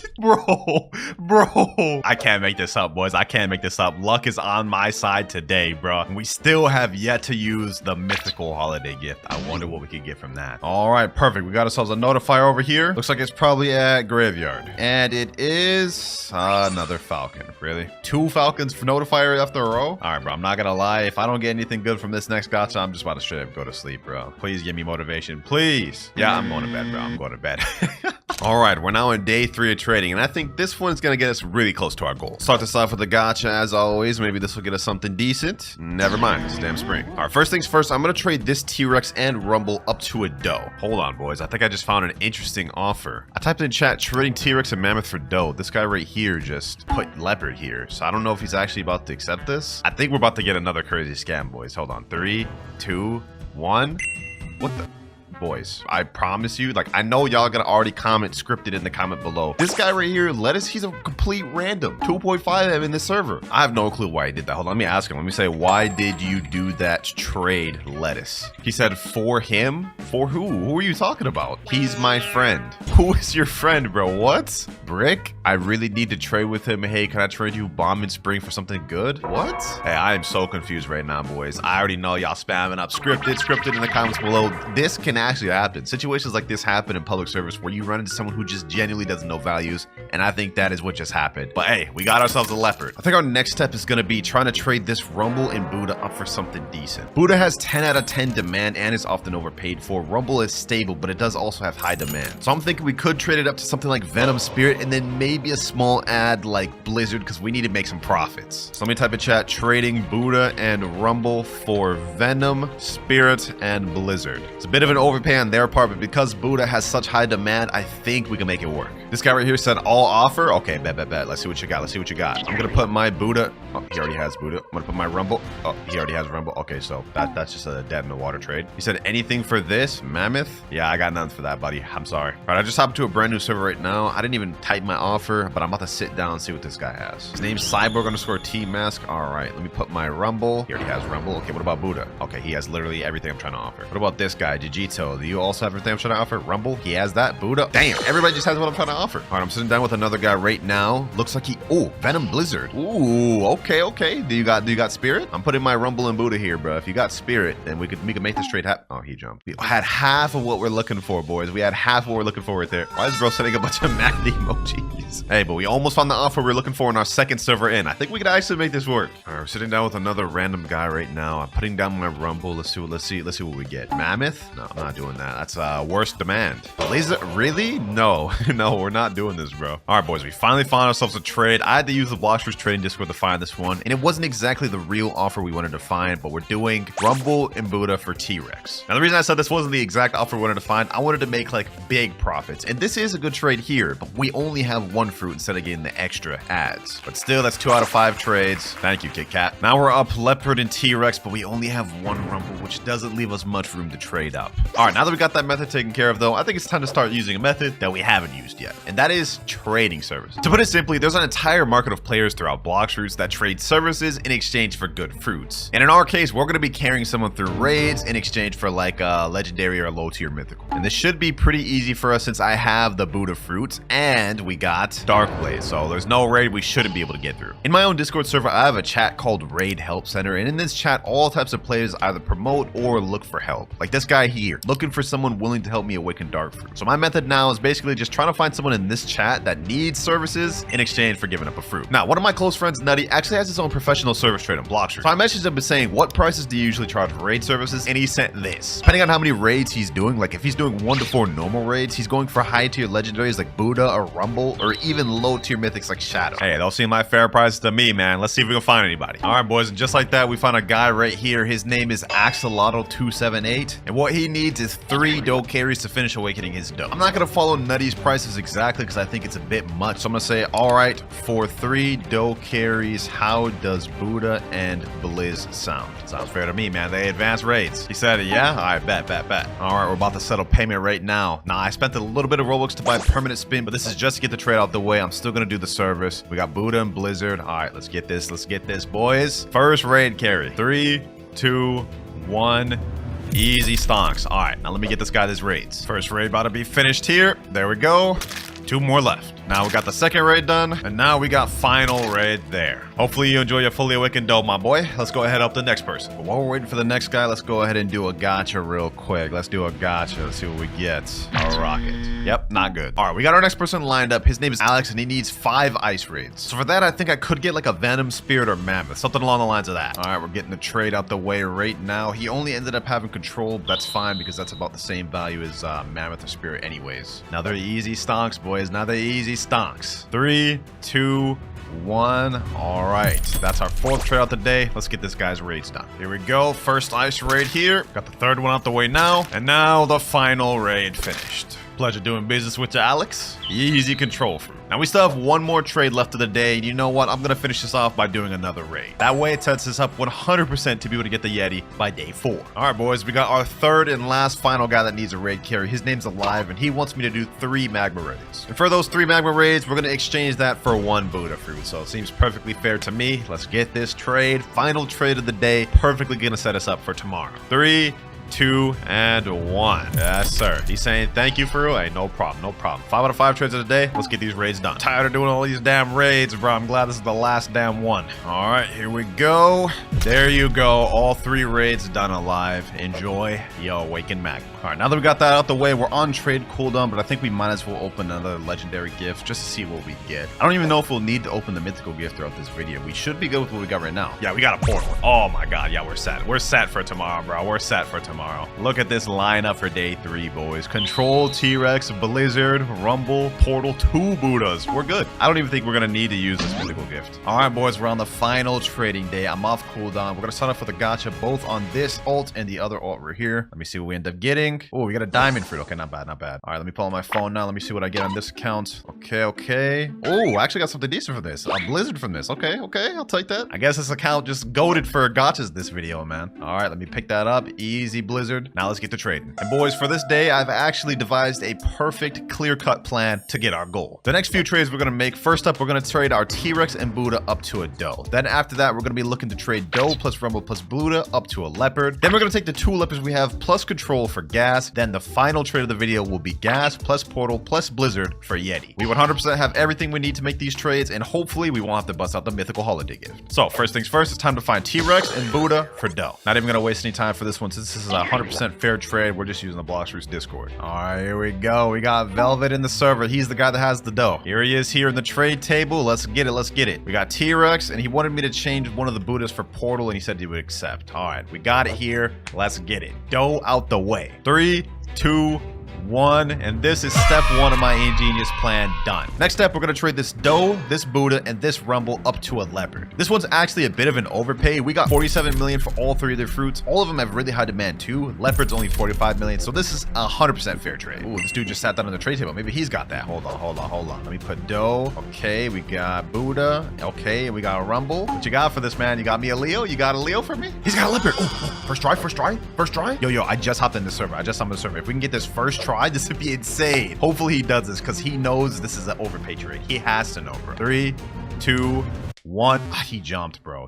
Bro. I can't make this up, boys. I can't make this up. Luck is on my side today, bro. We still have yet to use the mythical holiday gift. I wonder what we could get from that. All right, perfect. We got ourselves a notifier over here. Looks like it's probably at graveyard. And it is another falcon. Really? 2 falcons for notifier after a row? All right, bro. I'm not gonna lie. If I don't get anything good from this next gacha, I'm just about to straight up go to sleep, bro. Please give me motivation. Please. Yeah, I'm going to bed, bro. I'm going to bed. All right, we're now in day 3 of trading, and I think this one's gonna get us really close to our goal. Start this off with the gacha as always. Maybe this will get us something decent. Never mind, it's damn spring. All right, first things first, I'm gonna trade this T-Rex and Rumble up to a doe. Hold on, boys. I think I just found an interesting offer. I typed in chat, trading T-Rex and Mammoth for doe. This guy right here just put leopard here, so I don't know if he's actually about to accept this. I think we're about to get another crazy scam, boys. Hold on, 3, 2, 1. What the? Boys, I promise you, like, I know y'all gonna already comment scripted in the comment below. This guy right here, Lettuce, he's a complete random. 2.5 M in this server. I have no clue why he did that. Hold on, let me ask him. Let me say, why did you do that trade, Lettuce? He said, for him? For who? Who are you talking about? He's my friend. Who is your friend, bro? What? Brick? I really need to trade with him. Hey, can I trade you Bomb in Spring for something good? What? Hey, I am so confused right now, boys. I already know y'all spamming up scripted in the comments below. This can actually happen. Situations like this happen in public service where you run into someone who just genuinely doesn't know values, and I think that is what just happened. But hey, we got ourselves a leopard. I think our next step is going to be trying to trade this Rumble and Buddha up for something decent. Buddha has 10 out of 10 demand and is often overpaid for. Rumble is stable, but it does also have high demand. So I'm thinking we could trade it up to something like Venom Spirit and then maybe a small ad like Blizzard because we need to make some profits. So let me type in chat, trading Buddha and Rumble for Venom, Spirit, and Blizzard. It's a bit of an overpay on their part, but because Buddha has such high demand, I think we can make it work. This guy right here said all offer. Okay, bet. Let's see what you got. I'm gonna put my Buddha. Oh, he already has Buddha. I'm gonna put my Rumble. Oh, he already has Rumble. Okay, so that's just a dead in the water trade. He said anything for this Mammoth? Yeah, I got nothing for that, buddy. I'm sorry. All right, I just hopped to a brand new server right now. I didn't even type my offer, but I'm about to sit down and see what this guy has. His name's Cyborg_T-Mask. All right, let me put my Rumble. He already has Rumble. Okay, what about Buddha? Okay, he has literally everything I'm trying to offer. What about this guy, Jujito? Do you also have everything I'm trying to offer? Rumble, he has that. Buddha, damn, everybody just has what I'm trying to offer. All right, I'm sitting down with another guy right now. Looks like Venom Blizzard. Ooh, okay. Do you got Spirit? I'm putting my Rumble and Buddha here, bro. If you got Spirit, then we could make this trade happen. Oh, he jumped. We had half of what we're looking for, boys. We had half of what we're looking for right there. Why is bro sending a bunch of mad emojis? Hey, but we almost found the offer we're looking for in our second server in. I think we could actually make this work. All right, we're sitting down with another random guy right now. I'm putting down my Rumble. Let's see what we get. Mammoth? No, I'm not not doing that. That's worst demand. Laser, really? No, no, we're not doing this, bro. All right, boys, we finally found ourselves a trade. I had to use the Blox trading Discord to find this one, and it wasn't exactly the real offer we wanted to find, but we're doing Rumble and Buddha for T-Rex. Now, the reason I said this wasn't the exact offer we wanted to find, I wanted to make like big profits, and this is a good trade here, but we only have one fruit instead of getting the extra ads. But still, that's 2 out of 5 trades. Thank you, Kit Kat. Now we're up Leopard and T-Rex, but we only have one Rumble, which doesn't leave us much room to trade up. All right, now that we got that method taken care of, though, I think it's time to start using a method that we haven't used yet, and that is trading services. To put it simply, there's an entire market of players throughout Blox fruits that trade services in exchange for good fruits. And in our case, we're going to be carrying someone through raids in exchange for like a legendary or low tier mythical. And this should be pretty easy for us since I have the Buddha fruits and we got Dark Blaze, so there's no raid we shouldn't be able to get through. In my own Discord server, I have a chat called Raid Help Center, and in this chat, all types of players either promote or look for help. Like this guy here, looking for someone willing to help me awaken Dark fruit. So my method now is basically just trying to find someone in this chat that needs services in exchange for giving up a fruit. Now, one of my close friends, Nutty, actually has his own professional service trade on Blox. So I messaged him saying, what prices do you usually charge for raid services? And he sent this. Depending on how many raids he's doing, like if he's doing 1 to 4 normal raids, he's going for high tier legendaries like Buddha or Rumble, or even low tier mythics like Shadow. Hey, those seem like fair prices to me, man. Let's see if we can find anybody. All right, boys, and just like that, we found a guy right here. His name is Axolotl278, and what he needs is 3 dough carries to finish awakening his dough. I'm not gonna follow Nutty's prices exactly because I think it's a bit much, so I'm gonna say, all right, for 3 dough carries, how does Buddha and Blizz sound? Sounds fair to me, man. They advance raids. He said, yeah? All right, bet. All right, we're about to settle payment right now. Now, I spent a little bit of Roblox to buy permanent spin, but this is just to get the trade out the way. I'm still gonna do the service. We got Buddha and Blizzard. All right, let's get this, boys. First raid carry. 3, 2, 1. Easy stonks. All right, now let me get this guy his raids. First raid about to be finished here. There we go. 2 more left. Now we got the second raid done, and now we got final raid there. Hopefully you enjoy your fully awakened dough, my boy. Let's go ahead and help the next person. But while we're waiting for the next guy, let's go ahead and do a gacha real quick. Let's do a gacha. Let's see what we get. A rocket. Yep, not good. All right, we got our next person lined up. His name is Alex, and he needs 5 ice raids. So for that, I think I could get like a Venom Spirit or Mammoth, something along the lines of that. All right, we're getting the trade out the way right now. He only ended up having control. That's fine because that's about the same value as Mammoth or Spirit anyways. Now they're easy stonks, boys. Now they're easy stonks. 3, 2, 1. All right, that's our 4th trade out the day. Let's get this guy's raids done. Here we go. First ice raid here. Got the 3rd one out the way now. And now the final raid finished. Pleasure doing business with you, Alex. Easy control fruit. Now we still have 1 more trade left of the day. And you know what? I'm going to finish this off by doing another raid. That way it sets us up 100% to be able to get the Yeti by day 4. All right, boys. We got our 3rd and last final guy that needs a raid carry. His name's Alive, and he wants me to do 3 magma raids. And for those 3 magma raids, we're going to exchange that for 1 Buddha fruit. So it seems perfectly fair to me. Let's get this trade. Final trade of the day. Perfectly going to set us up for tomorrow. 3, 2, and 1. Yes, sir. He's saying thank you for it. Hey, no problem, no problem. 5 out of 5 trades of the day. Let's get these raids done. Tired of doing all these damn raids, bro. I'm glad this is the last damn one. All right, here we go. There you go. All 3 raids done alive. Enjoy your awakened magma. All right, now that we got that out the way, we're on trade cooldown, but I think we might as well open another legendary gift just to see what we get. I don't even know if we'll need to open the mythical gift throughout this video. We should be good with what we got right now. Yeah, we got a portal. Oh my god, yeah, we're set. We're set for tomorrow, bro. We're set for tomorrow. Look at this lineup for day 3, boys. Control, T-Rex, Blizzard, Rumble, Portal, 2 Buddhas. We're good. I don't even think we're gonna need to use this mythical gift. All right, boys, we're on the final trading day. I'm off cooldown. We're gonna sign up for the gacha both on this alt and the other alt right here. Let me see what we end up getting. Oh, we got a diamond fruit. Okay, not bad, not bad. All right, let me pull out my phone now. Let me see what I get on this account. Okay. Oh, I actually got something decent for this. A Blizzard from this. Okay, I'll take that. I guess this account just goated for gachas this video, man. All right, let me pick that up. Easy Blizzard. Now let's get to trading. And boys, for this day, I've actually devised a perfect clear-cut plan to get our goal. The next few trades we're going to make, first up, we're going to trade our T-Rex and Buddha up to a doe. Then after that, we're going to be looking to trade doe plus Rumble plus Buddha up to a leopard. Then we're going to take the 2 leopards we have plus control for gas. Then the final trade of the video will be gas plus portal plus Blizzard for Yeti. We 100% have everything we need to make these trades, and hopefully we won't have to bust out the mythical holiday gift. So first things first, it's time to find T-Rex and Buddha for doe. Not even going to waste any time for this one since this is 100% fair trade. We're just using the Blox Roots Discord. All right, here we go. We got Velvet in the server. He's the guy that has the dough. Here he is here in the trade table. Let's get it. Let's get it. We got T-Rex, and he wanted me to change one of the Buddhas for Portal, and he said he would accept. All right, we got it here. Let's get it. Dough out the way. 3, 2, 1, and this is step 1 of my ingenious plan done. Next step, we're gonna trade this dough, this Buddha, and this Rumble up to a leopard. This one's actually a bit of an overpay. We got 47 million for all 3 of their fruits. All of them have really high demand too. Leopard's only 45 million, so this is 100% fair trade. Ooh, this dude just sat down on the trade table. Maybe he's got that. Hold on. Let me put dough. Okay, we got Buddha. Okay, we got a Rumble. What you got for this, man? You got me a Leo? You got a Leo for me? He's got a leopard. Oh, first try. Yo, I just hopped in the server. If we can get this first try, this would be insane. Hopefully he does this because he knows this is an overpay trade. He has to know, bro. 3, 2, 1. He jumped, bro.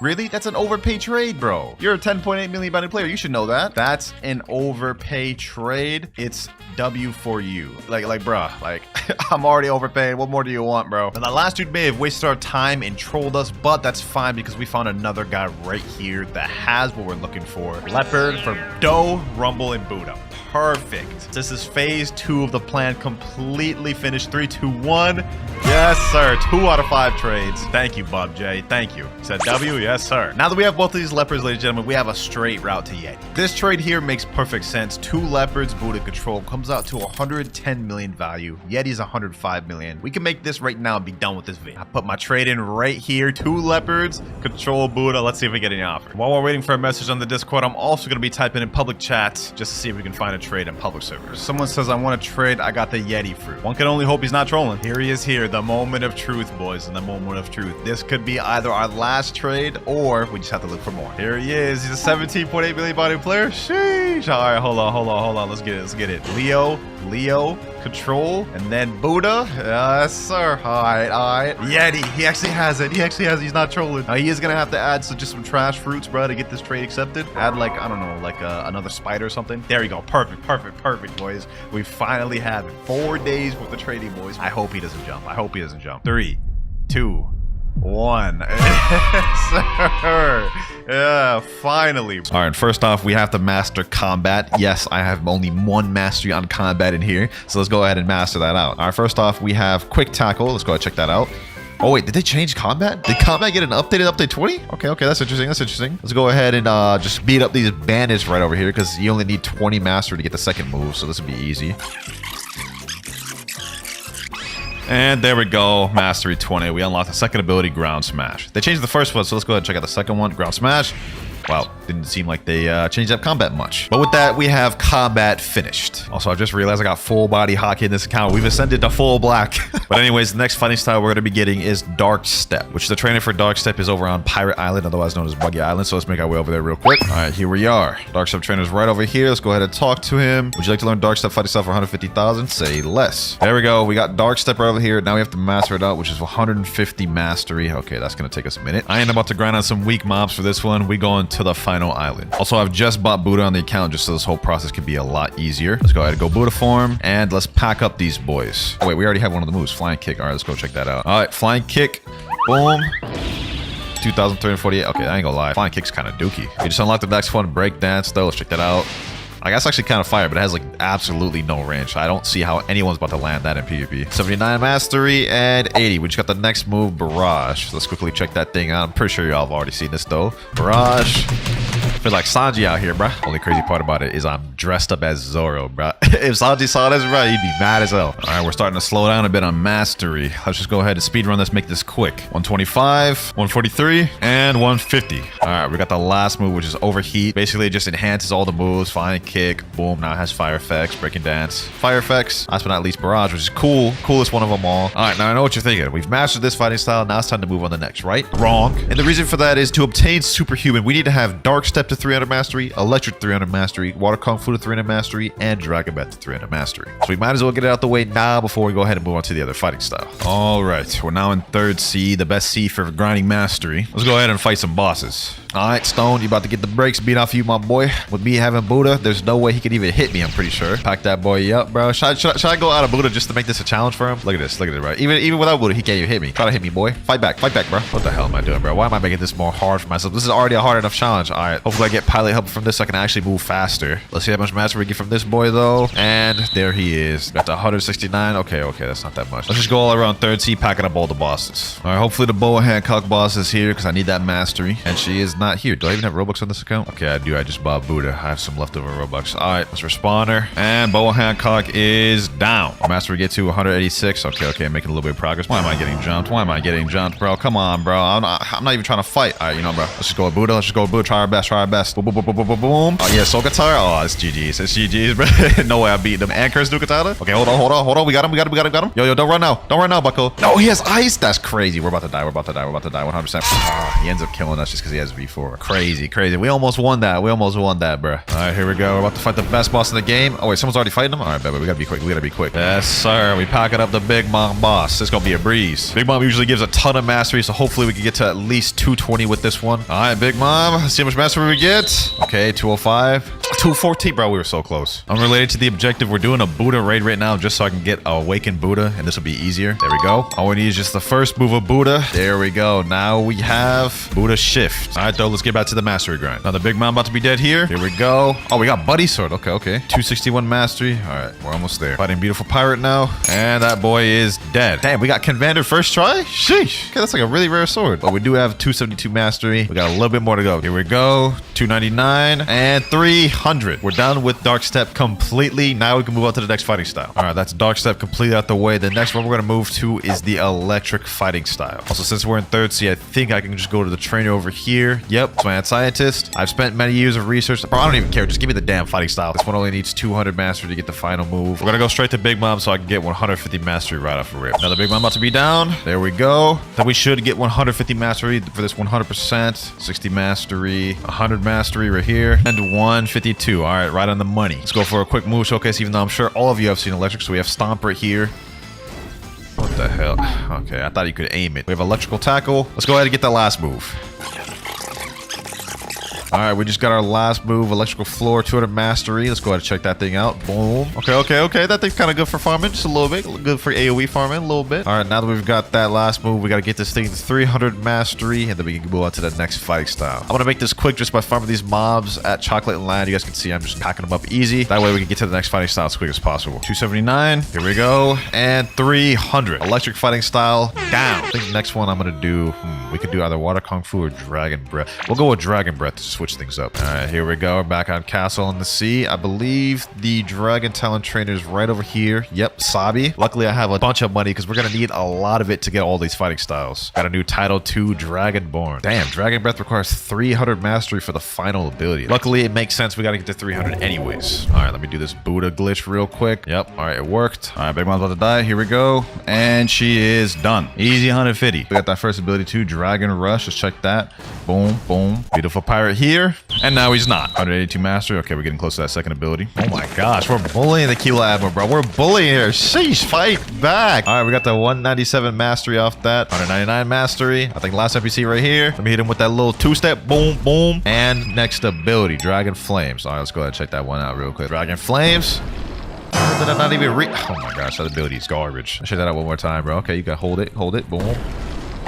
Really? That's an overpay trade, bro. You're a 10.8 million bounty player. You should know that. That's an overpay trade. It's W for you. Like, bro, like, I'm already overpaying. What more do you want, bro? And the last dude may have wasted our time and trolled us, but that's fine because we found another guy right here that has what we're looking for. Leopard for dough, Rumble, and Buddha. Perfect. This is phase 2 of the plan completely finished. 3, 2, 1. Yes, sir. 2 out of 5 trades. Thank you, Bob J. Thank you. Said W? Yes, sir. Now that we have both of these leopards, ladies and gentlemen, we have a straight route to Yeti. This trade here makes perfect sense. 2 leopards, Buddha control, comes out to 110 million value. Yeti's 105 million. We can make this right now and be done with this video. I put my trade in right here. 2 leopards, control Buddha. Let's see if we get any offer. While we're waiting for a message on the Discord, I'm also going to be typing in public chats just to see if we can find a trade in public servers. Someone says I want to trade. I got the Yeti fruit. One can only hope he's not trolling. Here he is here. The moment of truth, boys. And the moment of truth. This could be either our last trade or we just have to look for more. Here he is. He's a 17.8 million body player. Sheesh. All right, hold on. Let's get it. Leo, control, and then Buddha. Yes, sir. All right. Yeti. He actually has it. He's not trolling. He is gonna have to add just some trash fruits, bro, to get this trade accepted. Add like, I don't know, like another spider or something. There you go. Perfect, boys. We finally have it. 4 days with the trading, boys. I hope he doesn't jump. 3, 2, 1. Sir. Yeah, finally. All right, first off, we have to master combat. Yes, I have only 1 mastery on combat in here, so let's go ahead and master that out. All right, first off, we have quick tackle. Let's go ahead and check that out. Oh wait, did they change combat? Did combat get an update 20? Okay, that's interesting. Let's go ahead and just beat up these bandits right over here because you only need 20 mastery to get the second move, so this will be easy. And there we go, mastery 20. We unlocked the second ability, ground smash. They changed the first one, so let's go ahead and check out the second one, ground smash. Wow, didn't seem like they changed up combat much. But with that, we have combat finished. Also, I just realized I got full body hockey in this account. We've ascended to full black. But anyways, the next fighting style we're going to be getting is Dark Step, which the trainer for Dark Step is over on Pirate Island, otherwise known as Buggy Island. So let's make our way over there real quick. All right, here we are. Dark Step trainer's right over here. Let's go ahead and talk to him. Would you like to learn Dark Step fighting style for 150,000? Say less. There we go. We got Dark Step right over here. Now we have to master it out, which is 150 mastery. Okay, that's going to take us a minute. I ain't about to grind on some weak mobs for this one. We going to the final island. Also, I've just bought Buddha on the account just so this whole process can be a lot easier. Let's go ahead and go Buddha form and let's pack up these boys. Oh wait, we already have one of the moves, flying kick. All right, let's go check that out. All right, flying kick, boom. 2,348. Okay, I ain't gonna lie, flying kick's kind of dookie. We just unlocked the next one, break dance though. Let's check that out. Like, that's actually kind of fire, but it has like absolutely no range. So I don't see how anyone's about to land that in PvP. 79 mastery and 80. We just got the next move, Barrage. Let's quickly check that thing out. I'm pretty sure y'all have already seen this though. Barrage. I feel like Sanji out here, bruh. Only crazy part about it is I'm dressed up as Zoro, bruh. If Sanji saw this, bruh, he'd be mad as hell. All right, we're starting to slow down a bit on mastery. Let's just go ahead and speed run this, make this quick. 125, 143, and 150. All right, we got the last move, which is Overheat. Basically, it just enhances all the moves. Flying kick, boom. Now it has fire effects, breaking dance. Fire effects, last but not least, Barrage, which is cool. Coolest one of them all. All right, now I know what you're thinking. We've mastered this fighting style. Now it's time to move on to the next, right? Wrong. And the reason for that is to obtain Superhuman, we need to have Dark Step to 300 mastery, Electric 300 mastery, Water Kung Fu to 300 mastery, and Dragon Breath to 300 mastery. So we might as well get it out the way now before we go ahead and move on to the other fighting style. All right, we're now in 3rd C, the best C for grinding mastery. Let's go ahead and fight some bosses. All right, Stone, you about to get the brakes beat off you, my boy. With me having Buddha, there's no way he could even hit me, I'm pretty sure. Pack that boy up, bro. Should I go out of Buddha just to make this a challenge for him? Look at this, bro. Even without Buddha, he can't even hit me. Try to hit me, boy. Fight back, bro. What the hell am I doing, bro? Why am I making this more hard for myself? This is already a hard enough challenge. All right, hopefully I get pilot help from this so I can actually move faster. Let's see how much mastery we get from this boy, though. And there he is. Got the 169. Okay, that's not that much. Let's just go all around third C, packing up all the bosses. All right, hopefully the bow and Hancock boss is here because I need that mastery. And she is not here. Do I even have Robux on this account? Okay, I do. I just bought Buddha. I have some leftover Robux. All right, let's respawn her. And bow and Hancock is down. Mastery get to 186. Okay, making a little bit of progress. Why am I getting jumped? Bro, come on, bro. I'm not even trying to fight. All right, bro. Let's just go with Buddha. Try our best. Boom. Oh, yeah, Soul Katara. Oh, it's GG's, bro. No way I beat them. And Curse New Katana. Okay, hold on. We got him. Yo, don't run now, bucko. No, he has ice. That's crazy. We're about to die. 100%. He ends up killing us just because he has V4. Crazy. We almost won that, bro. All right, here we go. We're about to fight the best boss in the game. Oh, wait, someone's already fighting him? All right, baby, we gotta be quick. Yes, sir. We packing up the Big Mom boss. It's gonna be a breeze. Big Mom usually gives a ton of mastery, so hopefully we can get to at least 220 with this one. All right, Big Mom. Let's see how much mastery we get. Okay, 205. 214, bro. We were so close. Unrelated to the objective, we're doing a Buddha raid right now just so I can get Awakened Buddha, and this will be easier. There we go. All we need is just the first move of Buddha. There we go. Now we have Buddha Shift. All right, though, let's get back to the mastery grind. Now the Big Mom about to be dead here. Here we go. Oh, we got Buddy Sword. Okay. 261 mastery. All right, we're almost there. Fighting Beautiful Pirate now. And that boy is dead. Damn, we got Convander first try? Sheesh. Okay, that's like a really rare sword. But we do have 272 mastery. We got a little bit more to go. Here we go. 299 and 300. We're done with Dark Step completely. Now we can move on to the next fighting style. All right, that's Dark Step completely out the way. The next one we're going to move to is the Electric Fighting style. Also, since we're in third C, I think I can just go to the trainer over here. Yep, it's my Mad Scientist. I've spent many years of research. Bro, I don't even care. Just give me the damn fighting style. This one only needs 200 mastery to get the final move. We're going to go straight to Big Mom so I can get 150 mastery right off the rip. Now the Big Mom about to be down. There we go. Then we should get 150 mastery for this 100%. 60 mastery, 100 mastery right here, and 152. All right, right on the money. Let's go for a quick move showcase, even though I'm sure all of you have seen Electric. So we have Stomp right here. What the hell? Okay, I thought you could aim it. We have Electrical Tackle. Let's go ahead and get that last move. All right, we just got our last move, Electrical Floor, 200 mastery. Let's go ahead and check that thing out. Boom. Okay. That thing's kind of good for farming, just a little bit. Good for AoE farming, a little bit. All right, now that we've got that last move, we got to get this thing to 300 mastery, and then we can move on to the next fighting style. I'm going to make this quick just by farming these mobs at Chocolate Land. You guys can see I'm just packing them up easy. That way we can get to the next fighting style as quick as possible. 279. Here we go. And 300. Electric fighting style down. I think the next one I'm going to do, we could do either Water Kung Fu or Dragon Breath. We'll go with Dragon Breath to switch things up. All right, here we go. We're back on Castle in the Sea. I believe the Dragon Talent Trainer is right over here. Yep, Sabi. Luckily, I have a bunch of money because we're going to need a lot of it to get all these fighting styles. Got a new Title 2 Dragonborn. Damn, Dragon Breath requires 300 mastery for the final ability. Luckily, it makes sense. We got to get to 300 anyways. All right, let me do this Buddha glitch real quick. Yep, all right, it worked. All right, Big Mom's about to die. Here we go. And she is done. Easy 150. We got that first ability too, Dragon Rush. Let's check that. Boom. Beautiful Pirate here. And now he's not. 182 mastery. Okay, we're getting close to that second ability. Oh my gosh, we're bullying the Kilo Admiral, bro. We're bullying here. Sheesh, fight back. All right, we got the 197 mastery off that. 199 mastery. I think last NPC right here. Let me hit him with that little two-step. Boom. And next ability, Dragon Flames. All right, let's go ahead and check that one out real quick. Dragon Flames. Did I not even oh my gosh, that ability is garbage. I'll check that out one more time, bro. Okay, you got hold it. Boom.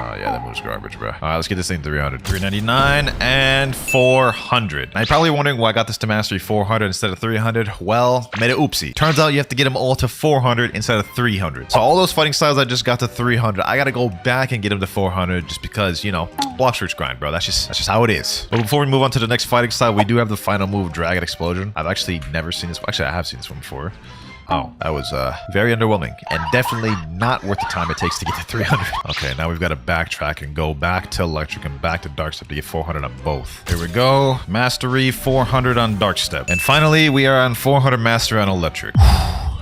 Oh, yeah, that move's garbage, bro. All right, let's get this thing 300. 399 and 400. Now, you're probably wondering why I got this to mastery 400 instead of 300. Well, made it oopsie. Turns out you have to get them all to 400 instead of 300. So all those fighting styles I just got to 300, I got to go back and get them to 400 just because, you know, Blox Roots grind, bro. That's just how it is. But before we move on to the next fighting style, we do have the final move, Dragon Explosion. I've actually never seen this. Actually, I have seen this one before. Oh, that was very underwhelming and definitely not worth the time it takes to get to 300. Okay, now we've got to backtrack and go back to Electric and back to Dark Step to get 400 on both. Here we go. Mastery 400 on Dark Step. And finally, we are on 400 Mastery on Electric.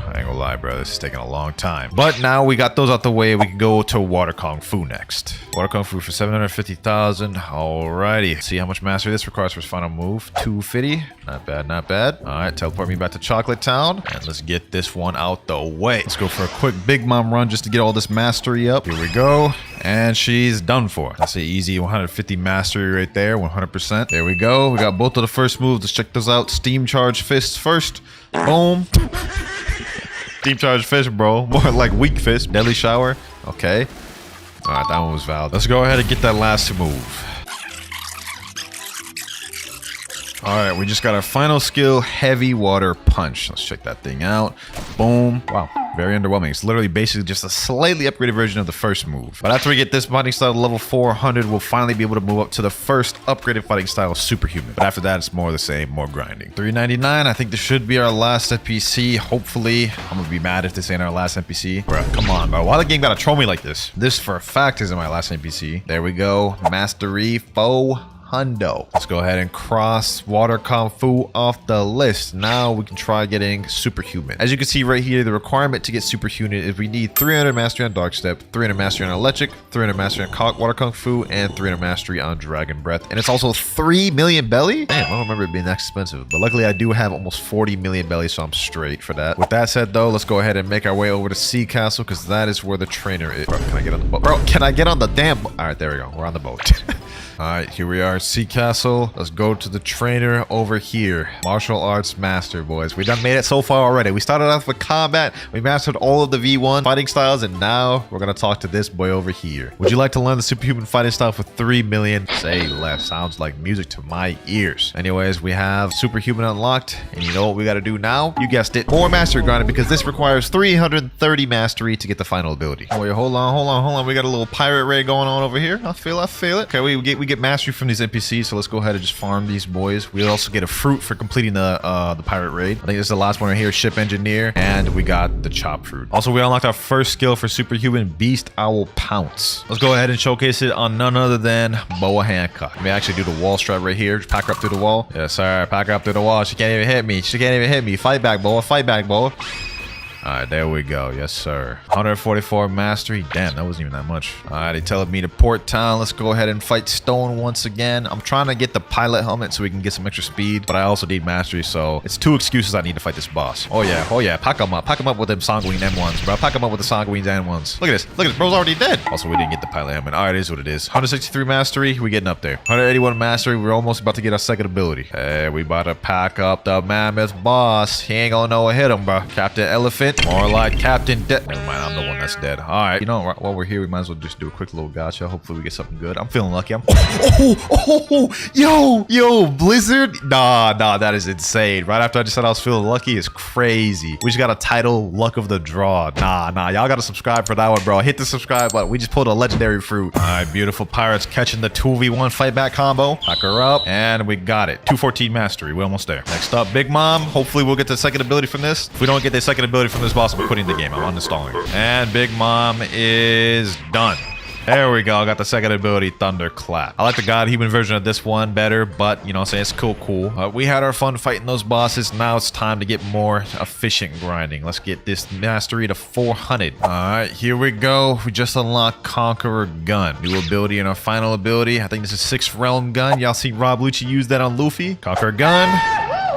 I ain't gonna lie, bro. This is taking a long time. But now we got those out the way. We can go to Water Kung Fu next. Water Kung Fu for 750,000. Alrighty. See how much mastery this requires for his final move. 250. Not bad, not bad. Alright, teleport me back to Chocolate Town. And let's get this one out the way. Let's go for a quick Big Mom run just to get all this mastery up. Here we go. And she's done for. That's an easy 150 mastery right there. 100%. There we go. We got both of the first moves. Let's check those out. Steam Charge Fists first. Boom. Steam Charge Fist, bro. More like Weak Fist. Deadly Shower. Okay. Alright, that one was valid. Let's go ahead and get that last move. Alright, we just got our final skill, Heavy Water Punch. Let's check that thing out. Boom. Wow, very underwhelming. It's literally basically just a slightly upgraded version of the first move. But after we get this fighting style to level 400, we'll finally be able to move up to the first upgraded fighting style, Superhuman. But after that, it's more of the same, more grinding. 399, I think this should be our last NPC. Hopefully. I'm gonna be mad if this ain't our last NPC. Bro, come on, bro. Why the game gotta troll me like this? This, for a fact, isn't my last NPC. There we go. Mastery Foe. Hundo. Let's go ahead and cross Water Kung Fu off the list. Now we can try getting Superhuman. As you can see right here, the requirement to get Superhuman is we need 300 mastery on Dark Step, 300 mastery on Electric, 300 mastery on Water Kung Fu, and 300 mastery on Dragon Breath. And it's also 3 million belly? Damn, I don't remember it being that expensive. But luckily I do have almost 40 million belly, so I'm straight for that. With that said though, let's go ahead and make our way over to Sea Castle because that is where the trainer is. Bro, can I get on the boat? Bro, can I get on the damn boat? All right, there we go. We're on the boat. All right, here we are, Sea Castle. Let's go to the trainer over here. Martial Arts Master, boys. We done made it so far already. We started off with combat. We mastered all of the V1 fighting styles, and now we're gonna talk to this boy over here. Would you like to learn the Superhuman fighting style for 3 million? Say less. Sounds like music to my ears. Anyways, we have Superhuman unlocked, and you know what we gotta do now? You guessed it. More mastery grinding, because this requires 330 mastery to get the final ability. Oh, wait, hold on. We got a little pirate raid going on over here. I feel it. Okay, we get mastery from these NPCs, so let's go ahead and just farm these boys. We also get a fruit for completing the pirate raid. I think this is the last one right here, Ship Engineer, and we got the chop fruit. Also, we unlocked our first skill for Superhuman, Beast Owl Pounce. Let's go ahead and showcase it on none other than Boa Hancock. Let me actually do the wall strap right here. Just pack her up through the wall. Yes, sir. Pack her up through the wall. She can't even hit me. Fight back, Boa. All right, there we go. Yes, sir. 144 mastery. Damn, that wasn't even that much. All right, they telling me to Port Town. Let's go ahead and fight Stone once again. I'm trying to get the pilot helmet so we can get some extra speed, but I also need mastery, so it's 2 excuses I need to fight this boss. Oh yeah. Pack him up with them Sanguine M1s, bro. Pack him up with the Sanguine M1s. Look at this. Bro's already dead. Also, we didn't get the pilot helmet. All right, it is what it is. 163 mastery. We getting up there. 181 mastery. We're almost about to get our second ability. Hey, we about to pack up the mammoth boss. He ain't gonna know what hit him, bro. Captain Elephant. More like Captain Death. Never mind, I'm the one that's dead. All right. You know, while we're here, we might as well just do a quick little gotcha. Hopefully we get something good. I'm feeling lucky. Yo, Blizzard. Nah, that is insane. Right after I just said I was feeling lucky is crazy. We just got a title, Luck of the Draw. Nah. Y'all gotta subscribe for that one, bro. Hit the subscribe button. We just pulled a legendary fruit. All right, beautiful pirates catching the 2v1 fight back combo. Pack her up, and we got it. 214 mastery. We're almost there. Next up, Big Mom. Hopefully we'll get the second ability from this. If we don't get the second ability from this boss, I'm quitting the game. I'm uninstalling. And Big Mom is done. There we go. I got the second ability, Thunderclap. I like the God Human version of this one better, but you know what I'm saying? It's cool. We had our fun fighting those bosses. Now it's time to get more efficient grinding. Let's get this mastery to 400. All right, here we go. We just unlocked Conqueror Gun. New ability and our final ability. I think this is 6th Realm Gun. Y'all see Rob Lucci use that on Luffy. Conqueror Gun.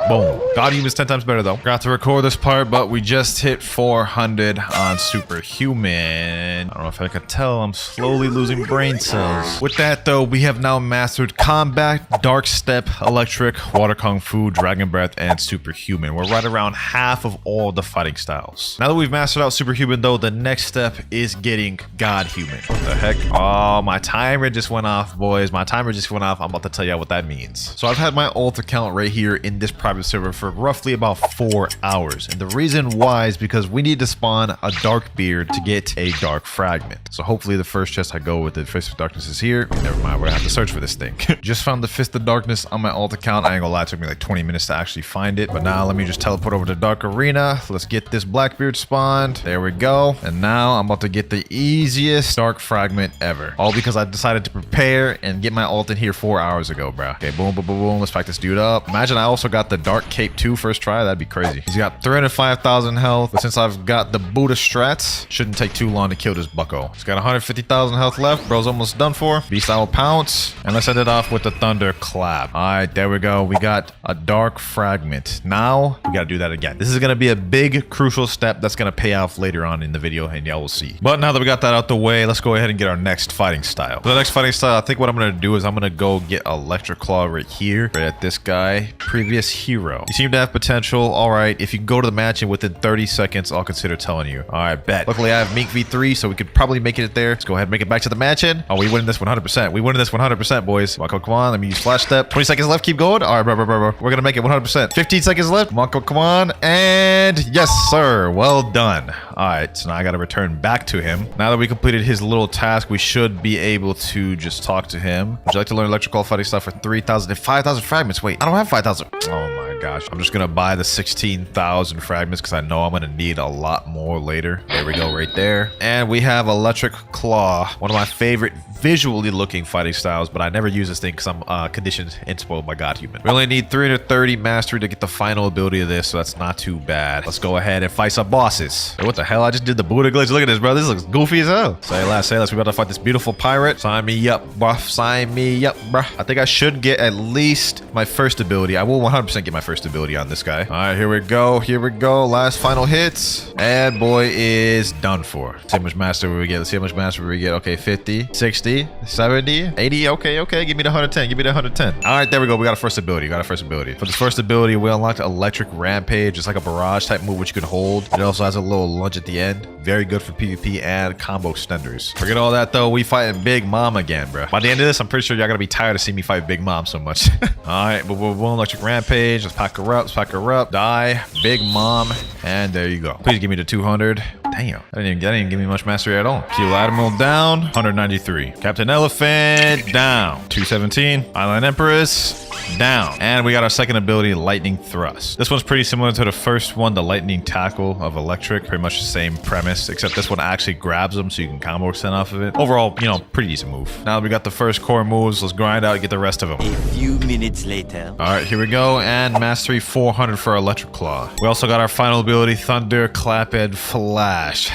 Boom. God Human's 10 times better though. Got to record this part, but we just hit 400 on Superhuman. I don't know if I could tell, I'm slowly losing brain cells. With that though, we have now mastered Combat, Dark Step, Electric, Water Kung Fu, Dragon Breath, and Superhuman. We're right around half of all the fighting styles. Now that we've mastered out Superhuman though, the next step is getting God Human. What the heck? Oh, my timer just went off, boys. My timer just went off. I'm about to tell you what that means. So I've had my alt account right here in this private server for roughly about 4 hours, and the reason why is because we need to spawn a dark beard to get a dark fragment. So hopefully the first chest I go with, the Fist of Darkness, is here. Never mind, we're gonna have to search for this thing. Just found the Fist of Darkness on my alt account. I ain't gonna lie, it took me like 20 minutes to actually find it, but now let me just teleport over to Dark Arena. Let's get this Blackbeard spawned. There we go. And now I'm about to get the easiest dark fragment ever, all because I decided to prepare and get my alt in here 4 hours ago, bro. Okay, boom. Let's pack this dude up. Imagine I also got the dark cape too first try. That'd be crazy. He's got 305,000 health. But since I've got the Buddha strats, shouldn't take too long to kill this bucko. He's got 150,000 health left. Bro's almost done for. Beast Owl Pounce. And let's end it off with the Thunder Clap. All right, there we go. We got a dark fragment. Now we gotta do that again. This is gonna be a big crucial step that's gonna pay off later on in the video, and y'all will see. But now that we got that out the way, let's go ahead and get our next fighting style. For the next fighting style, I think what I'm gonna do is I'm gonna go get Electric Claw right here, right at this guy. Previous hero. You seem to have potential. All right, if you go to the match and within 30 seconds, I'll consider telling you. All right, bet. Luckily, I have Meek V3, so we could probably make it there. Let's go ahead and make it back to the match in. Oh, we winning this 100%. We winning this 100%, boys. Come on. Let me use Flash Step. 20 seconds left. Keep going. All right, bro. We're gonna make it 100%. 15 seconds left. Come on. And yes, sir. Well done. All right, so now I gotta return back to him. Now that we completed his little task, we should be able to just talk to him. Would you like to learn electrical fighting stuff for 3,000 and 5,000 fragments? Wait, I don't have 5,000. Oh my gosh. I'm just gonna buy the 16,000 fragments because I know I'm gonna need a lot more later. There we go, right there. And we have Electric Claw, one of my favorite visually looking fighting styles, but I never use this thing because I'm conditioned and spoiled by God human. We only need 330 mastery to get the final ability of this, so that's not too bad. Let's go ahead and fight some bosses. Hey, what the hell? I just did the Buddha glitch. Look at this, bro. This looks goofy as hell. Say less. We about to fight this beautiful pirate. Sign me up, bruh. Sign me up, bruh. I think I should get at least my first ability. I will 100% get my first ability on this guy. All right, here we go. Last final hits. And boy is done for. Let's see how much mastery we get. Okay, 50, 60, 70, 80. Okay. Give me the 110. All right, there we go. We got a first ability. For this first ability, we unlocked Electric Rampage. It's like a barrage type move which you can hold. It also has a little lunge at the end. Very good for PvP and combo extenders. Forget all that though. We fighting Big Mom again, bro. By the end of this, I'm pretty sure y'all gonna be tired of seeing me fight Big Mom so much. All right, but we're Electric Rampage. Let's pack her up. Die. Big Mom. And there you go. Please give me the 200. Damn. That didn't give me much mastery at all. Keel Admiral down. 193. Captain Elephant down. 217. Island Empress down. And we got our second ability, Lightning Thrust. This one's pretty similar to the first one, the Lightning Tackle of Electric. Pretty much the same premise, except this one actually grabs them so you can combo extend off of it. Overall, you know, pretty decent move. Now that we got the first core moves, let's grind out and get the rest of them. A few minutes later. All right, here we go. And mastery 400 for Electric Claw. We also got our final ability, Thunder Clap and Flash.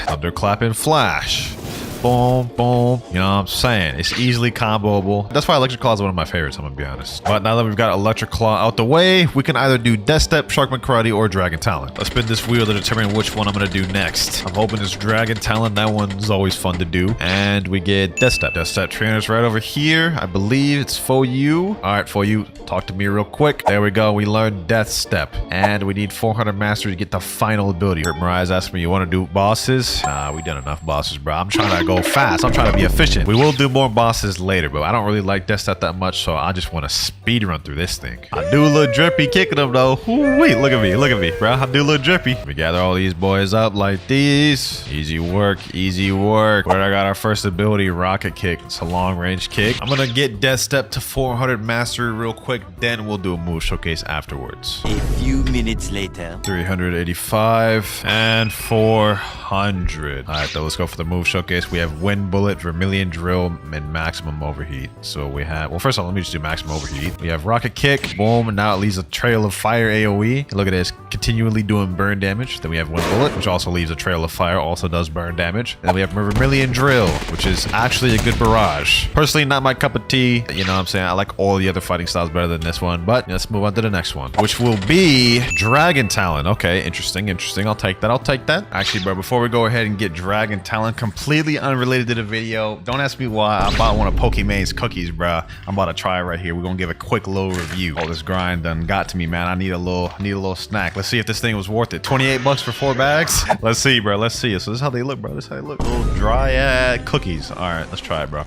Boom, boom. You know what I'm saying? It's easily comboable. That's why Electric Claw is one of my favorites, I'm gonna be honest. But now that we've got Electric Claw out the way, we can either do Death Step, Sharkman Karate, or Dragon Talon. Let's spin this wheel to determine which one I'm gonna do next. I'm hoping it's Dragon Talon. That one's always fun to do. And we get Death Step. Death Step trainers right over here. I believe it's for you. All right, for you. Talk to me real quick. There we go. We learned Death Step. And we need 400 mastery to get the final ability. Mariah's asked me, you want to do bosses? Nah, we done enough bosses, bro. I'm trying to go fast. I'm trying to be efficient. We will do more bosses later, but I don't really like Death Step that much, so I just want to speed run through this thing. I do a little drippy kicking them though. Wait, look at me, bro. I do a little drippy. We gather all these boys up like these. Easy work. Where I got our first ability, Rocket Kick. It's a long range kick. I'm gonna get Death Step to 400 mastery real quick, then we'll do a move showcase afterwards. A few minutes later. 385 and 400. All right, though, let's go for the move showcase. We have Wind Bullet, Vermilion Drill, and Maximum Overheat. So we have, well, first of all, let me just do Maximum Overheat. We have Rocket Kick, boom, and now it leaves a trail of fire AoE. Look at this, continually doing burn damage. Then we have Wind Bullet, which also leaves a trail of fire, also does burn damage. And then we have Vermilion Drill, which is actually a good barrage. Personally, not my cup of tea. You know what I'm saying? I like all the other fighting styles better than this one, but let's move on to the next one, which will be Dragon Talon. Okay, interesting. I'll take that. Actually, bro, before we go ahead and get Dragon Talon, completely unrelated to the video, don't ask me why I bought one of Pokemon's cookies, bro. I'm about to try it right here. We're gonna give a quick little review. All this grind done got to me, man. I need a little snack. Let's see if this thing was worth it. 28 bucks for 4 bags. Let's see, bro. Let's see. So this is how they look, bro. Little dry cookies. All right, let's try it, bro.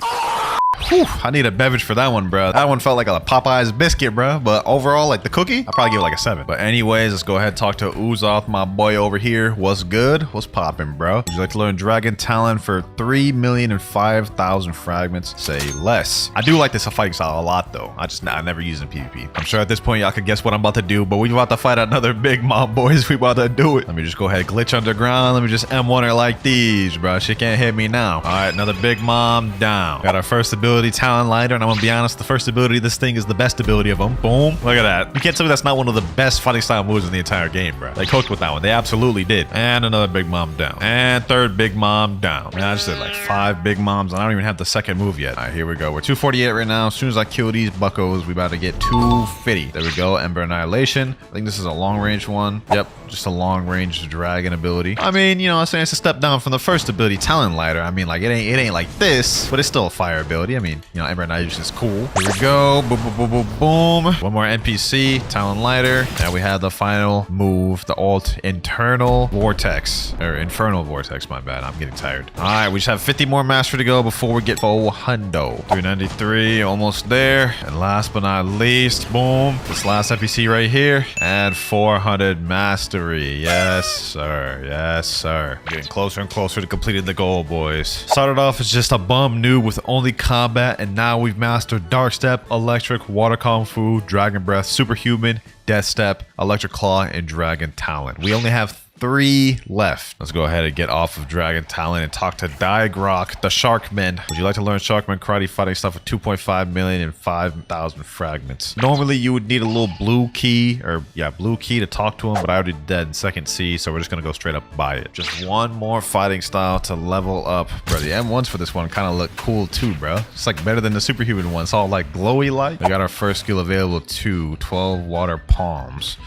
Whew, I need a beverage for that one, bro. That one felt like a Popeye's biscuit, bro. But overall, like the cookie, I'll probably give it like a 7. But anyways, let's go ahead and talk to Uzoth, my boy over here. What's good? What's poppin', bro? Would you like to learn Dragon Talon for 3,005,000 fragments? Say less. I do like this fighting style a lot, though. I never use it in PvP. I'm sure at this point, y'all could guess what I'm about to do, but we about to fight another Big Mom, boys. We about to do it. Let me just go ahead, glitch underground. Let me just M1 her like these, bro. She can't hit me now. All right, another Big Mom down. Got our first ability ability, Talent Lighter, and I'm gonna be honest, the first ability of this thing is the best ability of them. Boom. Look at that. You can't tell me that's not one of the best fighting style moves in the entire game, bro. They cooked with that one. They absolutely did. And another Big Mom down. And third Big Mom down. Man, I just did like 5 Big Moms, and I don't even have the second move yet. All right, here we go. We're 248 right now. As soon as I kill these buckos, we about to get 250. There we go. Ember Annihilation. I think this is a long-range one. Yep, just a long-range dragon ability. I mean, you know, I'm saying it's a step down from the first ability, Talent Lighter. I mean, like, it ain't like this, but it's still a fire ability. I mean, you know, Ember Annihilation is cool. Here we go. Boom, boom, boom, boom, boom. One more NPC, Talent Lighter. And we have the final move, the alt Internal Vortex. Or Infernal Vortex, my bad. I'm getting tired. All right, we just have 50 more mastery to go before we get full hundo. 393, almost there. And last but not least, boom, this last NPC right here. And 400 mastery. Yes, sir. Yes, sir. Getting closer and closer to completing the goal, boys. Started off as just a bum noob with only combat, and now we've mastered Dark Step, Electric, Water Kung Fu, Dragon Breath, Superhuman, Death Step, Electric Claw, and Dragon Talent. We only have 3 left. Let's go ahead and get off of Dragon Talent and talk to Digrok, the Sharkman. Would you like to learn Sharkman karate fighting stuff with 2.5 million and 5,000 fragments? Normally, you would need a little blue key, or yeah, blue key to talk to him, but I already did that in second C, so we're just gonna go straight up buy it. Just one more fighting style to level up. Bro, the M1s for this one kind of look cool too, bro. It's like better than the Superhuman one. It's all like glowy light. We got our first skill available too, 12 water palms.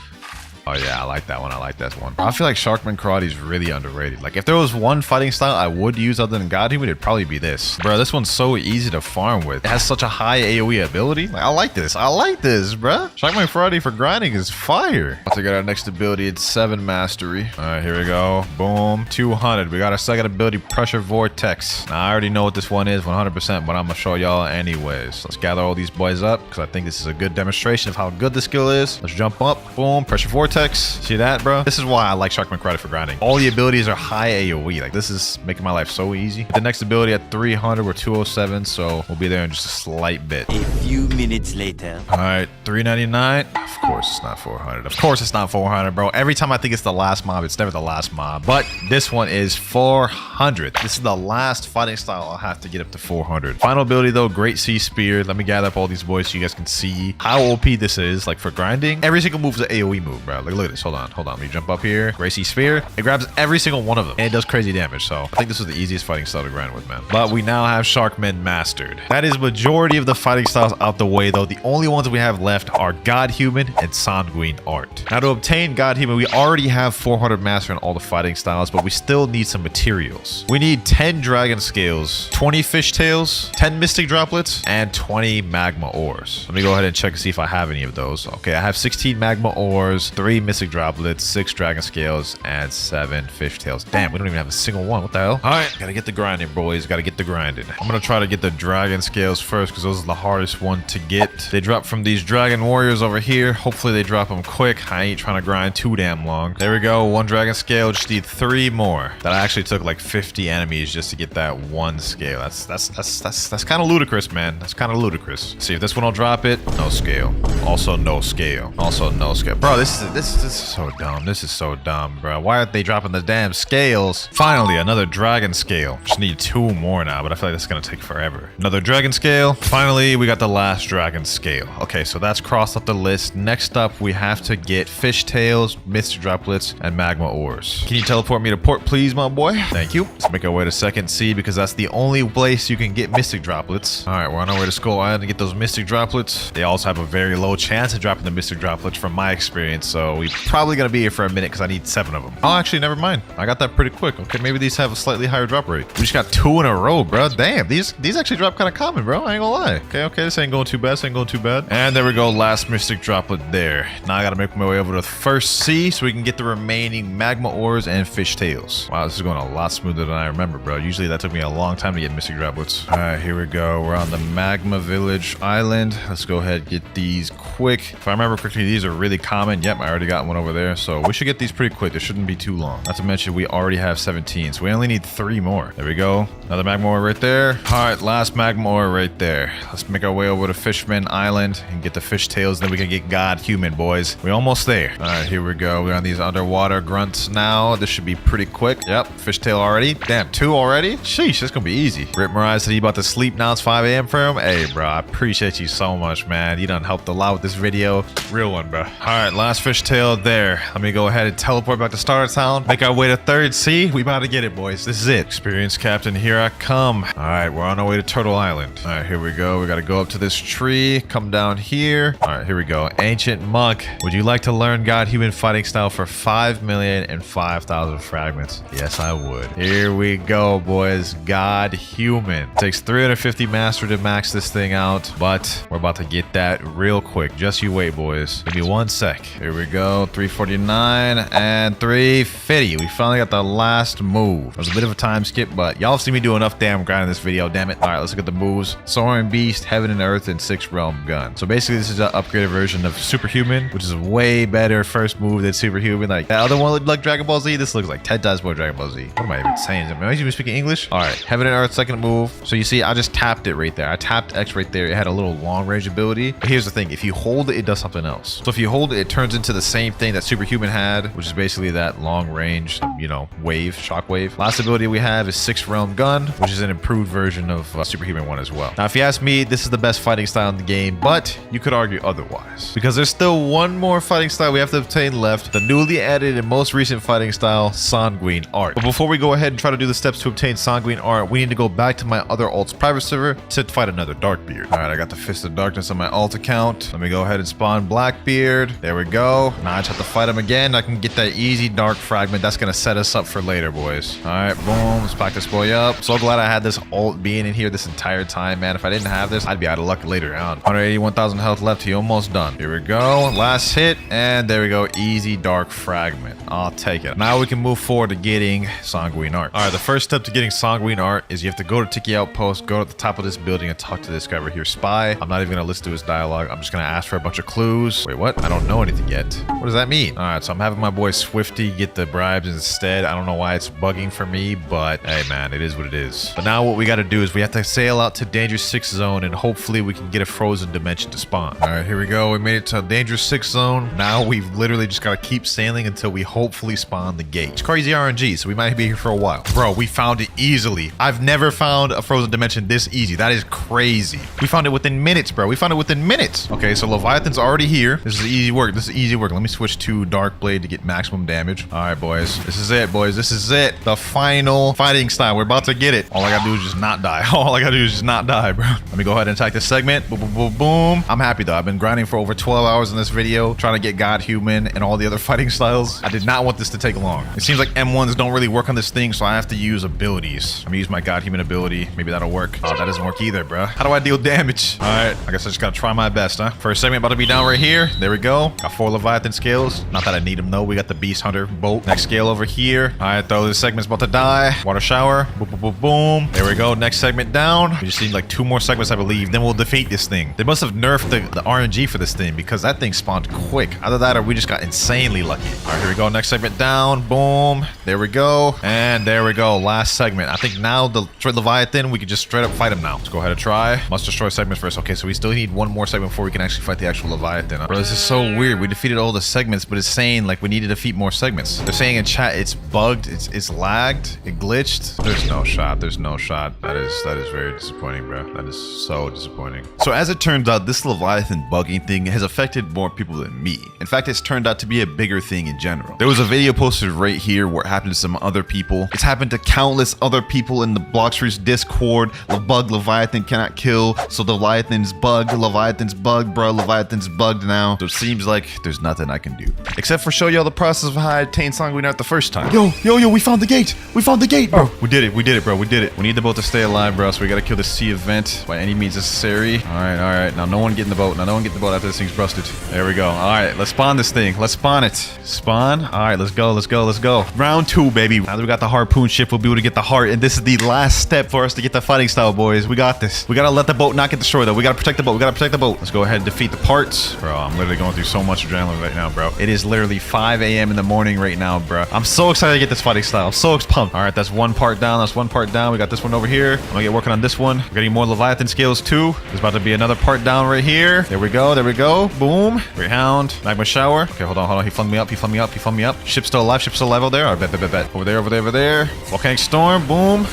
Oh yeah, I like that one. I like that one. I feel like Sharkman Karate is really underrated. Like, if there was one fighting style I would use other than God Human, it'd probably be this. Bro, this one's so easy to farm with. It has such a high AoE ability. Like, I like this. I like this, bro. Sharkman Karate for grinding is fire. Once we got our next ability, it's 7 mastery. All right, here we go. Boom. 200. We got our second ability, Pressure Vortex. Now, I already know what this one is 100%, but I'm gonna show y'all anyways. Let's gather all these boys up because I think this is a good demonstration of how good the skill is. Let's jump up. Boom. Pressure Vortex. See that, bro? This is why I like Sharkman Karate for grinding. All the abilities are high AoE. Like, this is making my life so easy. The next ability at 300, we're 207, so we'll be there in just a slight bit. A few minutes later. All right, 399. Of course it's not 400. Of course it's not 400, bro. Every time I think it's the last mob, it's never the last mob. But this one is 400. This is the last fighting style I'll have to get up to 400. Final ability, though, Great Sea Spear. Let me gather up all these boys so you guys can see how OP this is. Like, for grinding, every single move is an AoE move, bro. Like, look at this. Hold on. Let me jump up here. Gracie Sphere. It grabs every single one of them, and it does crazy damage. So I think this is the easiest fighting style to grind with, man. But we now have Sharkman mastered. That is majority of the fighting styles out the way, though. The only ones we have left are God Human and Sanguine Art. Now, to obtain God Human, we already have 400 mastery on all the fighting styles, but we still need some materials. We need 10 dragon scales, 20 fish tails, 10 mystic droplets, and 20 magma ores. Let me go ahead and check and see if I have any of those. Okay, I have 16 magma ores, 3 mystic droplets, 6 dragon scales, and 7 fish tails. Damn, we don't even have a single one. What the hell? All right, gotta get the grinding, boys. Gotta get the grinding. I'm gonna try to get the dragon scales first because those are the hardest one to get. They drop from these dragon warriors over here. Hopefully they drop them quick. I ain't trying to grind too damn long. There we go. 1 dragon scale. Just need 3 more. That actually took like 50 enemies just to get that 1 scale. That's kind of ludicrous, man. That's kind of ludicrous. See if this one will drop it. No scale. Also no scale. Also no scale. Bro, this is so dumb. This is so dumb, bro. Why aren't they dropping the damn scales? Finally, another dragon scale. Just need 2 more now, but I feel like that's gonna take forever. Another dragon scale. Finally, we got the last dragon scale. Okay, so that's crossed off the list. Next up, we have to get fish tails, mystic droplets, and magma ores. Can you teleport me to port, please, my boy? Thank you. Let's make our way to second C because that's the only place you can get mystic droplets. All right, we're on our way to Skull Island to get those mystic droplets. They also have a very low chance of dropping the mystic droplets from my experience, so we probably gonna be here for a minute because I need 7 of them. Oh, actually, never mind. I got that pretty quick. Okay, maybe these have a slightly higher drop rate. We just got 2 in a row, bro. Damn, these actually drop kind of common, bro. I ain't gonna lie. Okay, this ain't going too bad. This ain't going too bad. And there we go. Last mystic droplet there. Now I gotta make my way over to the first C so we can get the remaining magma ores and fish tails. Wow, this is going a lot smoother than I remember, bro. Usually that took me a long time to get mystic droplets. All right, here we go. We're on the Magma Village Island. Let's go ahead and get these quick. If I remember correctly, these are really common. Yep, I already already got one over there. So we should get these pretty quick. They shouldn't be too long. Not to mention we already have 17. So we only need 3 more. There we go. Another magma ore right there. All right, last magma ore right there. Let's make our way over to Fishman Island and get the fish tails. Then we can get God human, boys. We're almost there. All right, here we go. We're on these underwater grunts now. This should be pretty quick. Yep, fishtail already. Damn, 2 already? Sheesh, that's gonna be easy. Rip Mirage said he about to sleep now. It's 5 a.m. for him. Hey, bro, I appreciate you so much, man. You done helped a lot with this video. Real one, bro. All right, last fishtail there. Let me go ahead and teleport back to Star Town. Make our way to 3rd Sea. We about to get it, boys. This is it. Experienced Captain, here I come. All right, we're on our way to Turtle Island. All right, here we go. We got to go up to this tree. Come down here. All right, here we go. Ancient Monk. Would you like to learn God human fighting style for 5,005,000 fragments? Yes, I would. Here we go, boys. God human. Takes 350 master to max this thing out, but we're about to get that real quick. Just you wait, boys. Give me 1 sec. Here we go. 349 and 350. We finally got the last move. It was a bit of a time skip, but y'all have seen me do enough damn grind in this video, damn it. All right, let's look at the moves. Soaring Beast, Heaven and Earth, and 6 Realm Gun. So basically, this is an upgraded version of Superhuman, which is a way better first move than Superhuman. Like that other one looked like Dragon Ball Z. This looks like 10 times more Dragon Ball Z. What am I even saying? Am I even speaking English? All right, Heaven and Earth, second move. So you see, I just tapped it right there. I tapped X right there. It had a little long range ability. But here's the thing. If you hold it, it does something else. So if you hold it, it turns into the same thing that Superhuman had, which is basically that long range, you know, wave, shock wave. Last ability we have is 6 Realm Gun, which is an improved version of Superhuman 1 as well. Now, if you ask me, this is the best fighting style in the game, but you could argue otherwise. Because there's still one more fighting style we have to obtain left. The newly added and most recent fighting style, Sanguine Art. But before we go ahead and try to do the steps to obtain Sanguine Art, we need to go back to my other alt's private server to fight another Darkbeard. All right, I got the Fist of Darkness on my alt account. Let me go ahead and spawn Blackbeard. There we go. Now I just have to fight him again. I can get that easy dark fragment. That's going to set us up for later, boys. All right, boom. Let's pack this boy up. So glad I had this alt being in here this entire time, man. If I didn't have this, I'd be out of luck later on. 181,000 health left. He almost done. Here we go. Last hit. And there we go. Easy dark fragment. I'll take it. Now we can move forward to getting Sanguine Art. All right, the first step to getting Sanguine Art is you have to go to Tiki Outpost, go to the top of this building and talk to this guy right here, Spy. I'm not even going to listen to his dialogue. I'm just going to ask for a bunch of clues. Wait, what? I don't know anything yet. What does that mean? All right, so I'm having my boy Swifty get the bribes instead. I don't know why it's bugging for me, but hey, man, it is what it is. But now what we got to do is we have to sail out to Dangerous 6 Zone and hopefully we can get a frozen dimension to spawn. All right, here we go. We made it to Dangerous 6 Zone. Now we've literally just got to keep sailing until we hopefully spawn the gate. It's crazy RNG, so we might be here for a while. Bro, we found it easily. I've never found a frozen dimension this easy. That is crazy. We found it within minutes, bro. We found it within minutes. Okay, so Leviathan's already here. This is easy work. This is easy work. Let me switch to Dark Blade to get maximum damage. All right, boys. This is it, boys. This is it. The final fighting style. We're about to get it. All I gotta do is just not die. All I gotta do is just not die, bro. Let me go ahead and attack this segment. Boom, boom, boom, boom. I'm happy, though. I've been grinding for over 12 hours in this video, trying to get God Human and all the other fighting styles. I did not want this to take long. It seems like M1s don't really work on this thing, so I have to use abilities. I'm gonna use my God Human ability. Maybe that'll work. Oh, that doesn't work either, bro. How do I deal damage? All right, I guess I just gotta try my best, huh? First segment about to be down right here. There we go. Got 4 Leviathan scales. Not that I need them, though. We got the Beast Hunter bolt. Next scale over here. All right, though, this segment's about to die. Water shower. Boom, boom, boom, boom. There we go. Next segment down. We just need like 2 more segments, I believe. Then we'll defeat this thing. They must have nerfed the RNG for this thing because that thing spawned quick. Either that or we just got insanely lucky. All right, here we go. Next segment down. Boom. There we go. And there we go. Last segment. I think now the Leviathan, we can just straight up fight him now. Let's go ahead and try. Must destroy segments first. Okay, so we still need 1 more segment before we can actually fight the actual Leviathan. Bro, this is so weird. We defeated all the segments, but it's saying like we need to defeat more segments. They're saying in chat it's bugged, it's lagged, it glitched. There's no shot. There's no shot. That is very disappointing, bro. That is so disappointing. So as it turns out, this Leviathan bugging thing has affected more people than me. In fact, it's turned out to be a bigger thing in general. There was a video posted right here where it happened to some other people. It's happened to countless other people in the Bloxers Discord. The bug Leviathan cannot kill, so the Leviathan's bugged. Leviathan's bugged, bro. Leviathan's bugged now. So it seems like there's nothing I can do except for show y'all the process of how I attained Sanguine Art the first time. Yo, we found the gate. We found the gate, bro. We did it, bro. We did it. We need the boat to stay alive, bro. So we gotta kill the sea event by any means necessary. All right. Now no one get in the boat. Now no one get in the boat after this thing's busted. There we go. All right, let's spawn this thing. Let's spawn it. Spawn. All right, let's go. Round 2, baby. Now that we got the harpoon ship, we'll be able to get the heart, and this is the last step for us to get the fighting style, boys. We got this. We gotta let the boat not get destroyed, though. We gotta protect the boat. Let's go ahead and defeat the parts. Bro, I'm literally going through so much adrenaline with right now, bro. It is literally 5 a.m. in the morning right now, bro. I'm so excited to get this fighting style. I'm so pumped. All right, that's one part down. That's one part down. We got this one over here. I'm gonna get working on this one. We're getting more Leviathan skills too. There's about to be another part down right here. There we go. There we go. Boom. Greyhound. Magma shower. Okay, hold on. He flung me up. He flung me up. Ship's still alive. Ship's still alive over there. All right, bet. Over there. Volcanic storm. Boom.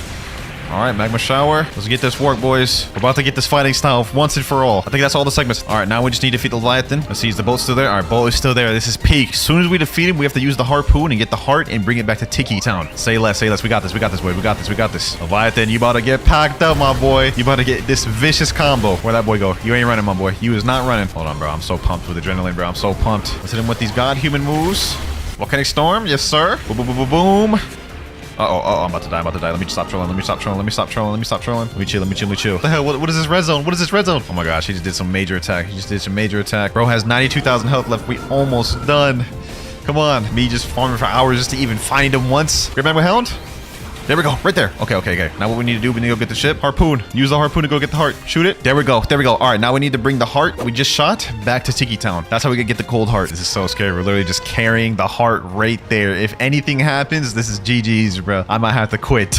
All right, magma shower. Let's get this work, boys. We're about to get this fighting style once and for all. I think that's all the segments. All right, now we just need to defeat the Leviathan. Let's see, is the boat still there? All right, boat is still there. This is peak. As soon as we defeat him, we have to use the harpoon and get the heart and bring it back to Tiki Town. Say less. We got this, boy. We got this. Leviathan, you about to get packed up, my boy. You about to get this vicious combo. Where'd that boy go? You ain't running, my boy. You is not running. Hold on, bro. I'm so pumped with adrenaline, bro. I'm so pumped. Let's hit him with these god-human moves. Volcanic storm. Yes, sir. Boom. I'm about to die. Let me stop trolling. Let me chill. What the hell? What is this red zone? Oh my gosh, he just did some major attack. Bro has 92,000 health left. We almost done. Come on. Me just farming for hours just to even find him once. Grab my hound. There we go, right there. Okay. Now what we need to do, we need to go get the ship. Harpoon. Use the harpoon to go get the heart. Shoot it. There we go. All right, now we need to bring the heart we just shot back to Tiki Town. That's how we can get the cold heart. This is so scary. We're literally just carrying the heart right there. If anything happens, this is GG's, bro. I might have to quit.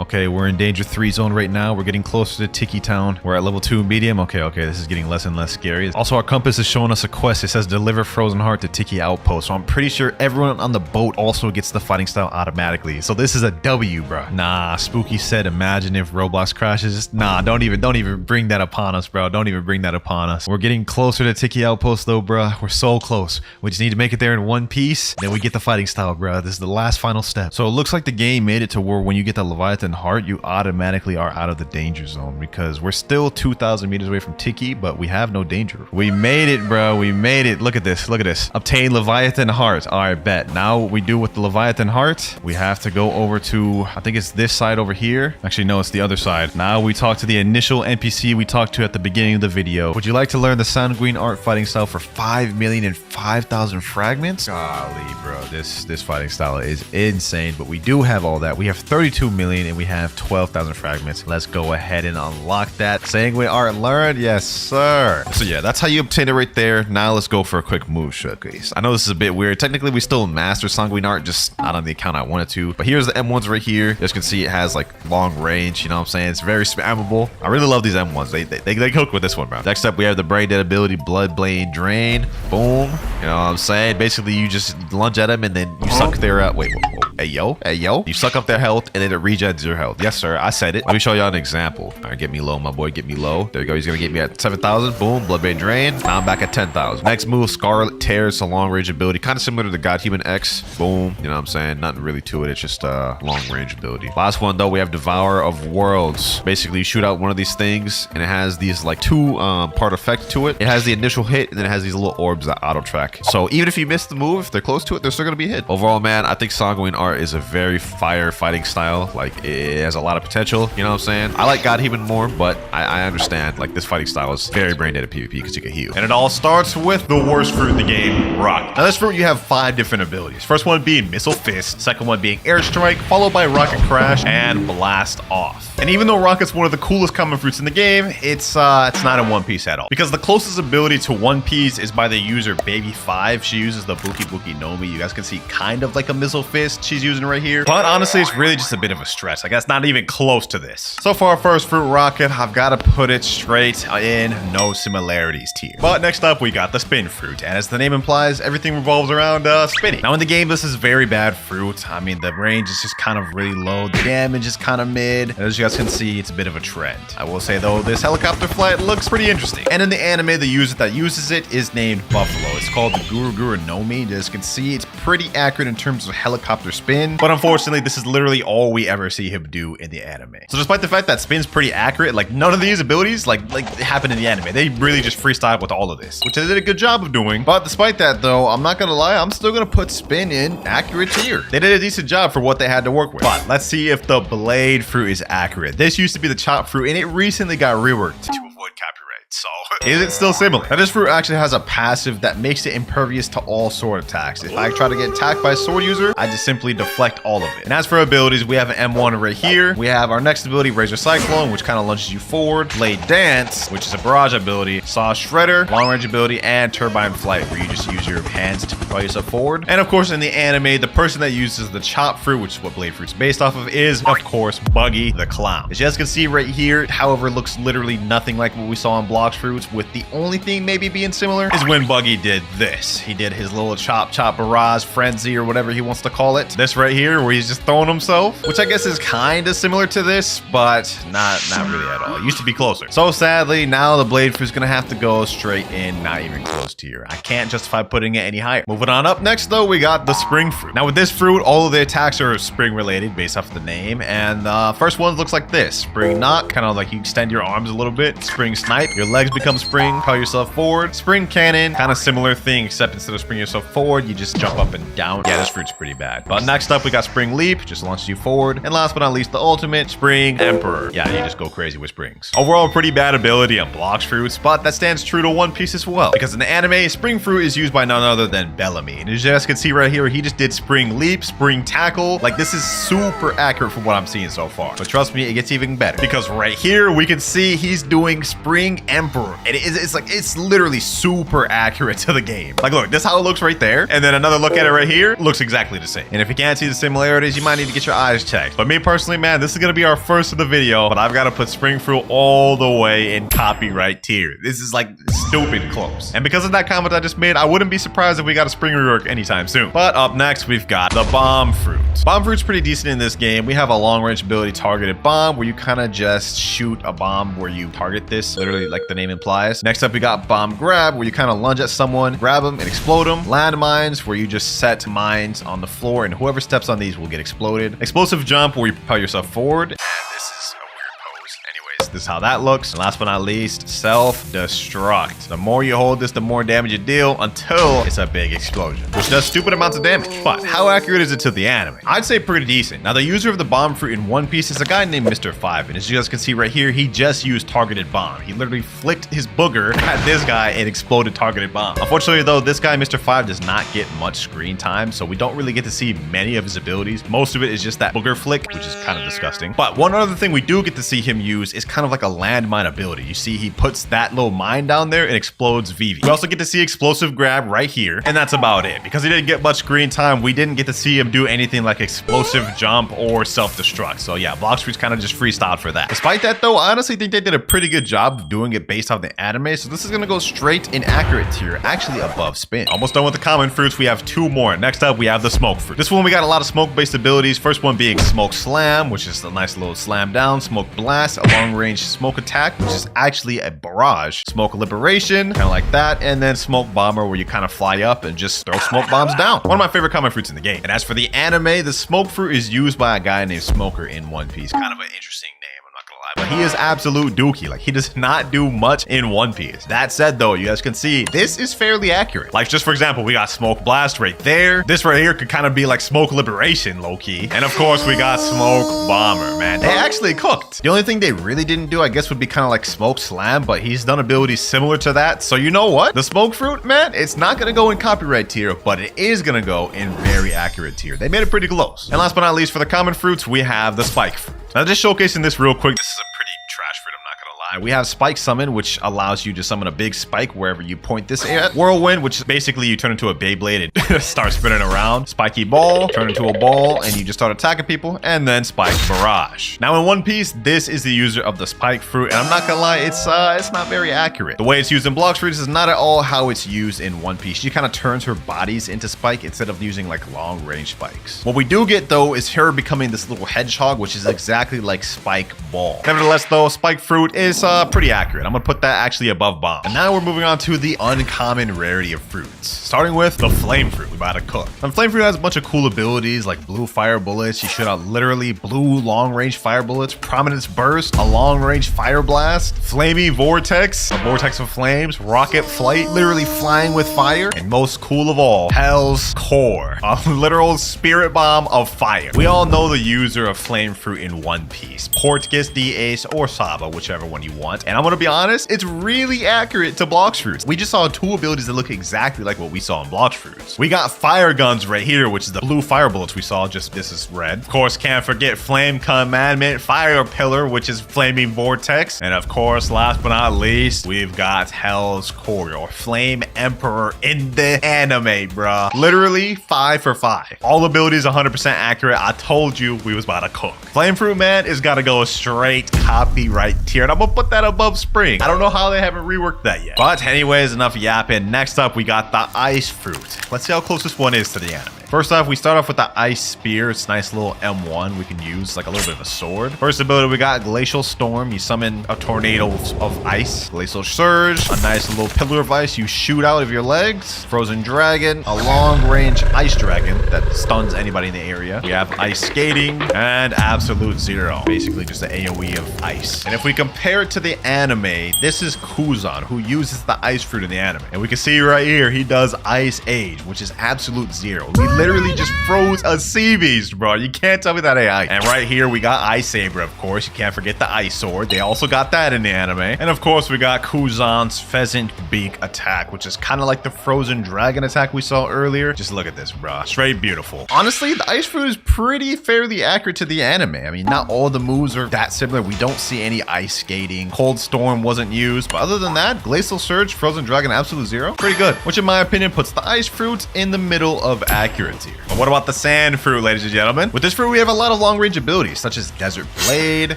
Okay, we're in danger 3 zone right now. We're getting closer to Tiki Town. We're at level 2 medium. Okay. This is getting less and less scary. Also, our compass is showing us a quest. It says deliver frozen heart to Tiki Outpost. So I'm pretty sure everyone on the boat also gets the fighting style automatically. So this is a W, bro. Nah, Spooky said, imagine if Roblox crashes. Nah, don't even bring that upon us, bro. Don't even bring that upon us. We're getting closer to Tiki Outpost though, bro. We're so close. We just need to make it there in one piece. Then we get the fighting style, bro. This is the last final step. So it looks like the game made it to where when you get the Leviathan heart, you automatically are out of the danger zone because we're still 2,000 meters away from Tiki, but we have no danger. We made it, bro. We made it. Look at this. Obtain Leviathan heart. All right, bet. Now what we do with the Leviathan heart, we have to go over to, I think it's this side over here. Actually, no, it's the other side. Now we talk to the initial NPC we talked to at the beginning of the video. Would you like to learn the Sanguine Art fighting style for 5,005,000 fragments? Golly, bro, this fighting style is insane, but we do have all that. We have 32 million and we have 12,000 fragments. Let's go ahead and unlock that. Sanguine Art learned. Yes, sir. So yeah, that's how you obtain it right there. Now let's go for a quick move showcase. I know this is a bit weird. Technically, we still master Sanguine Art, just not on the account I wanted to. But here's the M1s right here. You guys can see it has like long range, you know what I'm saying? It's very spammable. I really love these M1s. They cook with this one, bro. Next up, we have the brain dead ability, blood blade drain. Boom. You know what I'm saying? Basically, you just lunge at them and then you suck their wait. Hey yo. You suck up their health and then it regens your health. Yes, sir. I said it. Let me show y'all an example. All right, get me low, my boy. Get me low. There you go. He's gonna get me at 7,000. Boom. Blood blade drain. Now I'm back at 10,000. Next move, Scarlet Tear. It's a long range ability, kind of similar to the God Human X. Boom. You know what I'm saying? Nothing really to it. It's just a long range ability. Last one though, we have Devourer of Worlds. Basically, you shoot out one of these things and it has these like 2-part effect to it. It has the initial hit and then it has these little orbs that auto track. So even if you miss the move, if they're close to it, they're still gonna be hit. Overall, man, I think Sanguine Art is a very fire fighting style. Like, it has a lot of potential. You know what I'm saying? I like God Human more, but I understand like this fighting style is very brain dead at PvP because you can heal. And it all starts with the worst fruit in the game, Rocket. Now this fruit, you have 5 different abilities. First one being Missile Fist, second one being Airstrike, followed by Rocket Crash and Blast Off. And even though Rocket's one of the coolest common fruits in the game, it's not in One Piece at all. Because the closest ability to One Piece is by the user Baby5. She uses the Buki Buki Nomi. You guys can see kind of like a Missile Fist she's using right here. But honestly, it's really just a bit of a stretch. Like, that's not even close to this. So for our first fruit, Rocket, I've got to put it straight in no similarities tier. But next up, we got the Spin Fruit. And as the name implies, everything revolves around spinning. Now in the game, this is very bad fruit. I mean, the range is just kind of really low. The damage is kind of mid. And as you guys can see, it's a bit of a trend. I will say though, this helicopter flight looks pretty interesting. And in the anime, the user that uses it is named Buffalo. It's called the Guru Guru Nomi. As you can see, it's pretty accurate in terms of helicopter spin. But unfortunately, this is literally all we ever see him do in the anime. So despite the fact that spin's pretty accurate, like none of these abilities like happen in the anime. They really just freestyle with all of this, which they did a good job of doing. But despite that though, I'm not gonna lie, I'm still gonna put spin in accurate tier. They did a decent job for what they had to work with. But let's see if the blade fruit is accurate. This used to be the chop fruit and it recently got reworked to avoid copyright. So Is it still similar? Now this fruit actually has a passive that makes it impervious to all sword attacks. If I try to get attacked by a sword user, I just simply deflect all of it. And as for abilities, we have an M1 right here. We have our next ability, Razor Cyclone, which kind of launches you forward. Blade Dance, which is a barrage ability. Saw Shredder, long range ability, and Turbine Flight, where you just use your hands to propel yourself forward. And of course, in the anime, the person that uses the Chop Fruit, which is what Blade Fruit's based off of, is of course Buggy the Clown. As you guys can see right here, however, looks literally nothing like what we saw in Blox Fruits, with the only thing maybe being similar is when Buggy did this. He did his little chop barrage frenzy or whatever he wants to call it. This right here where he's just throwing himself, which I guess is kind of similar to this, but not really at all. It used to be closer. So sadly, now the Blade Fruit's gonna have to go straight in, not even close to here. I can't justify putting it any higher. Moving on up next though, we got the Spring Fruit. Now with this fruit, all of the attacks are spring related based off the name, and first one looks like this. Spring Knock, kind of like you extend your arms a little bit. Spring Snipe, your legs become spring, propel yourself forward. Spring Cannon, kind of similar thing, except instead of springing yourself forward, you just jump up and down. Yeah, this fruit's pretty bad. But next up, we got Spring Leap, just launches you forward. And last but not least, the ultimate, Spring Emperor. Yeah, you just go crazy with springs. Overall, pretty bad ability on Blox Fruits, but that stands true to One Piece as well. Because in the anime, Spring Fruit is used by none other than Bellamy. And as you guys can see right here, he just did Spring Leap, Spring Tackle. Like, this is super accurate from what I'm seeing so far. But trust me, it gets even better. Because right here, we can see he's doing Spring Emperor. And it's literally super accurate to the game. Like, look, this is how it looks right there. And then another look at it right here, looks exactly the same. And if you can't see the similarities, you might need to get your eyes checked. But me personally, man, this is gonna be our first of the video, but I've got to put Spring Fruit all the way in copyright tier. This is like stupid close. And because of that comment I just made, I wouldn't be surprised if we got a Spring rework anytime soon. But up next, we've got the Bomb Fruit. Bomb Fruit's pretty decent in this game. We have a long range ability, Targeted Bomb, where you kind of just shoot a bomb where you target this, literally like the name implies. Next up, we got Bomb Grab, where you kind of lunge at someone, grab them, and explode them. Landmines, where you just set mines on the floor, and whoever steps on these will get exploded. Explosive Jump, where you propel yourself forward. And this is a weird pose. Anyways, this is how that looks. And last but not least, Self-Destruct. The more you hold this, the more damage you deal until it's a big explosion, which does stupid amounts of damage. But how accurate is it to the anime? I'd say pretty decent. Now, the user of the Bomb Fruit in One Piece is a guy named Mr. 5. And as you guys can see right here, he just used Targeted Bomb. He literally flicked his booger at this guy and exploded Targeted Bomb. Unfortunately, though, this guy, Mr. 5, does not get much screen time, so we don't really get to see many of his abilities. Most of it is just that booger flick, which is kind of disgusting. But one other thing we do get to see him use is kind of like a landmine ability. You see, he puts that little mine down there and explodes Vivi. We also get to see Explosive Grab right here, and that's about it. Because he didn't get much screen time, we didn't get to see him do anything like Explosive Jump or Self-Destruct. So yeah, Blox Fruit's kind of just freestyled for that. Despite that though, I honestly think they did a pretty good job of doing it based off the anime, so this is gonna go straight in accurate tier, actually above Spin. Almost done with the common fruits, we have two more. Next up, we have the Smoke Fruit. This one, we got a lot of smoke-based abilities. First one being Smoke Slam, which is a nice little slam down. Smoke Blast, a long-range smoke attack, which is actually a barrage. Smoke Liberation, kind of like that. And then Smoke Bomber, where you kind of fly up and just throw smoke bombs down. One of my favorite common fruits in the game. And as for the anime, the Smoke Fruit is used by a guy named Smoker in One Piece. Kind of an interesting name, I'm not gonna lie. But he is absolute dookie. Like, he does not do much in One Piece. That said though, you guys can see this is fairly accurate. Like, just for example, we got Smoke Blast right there. This right here could kind of be like Smoke Liberation, low-key. And of course, we got Smoke Bomber, man. They actually cooked. The only thing they really didn't do, I guess, would be kind of like Smoke Slam, but he's done abilities similar to that. So you know what? The Smoke Fruit, man, it's not gonna go in copyright tier, but it is gonna go in very accurate tier. They made it pretty close. And last but not least, for the common fruits, we have the Spike Fruit. Now, just showcasing this real quick, this is a pretty trash fruit, I'm not gonna lie. We have Spike Summon, which allows you to summon a big spike wherever you point this at. Whirlwind, which is basically you turn into a Beyblade and start spinning around. Spiky Ball, turn into a ball, and you just start attacking people. And then Spike Barrage. Now, in One Piece, this is the user of the Spike Fruit, and I'm not gonna lie, it's not very accurate. The way it's used in Blox Fruits is not at all how it's used in One Piece. She kind of turns her bodies into Spike instead of using like long range spikes. What we do get though is her becoming this little hedgehog, which is exactly like Spike Ball. Nevertheless though, Spike Fruit is pretty accurate. I'm gonna put that actually above Bomb. And now we're moving on to the uncommon rarity of fruits, starting with the Flame Fruit. We about to cook. And Flame Fruit has a bunch of cool abilities like blue fire bullets. You shoot out literally blue long range fire bullets, Prominence Burst, a long range fire blast, Flamey Vortex, a vortex of flames, rocket flight, literally flying with fire, and most cool of all, Hell's Core, a literal spirit bomb of fire. We all know the user of Flame Fruit in One Piece, Portgas, D-Ace, or Saba, whichever one you you want. And I'm gonna be honest, it's really accurate to Blox fruits. We just saw 2 abilities that look exactly like what we saw in Blox fruits. We got fire guns right here, which is the blue fire bullets we saw, just this is red. Of course, can't forget flame commandment, fire pillar, which is flaming vortex. And of course, last but not least, we've got Hell's Core, or Flame Emperor in the anime, bruh. Literally 5 for 5. All abilities 100% accurate. I told you we was about to cook. Flame fruit, man, is gotta go straight copyright tier. And I'm gonna put that above spring. I don't know how they haven't reworked that yet. But anyways, enough yapping. Next up, we got the ice fruit. Let's see how close this one is to the anime. First off, we start off with the ice spear. It's a nice little M1 we can use, like a little bit of a sword. First ability, we got Glacial Storm. You summon a tornado of ice. Glacial Surge, a nice little pillar of ice you shoot out of your legs. Frozen Dragon, a long-range ice dragon that stuns anybody in the area. We have Ice Skating and Absolute Zero, basically just the AoE of ice. And if we compare it to the anime, this is Kuzan, who uses the ice fruit in the anime. And we can see right here, he does Ice Age, which is Absolute Zero. He literally just froze a sea beast, bro. You can't tell me that AI. And right here, we got Ice Saber, of course. You can't forget the Ice Sword. They also got that in the anime. And of course, we got Kuzan's Pheasant Beak attack, which is kind of like the Frozen Dragon attack we saw earlier. Just look at this, bro. Straight beautiful. Honestly, the ice fruit is pretty fairly accurate to the anime. I mean, not all the moves are that similar. We don't see any ice skating. Cold Storm wasn't used. But other than that, Glacial Surge, Frozen Dragon, Absolute Zero, pretty good. Which in my opinion puts the ice fruit in the middle of accurate tier. But what about the sand fruit, ladies and gentlemen? With this fruit, we have a lot of long range abilities, such as Desert Blade.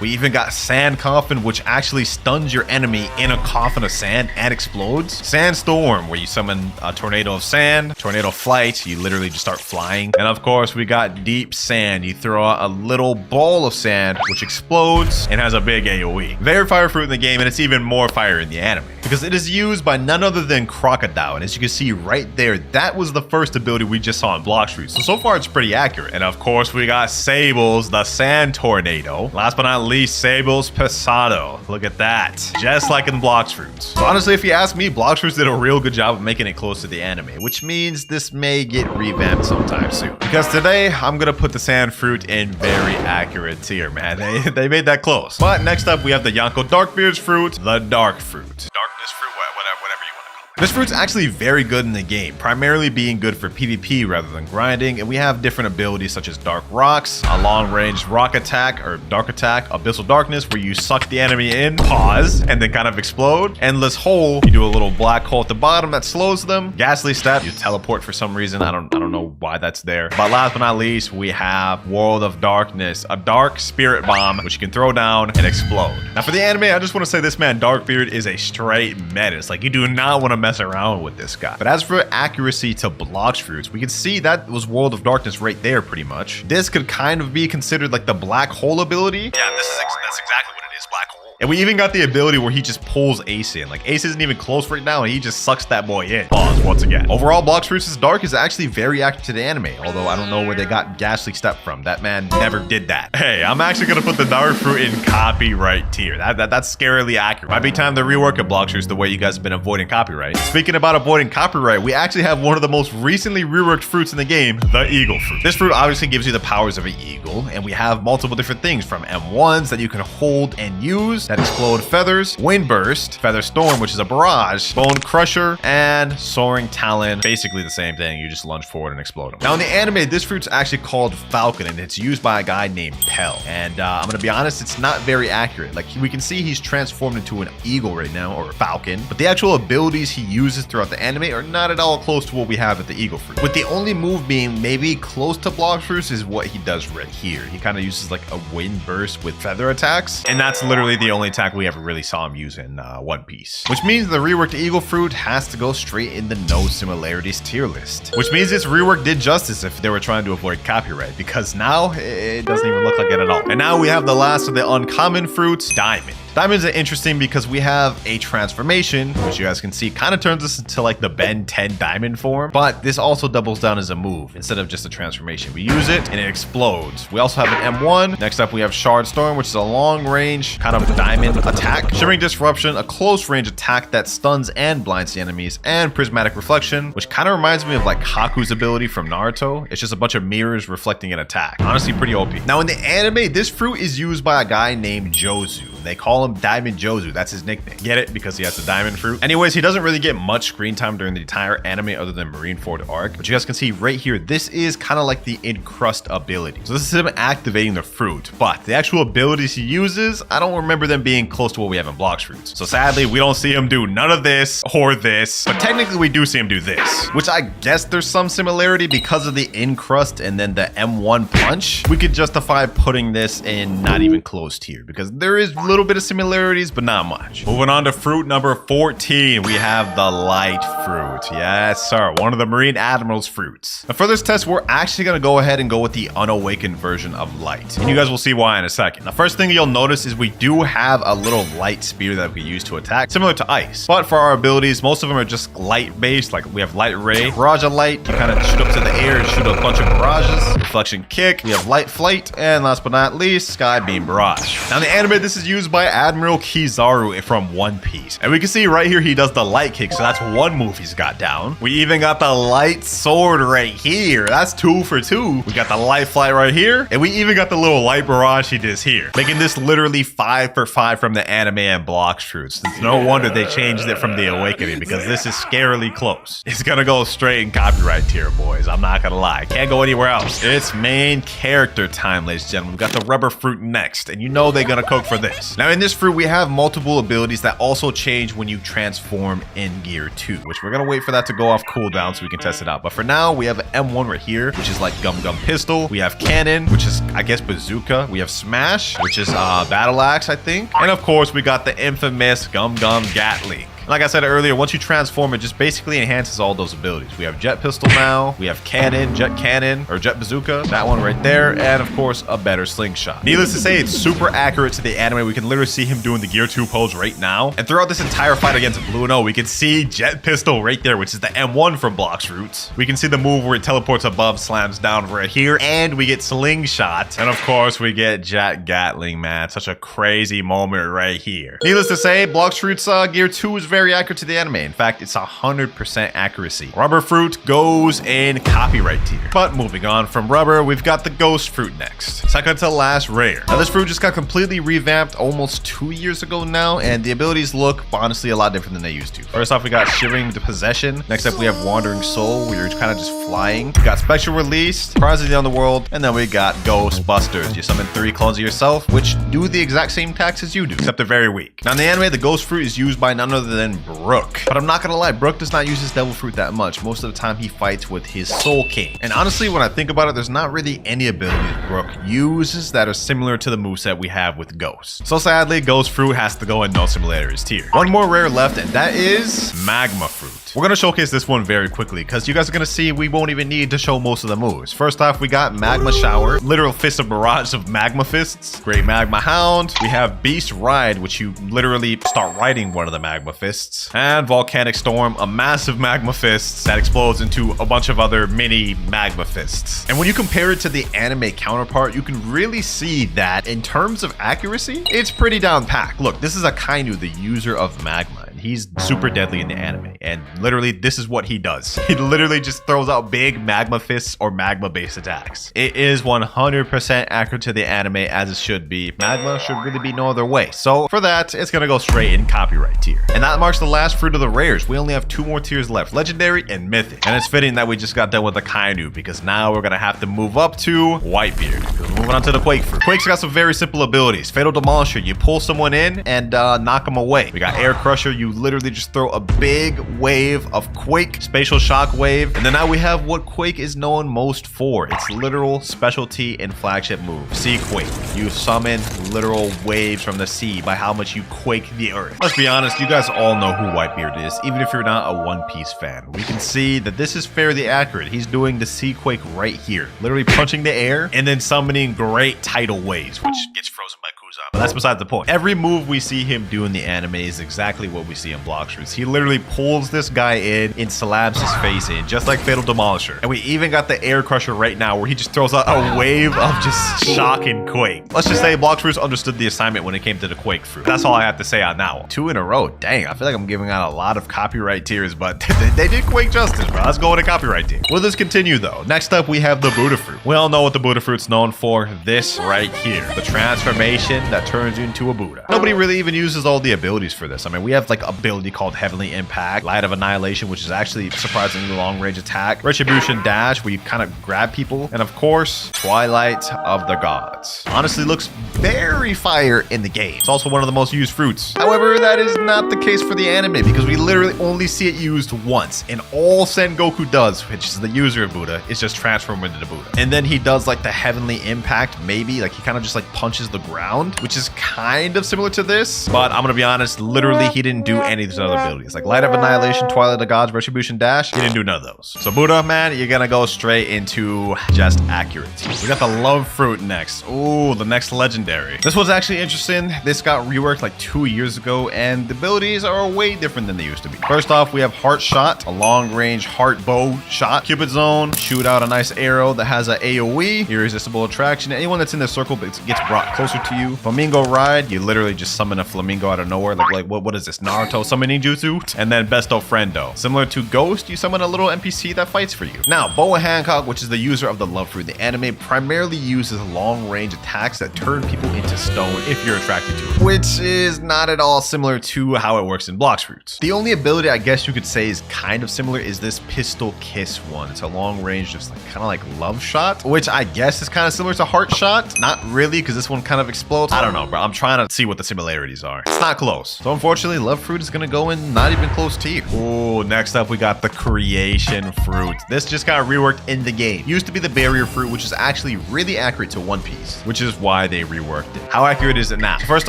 We even got Sand Coffin, which actually stuns your enemy in a coffin of sand and explodes. Sandstorm, where you summon a tornado of sand. Tornado Flight, you literally just start flying. And of course, we got Deep Sand. You throw out a little ball of sand, which explodes and has a big AoE. Very fire fruit in the game, and it's even more fire in the anime, because it is used by none other than Crocodile. And as you can see right there, that was the first ability we just saw in Blox fruit. So far, it's pretty accurate. And of course, we got Sables, the Sand Tornado. Last but not least, Sables Pesado. Look at that. Just like in Blox fruits. So honestly, if you ask me, Blox fruits did a real good job of making it close to the anime, which means this may get revamped sometime soon. Because today, I'm gonna put the sand fruit in very accurate tier, man. They made that close. But next up, we have the Yonko Darkbeard's fruit, the Dark Fruit. Darkness fruit, whatever you want to call it. This fruit's actually very good in the game, primarily being good for PvP rather than grinding, and we have different abilities such as Dark Rocks, a long-range rock attack, or dark attack, Abyssal Darkness, where you suck the enemy in, pause, and then kind of explode. Endless Hole, you do a little black hole at the bottom that slows them. Ghastly Step, you teleport for some reason, I don't know why that's there. But last but not least, we have World of Darkness, a dark spirit bomb, which you can throw down and explode. Now for the anime, I just want to say this man, Darkbeard, is a straight menace. Like, you do not want to mess around with this guy. But as for accuracy to Blox fruits, we can see that was World of Darkness right there pretty much. This could kind of be considered like the black hole ability. Yeah, that's exactly what it is, black hole. And we even got the ability where he just pulls Ace in. Like, Ace isn't even close right now, and he just sucks that boy in. Pause once again. Overall, Blox fruits' Dark is actually very accurate to the anime, although I don't know where they got Ghastly Step from. That man never did that. Hey, I'm actually gonna put the Dark fruit in copyright tier. That's scarily accurate. Might be time to rework a Blox fruits the way you guys have been avoiding copyright. Speaking about avoiding copyright, we actually have one of the most recently reworked fruits in the game, the Eagle fruit. This fruit obviously gives you the powers of an eagle, and we have multiple different things from M1s that you can hold and use that explode feathers, Wind Burst, Feather Storm, which is a barrage, Bone Crusher, and Soaring Talon. Basically the same thing. You just lunge forward and explode them. Now in the anime, this fruit's actually called Falcon, and it's used by a guy named Pell. And I'm gonna be honest, it's not very accurate. Like, we can see he's transformed into an eagle right now, or a falcon, but the actual abilities he uses throughout the anime are not at all close to what we have at the Eagle fruit. With the only move being maybe close to Blox fruits is what he does right here. He kind of uses like a Wind Burst with feather attacks, and that's literally the only attack we ever really saw him use in One Piece. Which means the reworked Eagle fruit has to go straight in the no similarities tier list. Which means this rework did justice if they were trying to avoid copyright, because now it doesn't even look like it at all. And now we have the last of the uncommon fruits, Diamond. Diamonds are interesting because we have a transformation, which you guys can see kind of turns us into like the Ben 10 diamond form, but this also doubles down as a move instead of just a transformation. We use it and it explodes. We also have an M1. Next up, we have Shard Storm, which is a long range kind of diamond attack. Shimmering Disruption, a close range attack that stuns and blinds the enemies, and Prismatic Reflection, which kind of reminds me of like Haku's ability from Naruto. It's just a bunch of mirrors reflecting an attack. Honestly, pretty OP. Now in the anime, this fruit is used by a guy named Jozu. They call him Diamond Jozu. That's his nickname. Get it? Because he has the diamond fruit. Anyways, he doesn't really get much screen time during the entire anime other than Marineford arc. But you guys can see right here, this is kind of like the encrust ability. So this is him activating the fruit. But the actual abilities he uses, I don't remember them being close to what we have in Blox fruits. So sadly, we don't see him do none of this or this. But technically, we do see him do this, which I guess there's some similarity because of the encrust and then the M1 punch. We could justify putting this in not even close tier because there is a little bit of similarities, but not much. Moving on to fruit number 14, we have the light fruit. Yes, sir. One of the Marine Admiral's fruits. Now for this test, we're actually going to go ahead and go with the unawakened version of light. And you guys will see why in a second. The first thing you'll notice is we do have a little light spear that we use to attack, similar to ice. But for our abilities, most of them are just light based. Like we have light ray, barrage of light. You kind of shoot up to the air and shoot a bunch of barrages. Reflection kick. We have light flight. And last but not least, sky beam barrage. Now in the anime, this is used by Admiral Kizaru from One Piece. And we can see right here, he does the light kick. So that's one move he's got down. We even got the light sword right here. That's 2 for 2. We got the light flight right here. And we even got the little light barrage he does here, making this literally 5 for 5 from the anime and Blox fruits. It's no wonder they changed it from the awakening because this is scarily close. It's gonna go straight in copyright tier, boys. I'm not gonna lie. Can't go anywhere else. It's main character time, ladies and gentlemen. We got the rubber fruit next, and you know they're gonna cook for this. Now in this fruit, we have multiple abilities that also change when you transform in Gear 2, which we're gonna wait for that to go off cooldown so we can test it out. But for now, we have M1 right here, which is like Gum Gum Pistol. We have Cannon, which is, I guess, Bazooka. We have Smash, which is Battle Axe, I think. And of course, we got the infamous Gum Gum Gatling. Like I said earlier, once you transform, it just basically enhances all those abilities. We have Jet Pistol now, we have Cannon, Jet Cannon, or Jet Bazooka, that one right there, and of course, a better slingshot. Needless to say, it's super accurate to the anime. We can literally see him doing the Gear 2 pose right now. And throughout this entire fight against Blue and O, we can see Jet Pistol right there, which is the M1 from Blox Roots. We can see the move where it teleports above, slams down right here, and we get Slingshot. And of course, we get Jet Gatling, man. Such a crazy moment right here. Needless to say, Blox Roots Gear 2 is very accurate to the anime. In fact, it's 100% accuracy. Rubber fruit goes in copyright tier. But moving on from rubber, we've got the ghost fruit next. Second to last rare. Now this fruit just got completely revamped almost 2 years ago now, and the abilities look honestly a lot different than they used to. First off, we got Shivering the Possession. Next up, we have Wandering Soul, where you're kind of just flying. We got Spectral Release, Surprises the Underworld, and then we got Ghostbusters. You summon 3 clones of yourself, which do the exact same attacks as you do, except they're very weak. Now in the anime, the ghost fruit is used by none other than Brook. But I'm not gonna lie, Brook does not use his devil fruit that much. Most of the time he fights with his Soul King. And honestly, when I think about it, there's not really any abilities Brook uses that are similar to the moveset we have with Ghost. So sadly, Ghost fruit has to go in no similarities tier. One more rare left, and that is Magma fruit. We're gonna showcase this one very quickly because you guys are gonna see we won't even need to show most of the moves. First off, we got Magma Shower, literal fist of barrage of magma fists. Great Magma Hound. We have Beast Ride, which you literally start riding one of the magma fists. And Volcanic Storm, a massive magma fist that explodes into a bunch of other mini magma fists. And when you compare it to the anime counterpart, you can really see that in terms of accuracy, it's pretty down packed. Look, this is Akainu, the user of magma. He's super deadly in the anime, and literally this is what he does. He literally just throws out big magma fists or magma based attacks. It is 100% accurate to the anime as it should be. Magma should really be no other way. So for that, it's gonna go straight in copyright tier. And that marks the last fruit of the rares. We only have 2 more tiers left, Legendary and Mythic. And it's fitting that we just got done with the Kainu because now we're gonna have to move up to Whitebeard. Moving on to the Quake fruit. Quake's got some very simple abilities. Fatal Demolisher, you pull someone in and knock them away. We got Air Crusher, you literally just throw a big wave of Quake, Spatial Shock Wave, and then now we have what Quake is known most for. It's literal specialty and flagship move, Sea Quake. You summon literal waves from the sea by how much you quake the earth. Let's be honest, you guys all know who Whitebeard is, even if you're not a One Piece fan. We can see that this is fairly accurate. He's doing the Sea Quake right here, literally punching the air and then summoning great tidal waves, which gets frozen by Kuzan. But that's beside the point. Every move we see him do in the anime is exactly what we see in Blox Roots. He literally pulls this guy in and slams his face in, just like Fatal Demolisher. And we even got the Air Crusher right now, where he just throws out a wave of just shock and quake. Let's just say Blox Roots understood the assignment when it came to the Quake fruit. That's all I have to say on that one. 2 in a row. Dang, I feel like I'm giving out a lot of copyright tiers, but they did Quake justice, bro. Let's go with a copyright tier. Will this continue though? Next up, we have the Buddha fruit. We all know what the Buddha fruit's known for. This right here, the transformation demon that turns you into a Buddha. Nobody really even uses all the abilities for this. I mean, we have like ability called Heavenly Impact, Light of Annihilation, which is actually surprisingly long range attack, Retribution Dash, where you kind of grab people, and of course, Twilight of the Gods. Honestly, looks very fire in the game. It's also one of the most used fruits. However, that is not the case for the anime because we literally only see it used once, and all Sengoku does, which is the user of Buddha, is just transform into the Buddha. And then he does like the Heavenly Impact, maybe, like he kind of just like punches the ground, which is kind of similar to this, but I'm gonna be honest, literally he didn't do any of these other abilities. Like Light of Annihilation, Twilight of the Gods, Retribution Dash, he didn't do none of those. So Buddha, man, you're gonna go straight into just accuracy. We got the Love Fruit next. Ooh, the next legendary. This one's actually interesting. This got reworked like 2 years ago, and the abilities are way different than they used to be. First off, we have Heart Shot, a long-range heart bow shot. Cupid Zone, shoot out a nice arrow that has a AoE, irresistible attraction. Anyone that's in the circle gets brought closer to you. Flamingo Ride, you literally just summon a flamingo out of nowhere. Like what is this, Naruto summoning jutsu? And then Besto Friendo. Similar to Ghost, you summon a little NPC that fights for you. Now, Boa Hancock, which is the user of the Love Fruit, the anime primarily uses long-range attacks that turn people into stone if you're attracted to it, which is not at all similar to how it works in Blox Fruits. The only ability I guess you could say is kind of similar is this Pistol Kiss one. It's a long-range, just like kind of like love shot, which I guess is kind of similar to Heart Shot. Not really, because this one kind of explodes. I don't know, bro. I'm trying to see what the similarities are. It's not close. So unfortunately, Love Fruit is gonna go in not even close to you. Ooh, next up we got the Creation Fruit. This just got reworked in the game. Used to be the Barrier Fruit, which is actually really accurate to One Piece, which is why they reworked it. How accurate is it now? First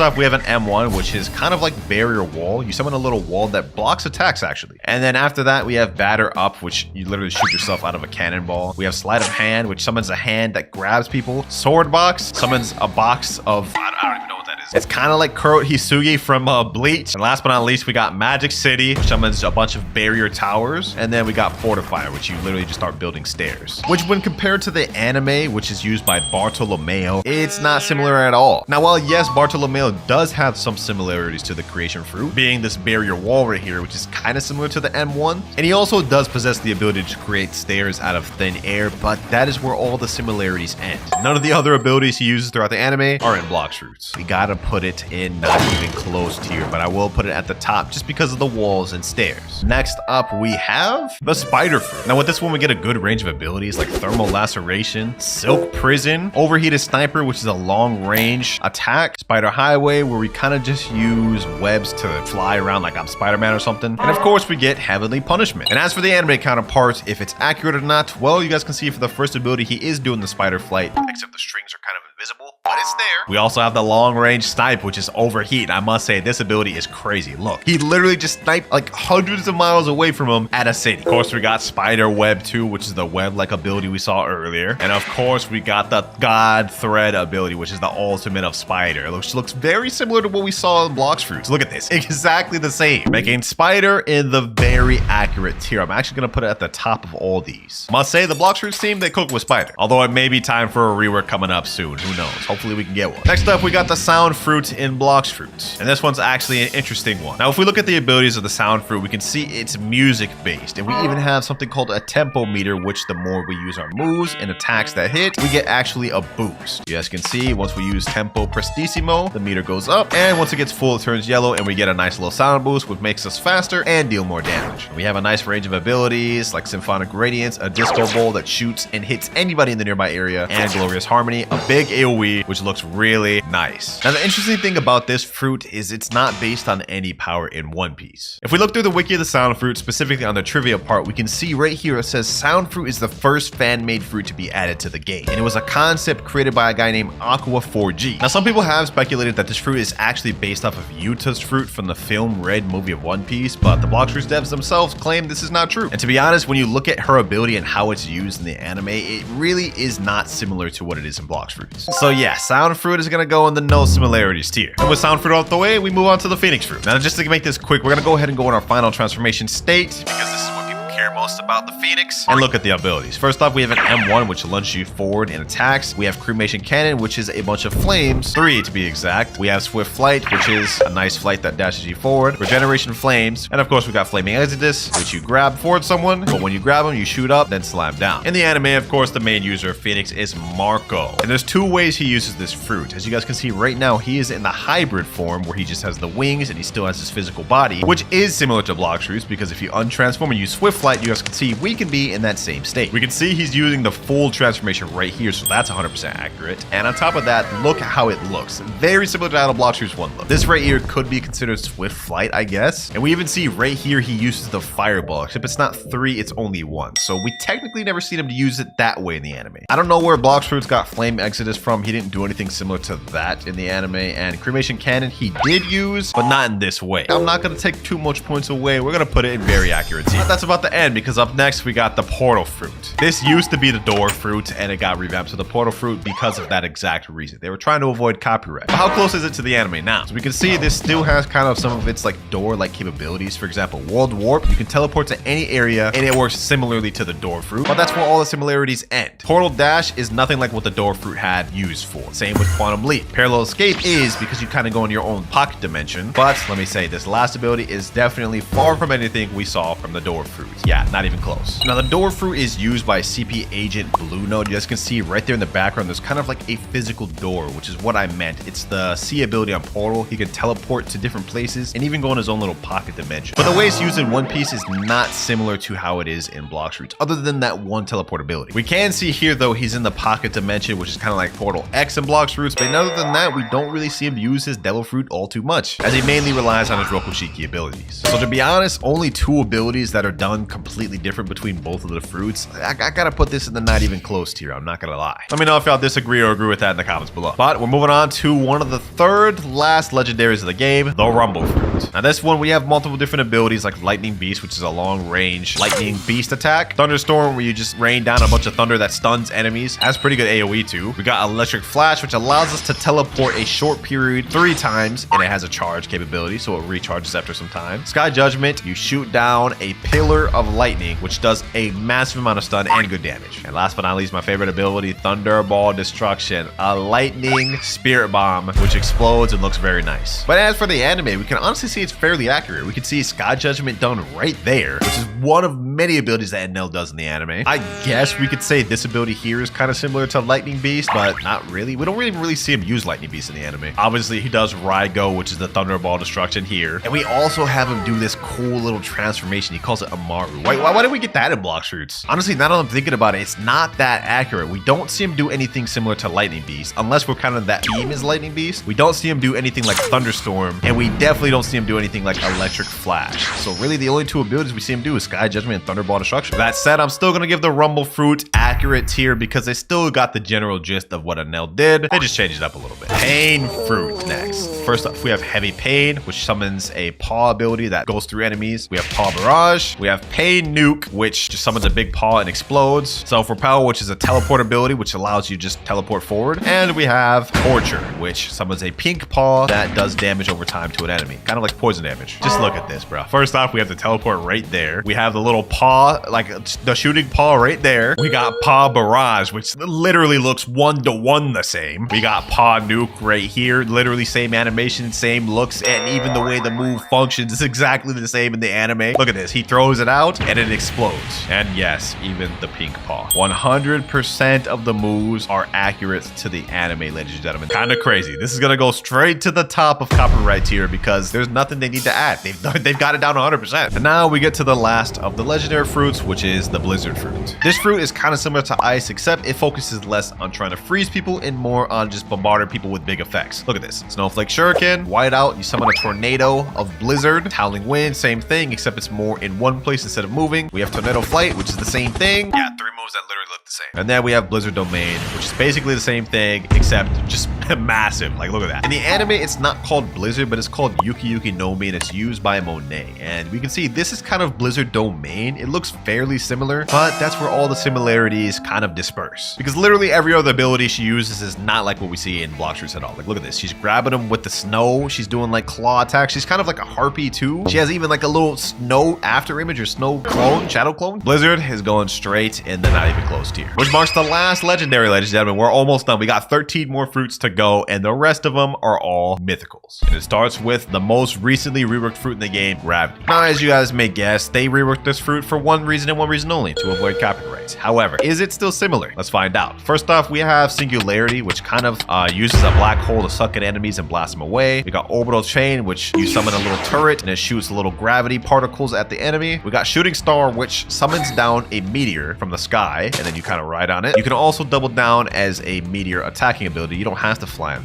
off, we have an M1, which is kind of like Barrier Wall. You summon a little wall that blocks attacks, actually. And then after that, we have Batter Up, which you literally shoot yourself out of a cannonball. We have Sleight of Hand, which summons a hand that grabs people. Sword Box summons a box of... I don't even know what that is. It's kind of like Kuro Hisugi from Bleach. And last but not least, we got Magic City, which summons a bunch of barrier towers. And then we got Fortifier, which you literally just start building stairs. Which when compared to the anime, which is used by Bartolomeo, it's not similar at all. Now, while yes, Bartolomeo does have some similarities to the Creation Fruit, being this barrier wall right here, which is kind of similar to the M1. And he also does possess the ability to create stairs out of thin air, but that is where all the similarities end. None of the other abilities he uses throughout the anime are in Blox Fruits. We gotta put it in not even close tier, but I will put it at the top just because of the walls and stairs. Next up, we have the Spider Fruit. Now with this one, we get a good range of abilities like Thermal Laceration, Silk Prison, Overheated Sniper, which is a long range attack, Spider Highway, where we kind of just use webs to fly around like I'm Spider-Man or something. And of course, we get Heavenly Punishment. And as for the anime counterpart, if it's accurate or not, well, you guys can see for the first ability, he is doing the spider flight, except the strings are kind of invisible, but it's there. We also have the long range snipe, which is Overheat. I must say, this ability is crazy. Look, he literally just sniped like hundreds of miles away from him at a city. Of course, we got Spider Web 2, which is the web-like ability we saw earlier. And of course, we got the God Thread ability, which is the ultimate of Spider, which looks very similar to what we saw in Blox Fruits. Look at this, exactly the same, making Spider in the very accurate tier. I'm actually gonna put it at the top of all these. Must say, the Blox Fruits team, they cook with Spider. Although it may be time for a rework coming up soon. Who knows? Hopefully we can get one. Next up, we got the Sound Fruit in Blox Fruits. And this one's actually an interesting one. Now, if we look at the abilities of the Sound Fruit, we can see it's music-based. And we even have something called a tempo meter, which the more we use our moves and attacks that hit, we get actually a boost. You guys can see, once we use Tempo Prestissimo, the meter goes up. And once it gets full, it turns yellow, and we get a nice little sound boost, which makes us faster and deal more damage. We have a nice range of abilities, like Symphonic Radiance, a Disco Ball that shoots and hits anybody in the nearby area, and Glorious Harmony, a big AoE, which looks really nice. Now, the interesting thing about this fruit is it's not based on any power in One Piece. If we look through the wiki of the Sound Fruit, specifically on the trivia part, we can see right here it says Sound Fruit is the first fan-made fruit to be added to the game, and it was a concept created by a guy named Aqua 4G. Now, some people have speculated that this fruit is actually based off of Yuta's fruit from the film Red movie of One Piece, but the Blox Fruits devs themselves claim this is not true. And to be honest, when you look at her ability and how it's used in the anime, it really is not similar to what it is in Blox Fruits. So yeah, Sound Fruit is gonna go in the no similarities tier. And with Sound Fruit out the way, we move on to the Phoenix Fruit. Now, just to make this quick, we're gonna go ahead and go in our final transformation state, because this is what people care most about the Phoenix and look at the abilities. First off, we have an M1, which lunges you forward in attacks. We have Cremation Cannon, which is a bunch of flames, 3 to be exact. We have Swift Flight, which is a nice flight that dashes you forward. Regeneration Flames. And of course, we got Flaming Exodus, which you grab forward someone, but when you grab them, you shoot up, then slam down. In the anime, of course, the main user of Phoenix is Marco. And there's 2 ways he uses this fruit. As you guys can see right now, he is in the hybrid form where he just has the wings and he still has his physical body, which is similar to Blox fruits because if you untransform and use Swift Flight, you guys can see we can be in that same state. We can see he's using the full transformation right here, so that's 100% accurate. And on top of that, look at how it looks. Very similar to how the Blox fruits 1 look. This right here could be considered Swift Flight, I guess. And we even see right here he uses the Fireball, except it's not 3, it's only 1. So we technically never seen him use it that way in the anime. I don't know where Blox fruits got Flame Exodus from. He didn't do anything similar to that in the anime. And Cremation Cannon he did use, but not in this way. I'm not going to take too much points away. We're going to put it in very accuracy. But that's about the end because up next we got the Portal fruit. This used to be the Door fruit and it got revamped to the Portal fruit because of that exact reason. They were trying to avoid copyright. But how close is it to the anime now? So we can see this still has kind of some of its like door-like capabilities. For example, World Warp, you can teleport to any area and it works similarly to the Door fruit, but that's where all the similarities end. Portal Dash is nothing like what the Door fruit had used for. Same with Quantum Leap. Parallel Escape is because you kind of go in your own pocket dimension, but let me say this last ability is definitely far from anything we saw from the Door fruit. Yeah, not even close. Now the Door fruit is used by CP Agent Blue Note. You guys can see right there in the background there's kind of like a physical door, which is what I meant. It's the C ability on Portal. He can teleport to different places and even go in his own little pocket dimension. But the way it's used in One Piece is not similar to how it is in Blox fruits, other than that one teleport ability. We can see here though he's in the pocket dimension, which is kind of like Portal X in Blox fruits, but other than that, we don't really see him use his Devil fruit all too much, as he mainly relies on his Rokushiki abilities. So to be honest, only 2 abilities that are done completely different between both of the fruits. I gotta put this in the not even close tier, I'm not gonna lie. Let me know if y'all disagree or agree with that in the comments below. But we're moving on to one of the 3rd last legendaries of the game, the Rumble fruit. Now this one, we have multiple different abilities like Lightning Beast, which is a long range lightning beast attack. Thunderstorm, where you just rain down a bunch of thunder that stuns enemies. Has pretty good AoE too. We got Electric Flash, which allows us to teleport a short period 3 times, and it has a charge capability, so it recharges after some time. Sky Judgment, you shoot down a pillar of lightning, which does a massive amount of stun and good damage. And last but not least, my favorite ability, Thunderball Destruction, a lightning spirit bomb, which explodes and looks very nice. But as for the anime, we can honestly see it's fairly accurate. We can see Sky Judgment done right there, which is one of many abilities that Enel does in the anime. I guess we could say this ability here is kind of similar to Lightning Beast, but not really. We don't really see him use Lightning Beast in the anime. Obviously, he does Raigo, which is the Thunderball Destruction here. And we also have him do this cool little transformation. He calls it Amaru. Why did we get that in Blox fruits? Honestly, now that I'm thinking about it, it's not that accurate. We don't see him do anything similar to Lightning Beast, unless we're kind of that team is Lightning Beast. We don't see him do anything like Thunderstorm, and we definitely don't see him do anything like Electric Flash. So really, the only 2 abilities we see him do is Sky Judgment and Thunderball Destruction. That said, I'm still gonna give the Rumble fruit accurate tier because they still got the general gist of what Enel did. They just changed it up a little bit. Pain fruit next. First up, we have Heavy Pain, which summons a paw ability that goes through enemies. We have Paw Barrage. We have Pain Nuke, which just summons a big paw and explodes. Self-Repel, which is a teleport ability, which allows you just teleport forward. And we have Torture, which summons a pink paw that does damage over time to an enemy. Kind of like poison damage. Just look at this, bro. First off, we have the teleport right there. We have the little paw, like the shooting paw right there. We got Paw Barrage, which literally looks 1-to-1 the same. We got Paw Nuke right here. Literally same animation, same looks, and even the way the move functions is exactly the same in the anime. Look at this. He throws it out and it explodes. And yes, even the pink paw. 100% of the moves are accurate to the anime, ladies and gentlemen. Kind of crazy. This is gonna go straight to the top of copyright tier because there's nothing they need to add. They've got it down 100%. And now we get to the last of the legendary fruits, which is the Blizzard fruit. This fruit is kind of similar to Ice, except it focuses less on trying to freeze people and more on just bombarding people with big effects. Look at this. Snowflake Shuriken, Whiteout, you summon a tornado of Blizzard. Howling Wind, same thing, except it's more in one place instead of moving. We have Tornado Flight, which is the same thing. Yeah, 3 moves that literally look look the same. And then we have Blizzard Domain, which is basically the same thing, except just massive. Like, look at that. In the anime, it's not called Blizzard, but it's called Yuki Yuki no Mi, and it's used by Monet. And we can see this is kind of Blizzard Domain. It looks fairly similar, but that's where all the similarities kind of disperse. Because literally every other ability she uses is not like what we see in Blox at all. Like, look at this. She's grabbing him with the snow. She's doing like claw attacks. She's kind of like a harpy too. She has even like a little snow after image or snow clone, shadow clone. Blizzard is going straight in the not even close tier, which marks the last legendary, ladies and gentlemen. We're almost done. We got 13 more fruits to go, and the rest of them are all mythicals. And it starts with the most recently reworked fruit in the game, Gravity. Now, as you guys may guess, they reworked this fruit for one reason and one reason only, to avoid copyrights. However, is it still similar? Let's find out. First off, we have Singularity, which kind of uses a black hole to suck at enemies and blast them away. We got Orbital Chain, which you summon a little turret and it shoots little gravity particles at the enemy. We got Shooting Star, which summons down a meteor from the sky, and then you kind of ride on it. You can also double down as a meteor attacking ability. You don't have to fly on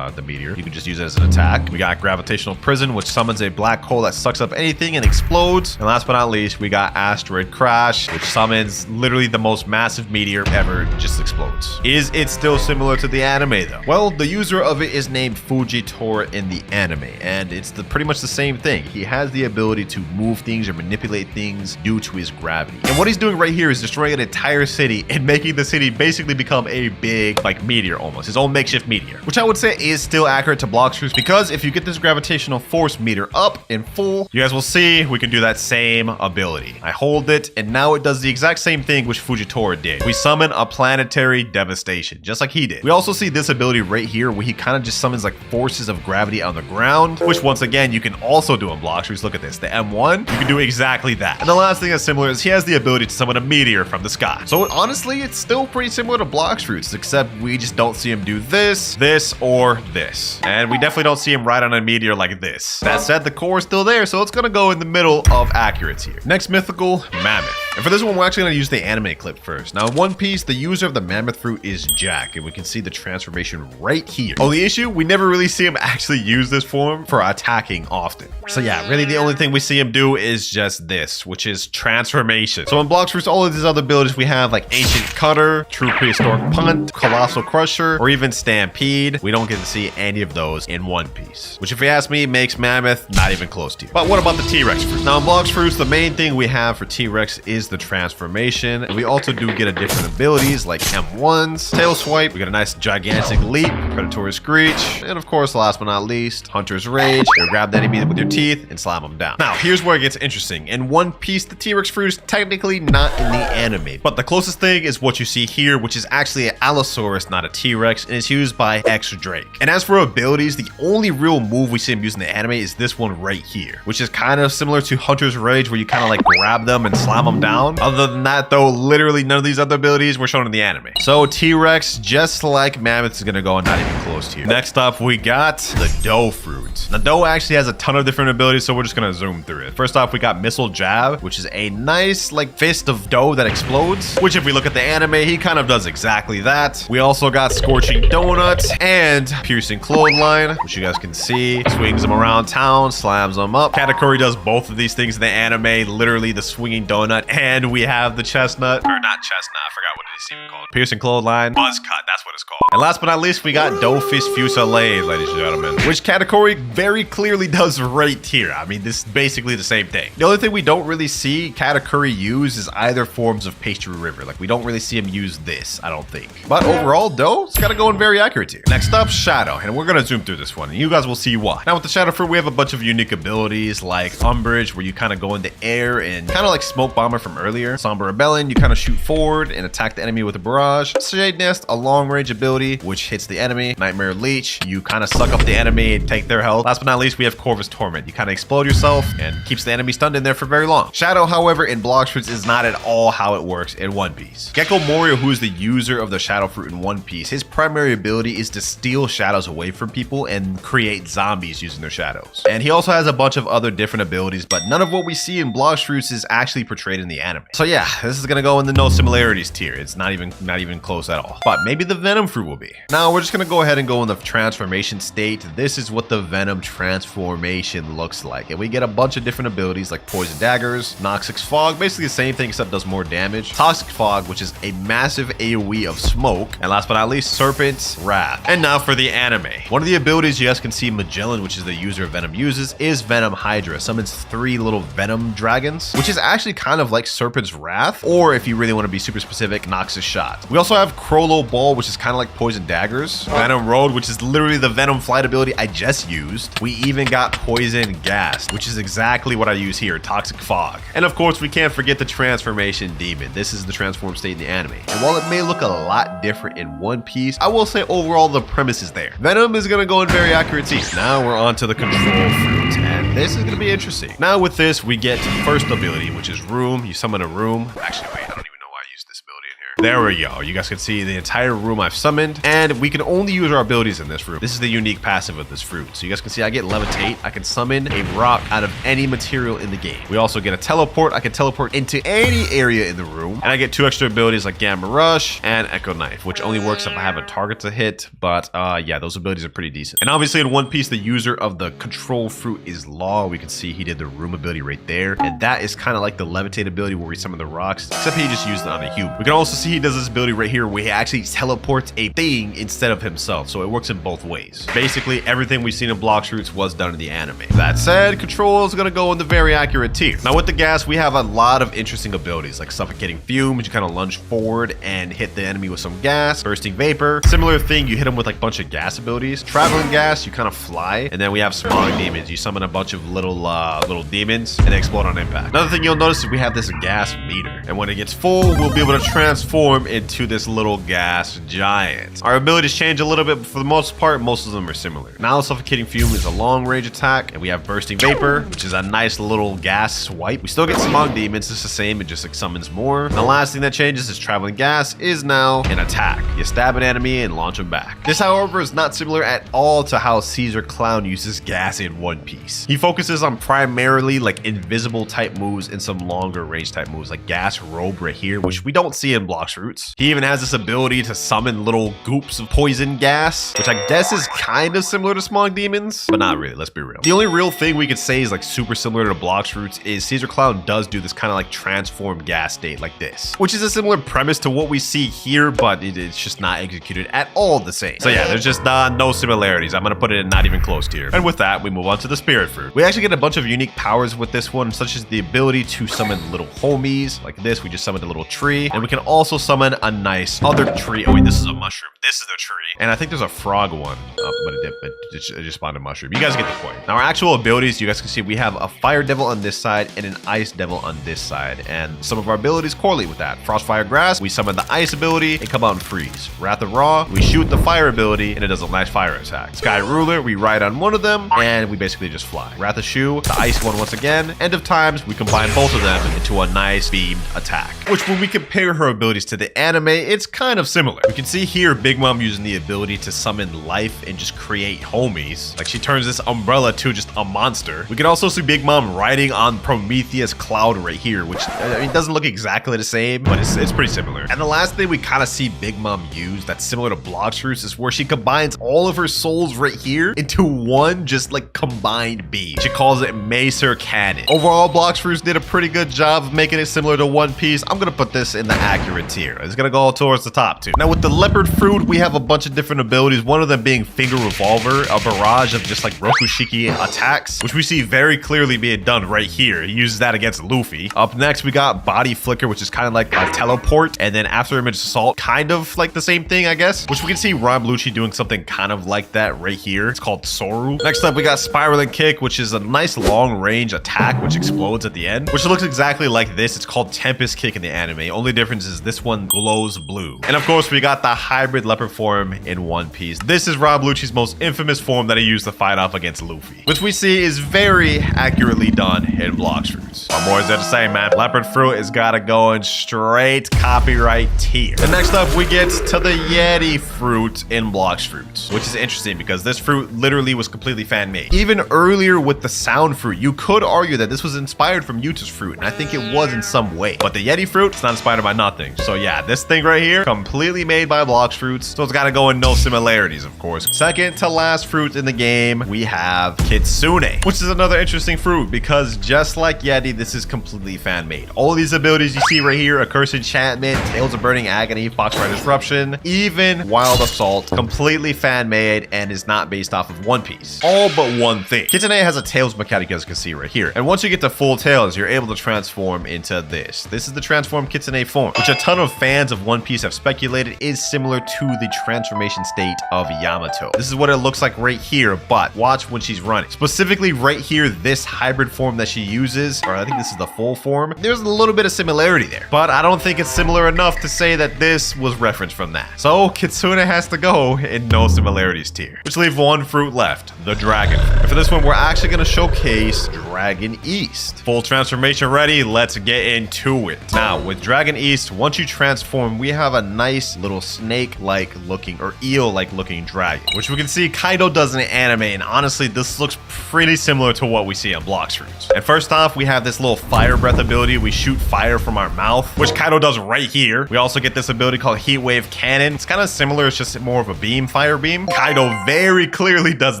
the meteor. You can just use it as an attack. We got Gravitational Prison, which summons a black hole that sucks up anything and explodes. And last but not least, we got Asteroid Crash, which summons literally the most massive meteor ever, just explodes. Is it still similar to the anime though? Well, the user of it is named Fujitora in the anime, and it's pretty much the same thing. He has the ability to move things or manipulate things due to his gravity. And what he's doing right here is destroying an entire city and making the city basically become a big like meteor, almost his own makeshift meteor, which I would say is still accurate to Blox, because if you get this gravitational force meter up in full, you guys will see we can do that same ability. I hold it, and now it does the exact same thing which Fujitora did. We summon a planetary devastation, just like he did. We also see this ability right here where he kind of just summons like forces of gravity on the ground, which once again you can also do in Blox. Look at this, the M1, you can do exactly that. And the last thing that's similar is he has the ability to summon a meteor from the sky. So honestly, it's still pretty similar to Blox Fruits, except we just don't see him do this, or this. And we definitely don't see him ride on a meteor like this. That said, the core is still there, so it's gonna go in the middle of accuracy here. Next mythical, Mammoth. And for this one, we're actually gonna use the anime clip first. Now in One Piece, the user of the Mammoth fruit is Jack, and we can see the transformation right here. Only issue, we never really see him actually use this form for attacking often. So yeah, really the only thing we see him do is just this, which is transformation. So in Blox Fruits, all of these other abilities we have like Ancient Cutter, True Prehistoric Punt, Colossal Crusher, or even Stampede. We don't get to see any of those in One Piece, which if you ask me, makes Mammoth not even close to you. But what about the T-Rex fruit? Now in Blox Fruits, the main thing we have for T-Rex is the transformation. And we also do get a different abilities like M1s, Tail Swipe, we got a nice gigantic leap, Predatory Screech, and of course, last but not least, Hunter's Rage. You grab the enemy with your teeth and slam them down. Now, here's where it gets interesting. In One Piece, the T-Rex fruit is technically not in the anime, but the closest thing is what you see here, which is actually an Allosaurus, not a T-Rex, and it's used by X Drake. And as for abilities, the only real move we see him use in the anime is this one right here, which is kind of similar to Hunter's Rage, where you kind of like grab them and slam them down. Other than that, though, literally none of these other abilities were shown in the anime. So T-Rex, just like Mammoth, is gonna go not even close here. Next up, we got the Dough fruit. Now, Dough actually has a ton of different abilities, so we're just gonna zoom through it. First off, we got Missile Jab, which is a nice like fist of dough that explodes, which if we look at the anime, he kind of does exactly that. We also got Scorching Donut and Piercing Clothesline, which you guys can see. Swings them around town, slams them up. Katakuri does both of these things in the anime, literally the Swinging Donut, and we have the Chestnut, or not Chestnut, I forgot what it's even called. Piercing Clothesline, Buzz Cut, that's what it's called. And last but not least, we got Dough Fist Fusillade, ladies and gentlemen, which Katakuri very clearly does right here. I mean, this is basically the same thing. The only thing we don't really see Katakuri use is either forms of Pastry River. Like, we don't really see him use this, I don't think. But overall, Dough, it's gotta go in very accurate here. Next up, Shadow, and we're gonna zoom through this one, and you guys will see why. Now, with the Shadow Fruit, we have a bunch of unique abilities, like Umbrage, where you kind of go in the air, and kind of like Smoke Bomber from earlier. Somber Rebellion, you kind of shoot forward and attack the enemy with a barrage. Shade Nest, a long-range ability, which hits the enemy. Nightmare Leech, you kind of suck up the enemy and take their health. Last but not least, we have Corvus Torment. You kind of explode yourself and keeps the enemy stunned in there for very long. Shadow, however, in Blox Fruits is not at all how it works in One Piece. Gecko Moria, who is the user of the Shadow Fruit in One Piece, his primary ability is to steal shadows away from people and create zombies using their shadows. And he also has a bunch of other different abilities, but none of what we see in Blox Fruits is actually portrayed in the anime. So yeah, this is gonna go in the no similarities tier. It's not even close at all. But maybe the venom fruit will be. Now we're just gonna go ahead and go in the transformation state. This is what the venom transformation looks like. And we get a bunch of different abilities like poison daggers, noxic fog, basically the same thing except does more damage. Toxic fog, which is a massive AoE of smoke. And last but not least, serpent wrath. And now for the anime. One of the abilities you guys can see Magellan, which is the user of Venom, uses is Venom Hydra. Summons 3 little venom dragons, which is actually kind of like Serpent's Wrath, or if you really want to be super specific, Noxus Shot. We also have Crollo Ball, which is kind of like Poison Daggers. Venom Road, which is literally the Venom Flight ability I just used. We even got Poison Gas, which is exactly what I use here, Toxic Fog. And of course, we can't forget the Transformation Demon. This is the transform state in the anime. And while it may look a lot different in One Piece, I will say overall the premise is there. Venom is going to go in very accurate teeth. Now we're on to the control fruit, and this is going to be interesting. Now with this, we get first ability, which is Room. You summon a room. Actually, wait, I don't even know why I used this ability in here. There we go. You guys can see the entire room I've summoned, and we can only use our abilities in this room. This is the unique passive of this fruit. So you guys can see I get Levitate. I can summon a rock out of any material in the game. We also get a Teleport. I can teleport into any area in the room, and I get 2 extra abilities like Gamma Rush and Echo Knife, which only works if I have a target to hit. But yeah, those abilities are pretty decent. And obviously in One Piece, the user of the control fruit is Law. We can see he did the room ability right there, and that is kind of like the Levitate ability where we summon the rocks, except he just used it on a human. We can also see he does this ability right here where he actually teleports a thing instead of himself, so it works in both ways. Basically everything we've seen in Blox fruits was done in the anime. That said, control is going to go in the very accurate tier. Now with the gas, we have a lot of interesting abilities like suffocating fume, which you kind of lunge forward and hit the enemy with some gas. Bursting vapor, similar thing, you hit him with like a bunch of gas abilities. Traveling gas, you kind of fly. And then we have smog demons. You summon a bunch of little demons and they explode on impact. Another thing you'll notice is we have this gas meter, and when it gets full, we'll be able to transform into this little gas giant. Our abilities change a little bit, but for the most part, most of them are similar. Now suffocating fume is a long range attack, and we have bursting vapor, which is a nice little gas swipe. We still get smog demons, it's the same, it just like summons more. And the last thing that changes is traveling gas is now an attack. You stab an enemy and launch them back. This, however, is not similar at all to how Caesar Clown uses gas in One Piece. He focuses on primarily like invisible type moves and some longer range type moves like gas robe right here, which we don't see in Blox fruits. He even has this ability to summon little goops of poison gas, which I guess is kind of similar to smog demons, but not really, let's be real. The only real thing we could say is like super similar to Blox fruits is Caesar Clown does do this kind of like transform gas state like this, which is a similar premise to what we see here, but it's just not executed at all the same. So yeah, there's just no similarities. I'm gonna put it in not even close tier. And with that, we move on to the spirit fruit. We actually get a bunch of unique powers with this one, such as the ability to summon little homies like this. We just summoned a little tree, and we can also summon a nice other tree. Oh wait, this is a mushroom. This is the tree. And I think there's a frog one, but it just spawned a mushroom. You guys get the point. Now our actual abilities, you guys can see we have a fire devil on this side and an ice devil on this side. And some of our abilities correlate with that. Frostfire Grass, we summon the ice ability and come out and freeze. Wrath of Ra, we shoot the fire ability and it does a nice fire attack. Sky Ruler, we ride on one of them and we basically just fly. Wrath of Shu, the ice one once again. End of Times, we combine both of them into a nice beamed attack. Which when we compare her abilities to the anime, it's kind of similar. We can see here Big Mom using the ability to summon life and just create homies. Like she turns this umbrella to just a monster. We can also see Big Mom riding on Prometheus Cloud right here, which I mean doesn't look exactly the same, but it's pretty similar. And the last thing we kind of see Big Mom use that's similar to Blox fruits is where she combines all of her souls right here into one just like combined beam. She calls it Macer Cannon. Overall, Blox fruits did a pretty good job of making it similar to One Piece. I'm gonna put this in the accurate tier. It's gonna go towards the top too. Now with the leopard fruit, we have a bunch of different abilities. One of them being Finger Revolver, a barrage of just like Rokushiki attacks, which we see very clearly being done right here. He uses that against Luffy. Up next, we got Body Flicker, which is kind of like a teleport, and then After Image Assault, kind of like the same thing, I guess, which we can see Ron Lucci doing something kind of like that right here. It's called Soru. Next up, we got Spiraling Kick, which is a nice long range attack, which explodes at the end, which looks exactly like this. It's called Tempest Kick in the anime. Only difference is this one glows blue. And of course, we got the hybrid leopard form in One Piece. This is Rob Lucci's most infamous form that he used to fight off against Luffy, which we see is very accurately done in Blox fruits. What more is there to say, man? Leopard fruit has got to go in straight copyright tier. And next up, we get to the Yeti fruit in Blox fruits, which is interesting because this fruit literally was completely fan-made. Even earlier with the sound fruit, you could argue that this was inspired from Yuta's fruit, and I think it was in some way. But the Yeti fruit, it's not inspired by nothing. So So yeah, this thing right here, completely made by Blox fruits. So it's got to go in no similarities, of course. Second to last fruit in the game, we have Kitsune, which is another interesting fruit because just like Yeti, this is completely fan-made. All these abilities you see right here, Accursed Enchantment, Tales of Burning Agony, Foxfire Disruption, even Wild Assault, completely fan-made and is not based off of One Piece. All but one thing. Kitsune has a Tails mechanic, as you can see right here. And once you get to full Tails, you're able to transform into this. This is the transformed Kitsune form, which a ton of fans of One Piece have speculated is similar to the transformation state of Yamato. This is what it looks like right here, but watch when she's running. Specifically right here, this hybrid form that she uses, or I think this is the full form, there's a little bit of similarity there, but I don't think it's similar enough to say that this was referenced from that. So Kitsune has to go in no similarities tier, which leave one fruit left, the dragon. And for this one, we're actually going to showcase Dragon East. Full transformation ready, let's get into it. Now with Dragon East, once you transform, we have a nice little snake-like looking or eel-like looking dragon, which we can see Kaido does in the anime, and honestly this looks pretty similar to what we see on Blox fruits. And first off, we have this little fire breath ability. We shoot fire from our mouth, which Kaido does right here. We also get this ability called Heat Wave Cannon. It's kind of similar, it's just more of a beam, fire beam. Kaido very clearly does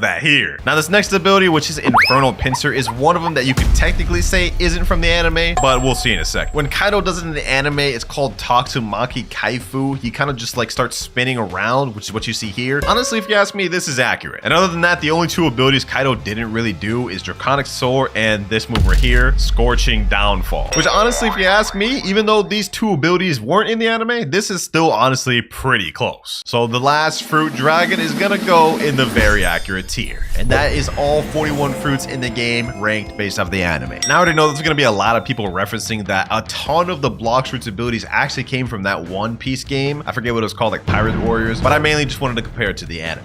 that here. Now this next ability, which is Infernal Pincer, is one of them that you could technically say isn't from the anime, but we'll see in a sec. When Kaido does it in the anime, it's called Tatsumaki Kaifu. He kind of just like starts spinning around, which is what you see here. Honestly, if you ask me, this is accurate. And other than that, the only two abilities Kaido didn't really do is Draconic Soar and this move right here, Scorching Downfall. Which honestly, if you ask me, even though these two abilities weren't in the anime, this is still honestly pretty close. So the last fruit dragon is gonna go in the very accurate tier. And that is all 41 fruits in the game ranked based off the anime. Now I already know there's gonna be a lot of people referencing that a ton of the Blox fruits abilities actually came from that One Piece game. I forget what it was called, like Pirate Warriors, but I mainly just wanted to compare it to the anime.